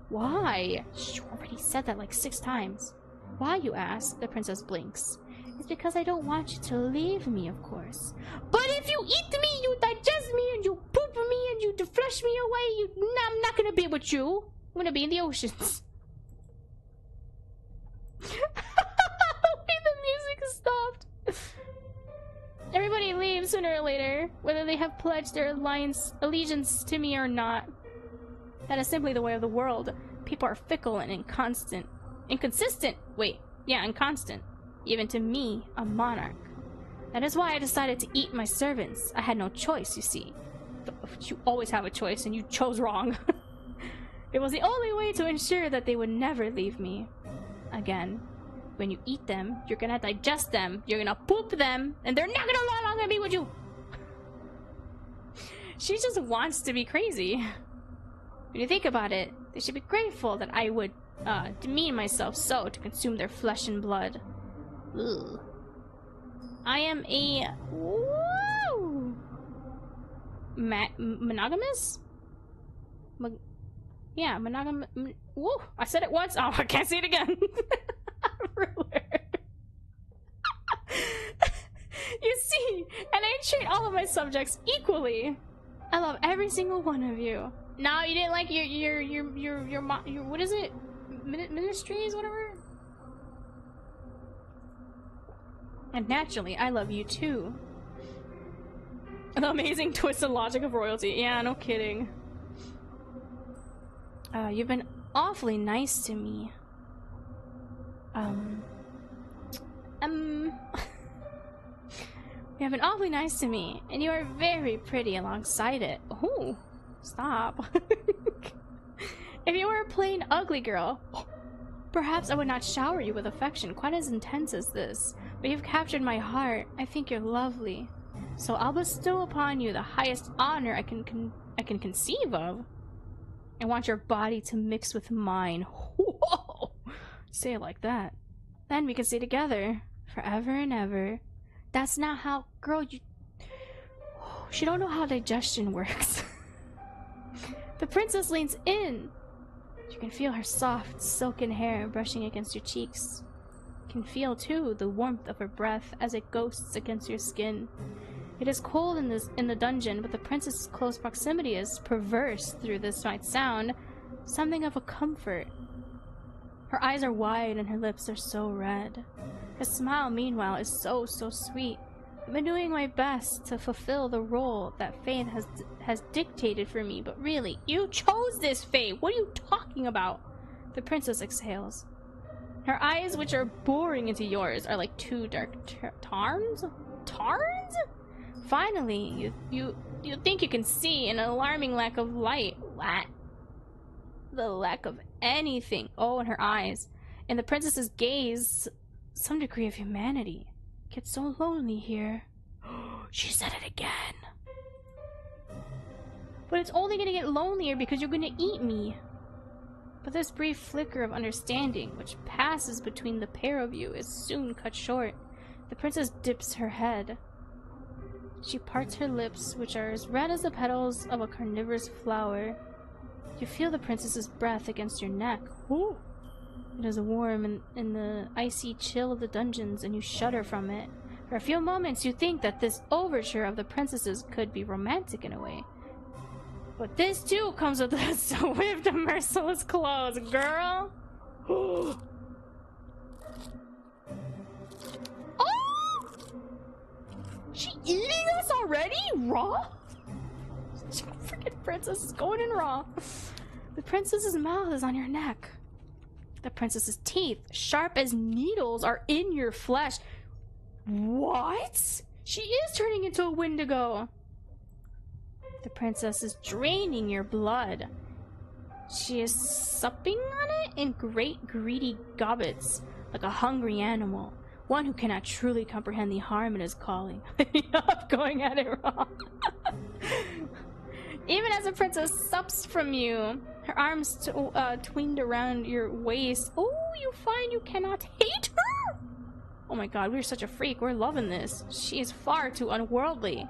[SPEAKER 1] Why? You already said that like 6 times. Why, you ask? The princess blinks. It's because I don't want you to leave me, of course. But if you eat me, you digest me, and you poop me, and you flush me away, I'm not gonna be with you. I'm gonna be in the oceans. The music has stopped. Everybody leaves sooner or later, whether they have pledged their allegiance to me or not. That is simply the way of the world. People are fickle and inconstant. Inconsistent! Wait, yeah, inconstant. Even to me, a monarch. That is why I decided to eat my servants. I had no choice, you see. You always have a choice, and you chose wrong. It was the only way to ensure that they would never leave me. Again, when you eat them, you're gonna digest them, you're gonna poop them, and they're not gonna no longer be with you. She just wants to be crazy. When you think about it, they should be grateful that I would demean myself so to consume their flesh and blood. Ugh. I am a monogamous? Yeah, monogamous. Woo! I said it once. Oh, I can't say it again. You see, and I treat all of my subjects equally. I love every single one of you. No, you didn't like your what is it? Ministries, whatever. And naturally, I love you too. The amazing twisted logic of royalty. Yeah, no kidding. You've been awfully nice to me. You have been awfully nice to me, and you are very pretty alongside it. Oh, stop. If you were a plain ugly girl, perhaps I would not shower you with affection quite as intense as this. But you've captured my heart. I think you're lovely. So I'll bestow upon you the highest honor I can conceive of. I want your body to mix with mine. Whoa! Say it like that. Then we can stay together forever and ever. That's not how, girl, you don't know how digestion works. The princess leans in. You can feel her soft, silken hair brushing against your cheeks. You can feel, too, the warmth of her breath as it ghosts against your skin. It is cold in the dungeon, but the princess's close proximity is, perverse through this might sound, something of a comfort. Her eyes are wide and her lips are so red. Her smile, meanwhile, is so sweet. I've been doing my best to fulfill the role that fate has dictated for me, but really, you chose this, fate! What are you talking about? The princess exhales. Her eyes, which are boring into yours, are like 2 dark tarns? Tarns? Finally, you think you can see an alarming lack of light. What? The lack of anything. Oh, in her eyes. In the princess's gaze, some degree of humanity. It gets so lonely here. She said it again. But it's only gonna get lonelier because you're gonna eat me. But this brief flicker of understanding, which passes between the pair of you, is soon cut short. The princess dips her head. She parts her lips, which are as red as the petals of a carnivorous flower. You feel the princess's breath against your neck. Ooh. It is warm in the icy chill of the dungeons, and you shudder from it. For a few moments, you think that this overture of the princesses could be romantic in a way. But this too comes with a swift and merciless close, girl. Oh! She eating us already? Raw? Freaking princess is going in raw. The princess's mouth is on your neck. The princess's teeth, sharp as needles, are in your flesh. What? She is turning into a Wendigo. The princess is draining your blood. She is supping on it in great greedy gobbets, like a hungry animal, one who cannot truly comprehend the harm it is calling. I'm going at it wrong. Even as the princess sups from you, her arms twined around your waist. Oh, you find you cannot hate her? Oh my god, we're such a freak. We're loving this. She is far too unworldly.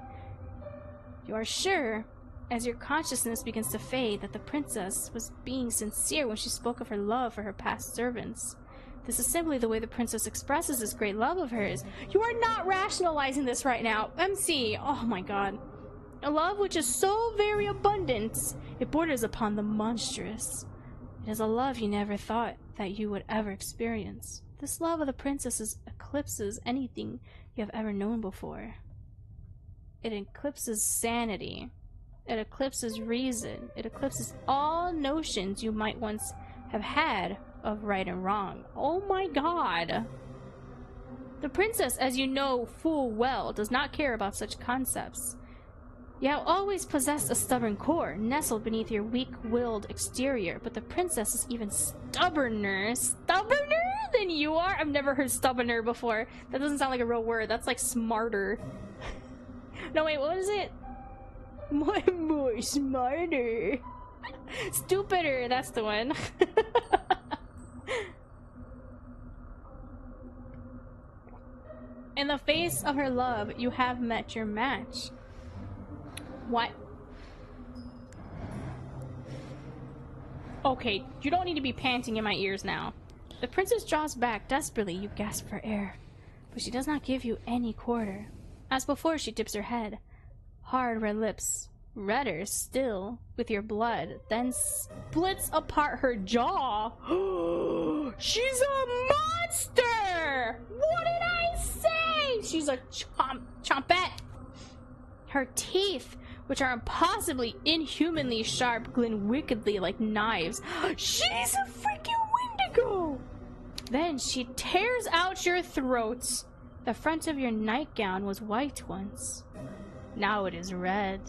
[SPEAKER 1] You are sure, as your consciousness begins to fade, that the princess was being sincere when she spoke of her love for her past servants. This is simply the way the princess expresses this great love of hers. You are not rationalizing this right now. MC, oh my god. A love which is so very abundant, it borders upon the monstrous. It is a love you never thought that you would ever experience. This love of the princesses eclipses anything you have ever known before. It eclipses sanity. It eclipses reason. It eclipses all notions you might once have had of right and wrong. Oh my god. The princess, as you know full well, does not care about such concepts. You have always possessed a stubborn core, nestled beneath your weak-willed exterior, but the princess is even stubborner than you are? I've never heard stubborner before. That doesn't sound like a real word. That's like smarter. No, wait, what is it? More smarter. Stupider, that's the one. In the face of her love, you have met your match. What? Okay, you don't need to be panting in my ears now. The princess draws back desperately. You gasp for air, but she does not give you any quarter. As before, she dips her head. Hard red lips, redder still with your blood, then splits apart her jaw. She's a monster! What did I say? She's a chompette. Her teeth, which are impossibly inhumanly sharp, glint wickedly like knives. She's a freaking Wendigo! Then she tears out your throats. The front of your nightgown was white once. Now it is red.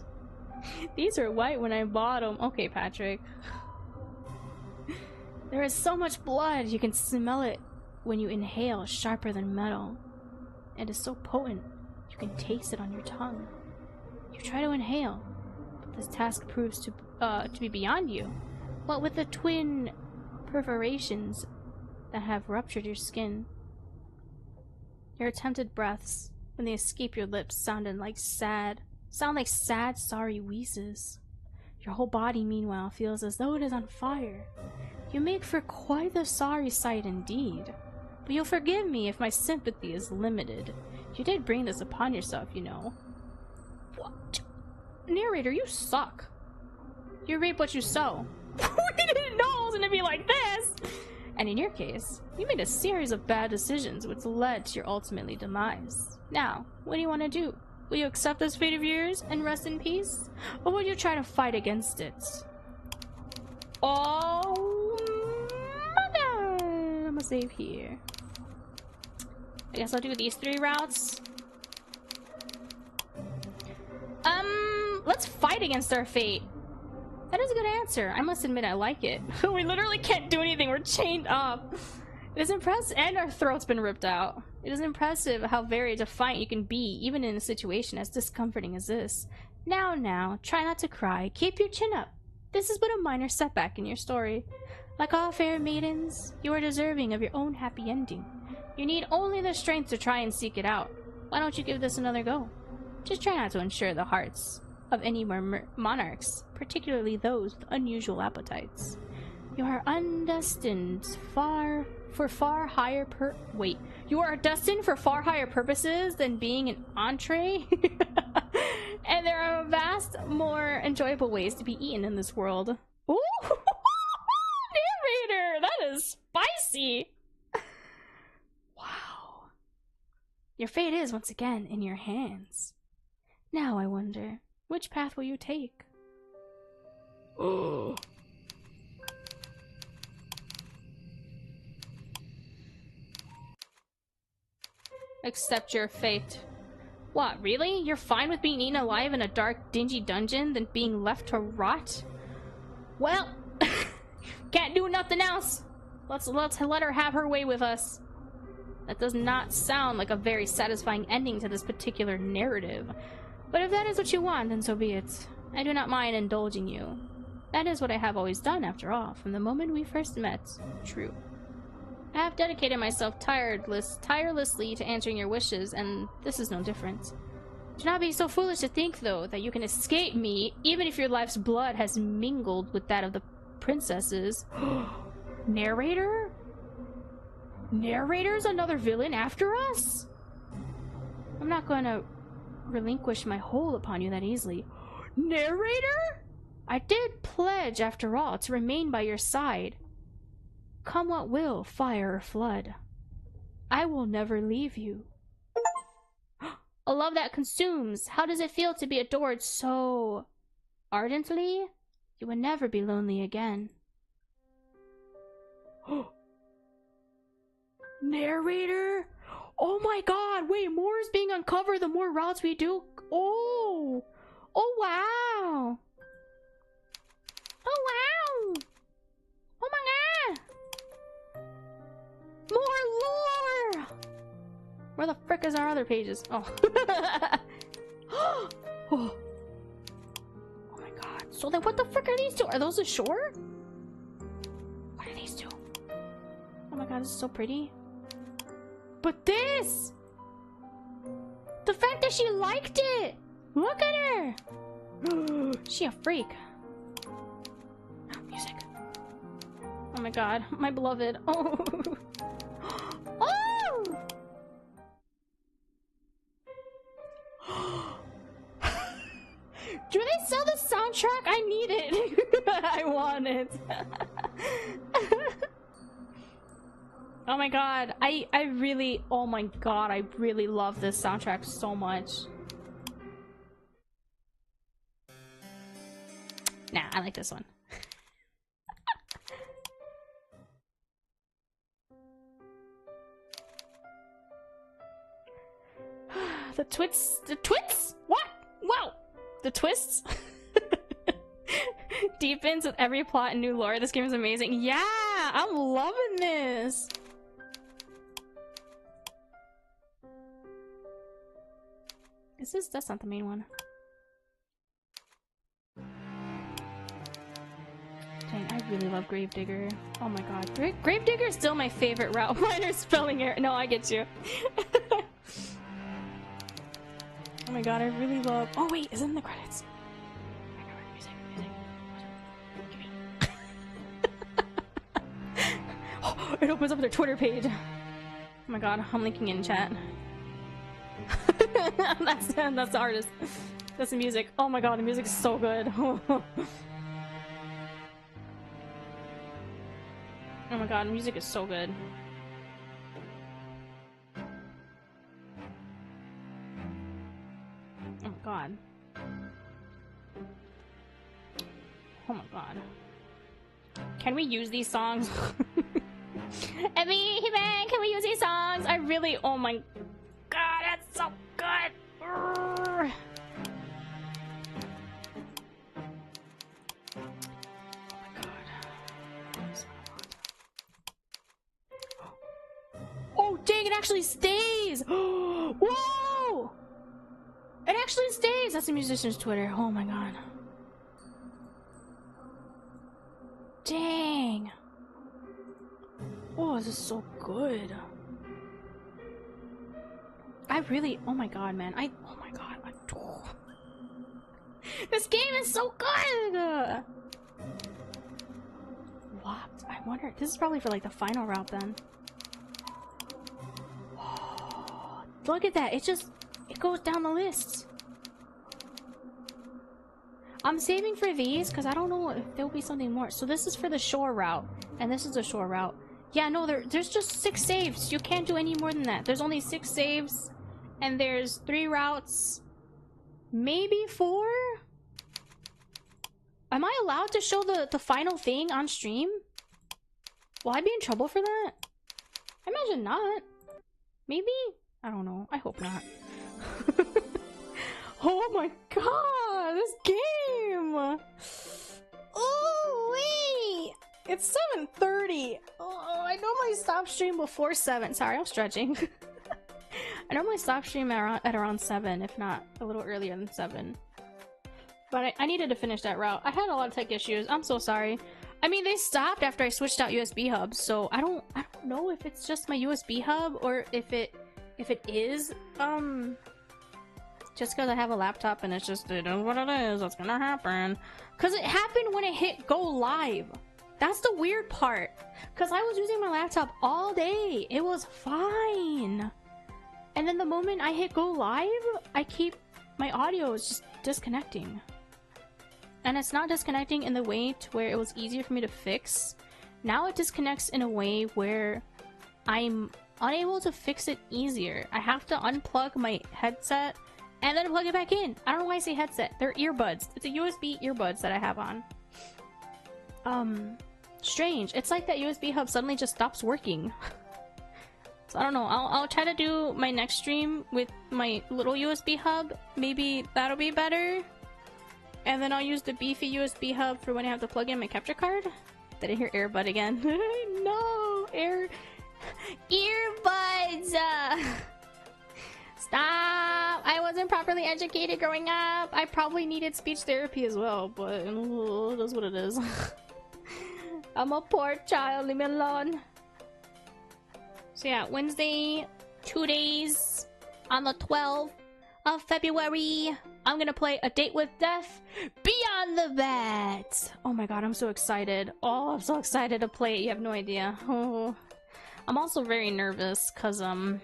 [SPEAKER 1] These are white when I bought them. Okay, Patrick. There is so much blood, you can smell it when you inhale, sharper than metal. It is so potent, you can taste it on your tongue. You try to inhale, but this task proves to be beyond you. What with the twin perforations that have ruptured your skin. Your attempted breaths, when they escape your lips, sound like sad, sorry wheezes. Your whole body, meanwhile, feels as though it is on fire. You make for quite the sorry sight indeed. But you'll forgive me if my sympathy is limited. You did bring this upon yourself, you know. What? Narrator, you suck. You reap what you sow. We didn't know it was gonna be like this! And in your case, you made a series of bad decisions which led to your ultimately demise. Now, what do you want to do? Will you accept this fate of yours and rest in peace? Or will you try to fight against it? Oh, mother! I'm gonna save here. I guess I'll do these 3 routes. Let's fight against our fate. That is a good answer. I must admit I like it. We literally can't do anything. We're chained up. It is impressive, and our throat's been ripped out. It is impressive how very defiant you can be, even in a situation as discomforting as this. Now, try not to cry. Keep your chin up. This is but a minor setback in your story. Like all fair maidens, you are deserving of your own happy ending. You need only the strength to try and seek it out. Why don't you give this another go? Just try not to ensure the hearts of any more monarchs, particularly those with unusual appetites. You are undestined for far higher wait. You are destined for far higher purposes than being an entree? And there are vast more enjoyable ways to be eaten in this world. Ooh! Narrator! That is spicy! Wow. Your fate is, once again, in your hands. Now I wonder, which path will you take? Oh. Accept your fate. What, really? You're fine with being eaten alive in a dark, dingy dungeon than being left to rot? Well, can't do nothing else. Let's let her have her way with us. That does not sound like a very satisfying ending to this particular narrative. But if that is what you want, then so be it. I do not mind indulging you. That is what I have always done, after all, from the moment we first met. True. I have dedicated myself tirelessly to answering your wishes, and this is no different. Do not be so foolish to think, though, that you can escape me, even if your life's blood has mingled with that of the princesses. Narrator? Narrator's another villain after us? I'm not going to relinquish my hold upon you that easily. Narrator? I did pledge, after all, to remain by your side. Come what will, fire or flood, I will never leave you. A love that consumes. How does it feel to be adored so ardently? You will never be lonely again. Narrator? Oh my god, wait, more is being uncovered the more routes we do. Oh! Oh wow! Oh wow! Oh my god! More lore! Where the frick is our other pages? Oh. Oh. Oh my god. So then what the frick are these two? Are those the shore? What are these two? Oh my god, this is so pretty. But this! The fact that she liked it! Look at her! She a freak. Music. Oh my god, my beloved. Oh! Oh! Do they sell the soundtrack? I need it. I want it. Oh my god, I really, oh my god, I really love this soundtrack so much. Nah, I like this one. The twits? What? Wow! The twists? Deepens with every plot and new lore. This game is amazing. Yeah! I'm loving this! That's not the main one. Dang, I really love Gravedigger. Oh my god. Gravedigger is still my favorite route. Minor spelling error. No, I get you. Oh my god, I really love... Oh wait, is it in the credits? Music. Oh, it opens up their Twitter page. Oh my god, I'm linking in chat. That's the artist. That's the music. Oh my god, the music is so good. Oh my god, the music is so good. Oh my god. Oh my god. Can we use these songs? Emmy, man, can we use these songs? I really, oh my god, that's so good. Urgh. Oh my god. Oh dang, it actually stays. Whoa! It actually stays! That's a musician's Twitter. Oh my god. Dang. Oh, this is so good. I really... Oh my god, man. Oh my god. This game is so good! WAP. wonder, this is probably for like the final route then. Look at that, it goes down the list. I'm saving for these because I don't know if there'll be something more. So this is for the shore route, and this is the shore route. Yeah, no, there's just 6 saves. You can't do any more than that. There's only 6 saves, and there's 3 routes. Maybe 4? Am I allowed to show the final thing on stream? Will I be in trouble for that? I imagine not. Maybe? I don't know. I hope not. Oh my god, this game! Oh, wait! It's 7:30. Oh, I normally stop stream before 7. Sorry, I'm stretching. I normally stop stream at around 7, if not a little earlier than 7. But I needed to finish that route. I had a lot of tech issues. I'm so sorry. I mean, they stopped after I switched out USB hubs, so I don't know if it's just my USB hub or if it is just because I have a laptop and it's just, it is what it is, what's gonna happen. Because it happened when it hit go live. That's the weird part. Because I was using my laptop all day. It was fine. And then the moment I hit go live, my audio is just disconnecting. And it's not disconnecting in the way to where it was easier for me to fix. Now it disconnects in a way where I'm unable to fix it easier. I have to unplug my headset and then plug it back in. I don't know why I say headset. They're earbuds. It's a USB earbuds that I have on. Strange. It's like that USB hub suddenly just stops working. So I don't know. I'll try to do my next stream with my little USB hub. Maybe that'll be better. And then I'll use the beefy USB hub for when I have to plug in my capture card. Did I hear earbud again? No! Earbuds! Stop! I wasn't properly educated growing up. I probably needed speech therapy as well, but it is what it is. I'm a poor child, leave me alone. So yeah, Wednesday, 2 days, on the 12th of February, I'm gonna play A Date with Death Beyond the Vet. Oh my god, I'm so excited. Oh, I'm so excited to play it, you have no idea. Oh. I'm also very nervous because I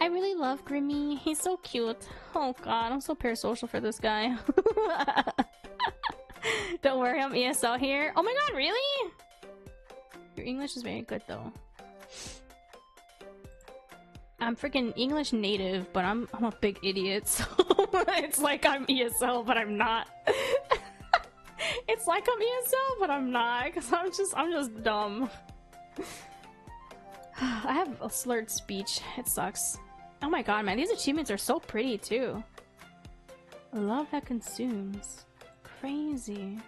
[SPEAKER 1] really love Grimmy. He's so cute. Oh god, I'm so parasocial for this guy. Don't worry, I'm ESL here. Oh my god, really? Your English is very good though. I'm freaking English native, but I'm a big idiot, so it's like I'm ESL, but I'm not. It's like I'm ESL, but I'm not, because I'm just dumb. I have a slurred speech. It sucks. Oh my god, man, these achievements are so pretty too. Love that consumes. Crazy.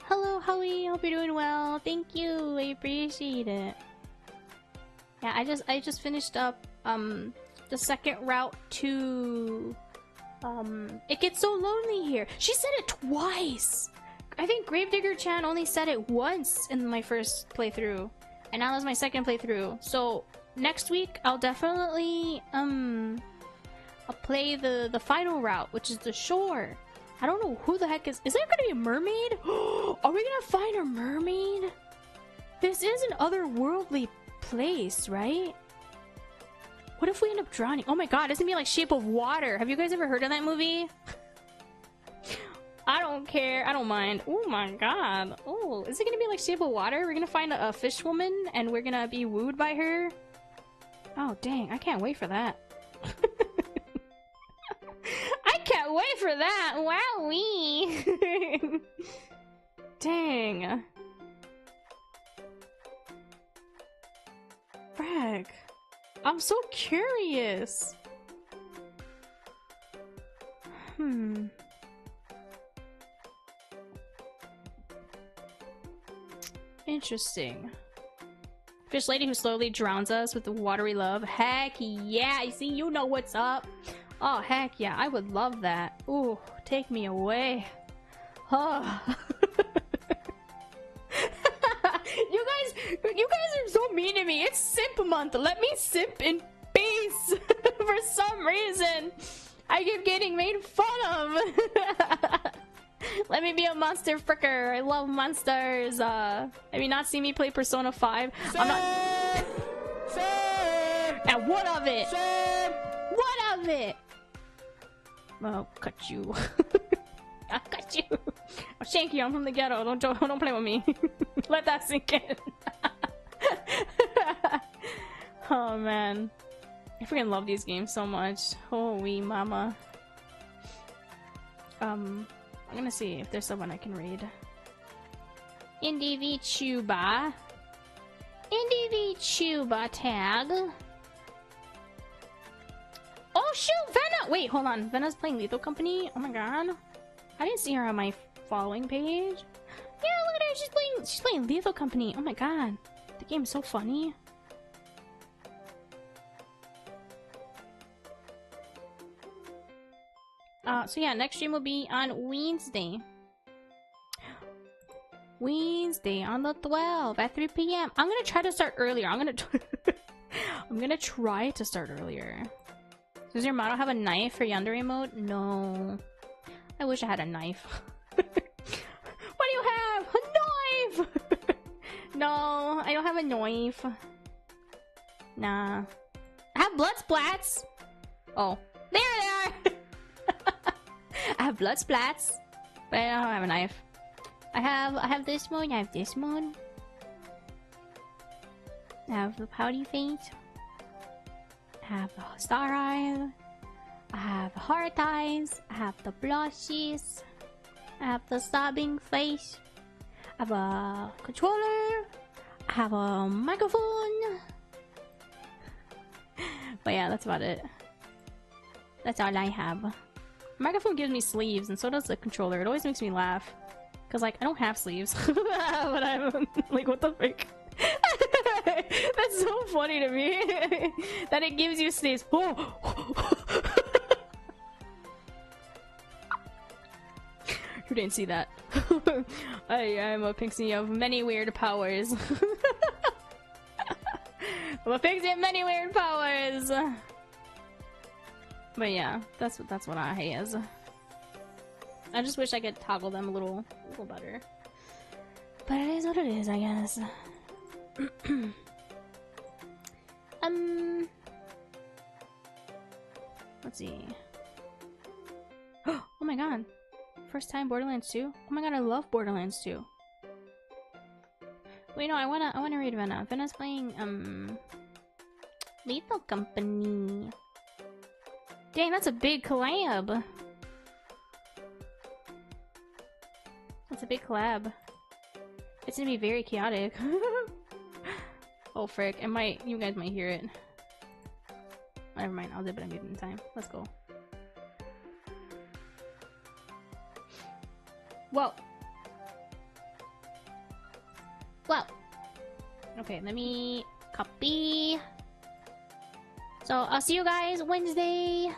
[SPEAKER 1] Hello, Howie. Hope you're doing well. Thank you. I appreciate it. Yeah, I just finished up the second route to It Gets So Lonely Here. She said it twice. I think Gravedigger Chan only said it once in my first playthrough, and now that's my second playthrough. So next week I'll definitely I'll play the final route, which is the shore. I don't know who the heck is there gonna be a mermaid? Are we gonna find a mermaid? This is an otherworldly place, right? What if we end up drowning? Oh my god, it's gonna be like Shape of Water. Have you guys ever heard of that movie? I don't care. I don't mind. Oh my god. Oh, is it gonna be like Shape of Water? We're gonna find a fish woman and we're gonna be wooed by her? Oh dang, I can't wait for that. I can't wait for that! Wowee! Dang. Frag. I'm so curious. Interesting. Fish lady who slowly drowns us with the watery love. Heck yeah! You see, you know what's up. Oh heck yeah! I would love that. Ooh, take me away. Oh. You guys are so mean to me. It's simp month. Let me simp in peace. For some reason, I keep getting made fun of. Let me be a monster fricker. I love monsters. Have you not seen me play Persona 5? I'm not. And what of it? What of it? I'll cut you. I'll cut you. I'll shank you. I'm from the ghetto. Don't play with me. Let that sink in. Oh man, I freaking love these games so much. Holy mama. I'm gonna see if there's someone I can raid. Individuba. Individuba tag. Oh shoot, Venna! Wait, hold on. Venna's playing Lethal Company? Oh my god. I didn't see her on my following page. Yeah, look at her. She's playing Lethal Company. Oh my god. The game's so funny. So yeah, next stream will be on Wednesday. Wednesday on the 12th at 3 p.m. I'm gonna try to start earlier. I'm gonna try to start earlier. Does your model have a knife for yandere mode? No. I wish I had a knife. What do you have? A knife! No, I don't have a knife. Nah. I have blood splats! Oh. There they are! I have blood splats, but I don't have a knife. I have this one, I have this one. I have the pouty face. I have the star eyes. I have the heart eyes. I have the blushes. I have the sobbing face. I have a controller. I have a microphone. But yeah, that's about it. That's all I have. Microphone gives me sleeves, and so does the controller. It always makes me laugh. Cause like, I don't have sleeves. But I'm like, what the frick? That's so funny to me. That it gives you sleeves. You didn't see that. I am a pixie of many weird powers. I'm a pixie of many weird powers. But yeah, that's what I has. I just wish I could toggle them a little better. But it is what it is, I guess. Let's see. Oh my god. First time Borderlands 2? Oh my god, I love Borderlands 2. Wait, no, I wanna read Venna. Venna's playing Lethal Company. Dang, that's a big collab. That's a big collab. It's gonna be very chaotic. Oh frick, you guys might hear it. Never mind, I'll zip it and give it in time. Let's go. Whoa! Whoa! Okay, let me copy. So I'll see you guys Wednesday.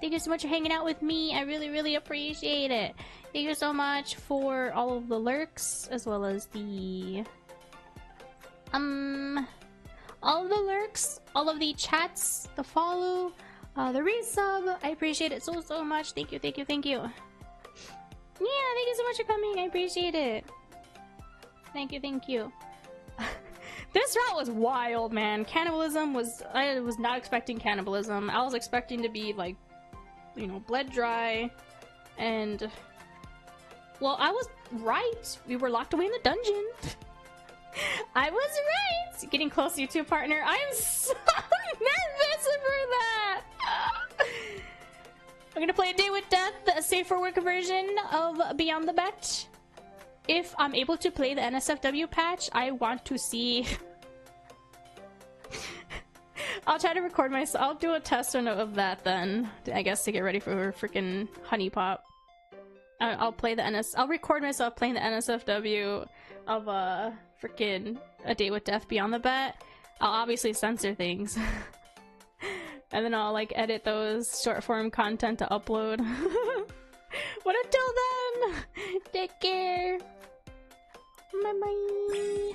[SPEAKER 1] Thank you so much for hanging out with me. I really, really appreciate it. Thank you so much for all of the lurks, as well as the all of the lurks, all of the chats, the follow, the resub. I appreciate it so much. Thank you, thank you, thank you. Yeah, thank you so much for coming. I appreciate it. Thank you, thank you. This route was wild, man. Cannibalism was... I was not expecting cannibalism. I was expecting to be, like, you know, bled dry. And... well, I was right. We were locked away in the dungeon. I was right. Getting close to you, partner. I am so nervous for that. I'm gonna play A Day with Death, a safe for work version of Beyond the Bet. If I'm able to play the NSFW patch, I want to see... I'll try to record myself. I'll do a test of that then, I guess, to get ready for freaking Honey Pop. I'll play the I'll record myself playing the NSFW of freaking A Day with Death Beyond the Bet. I'll obviously censor things. And then I'll like edit those short form content to upload. But until then, take care. Bye bye.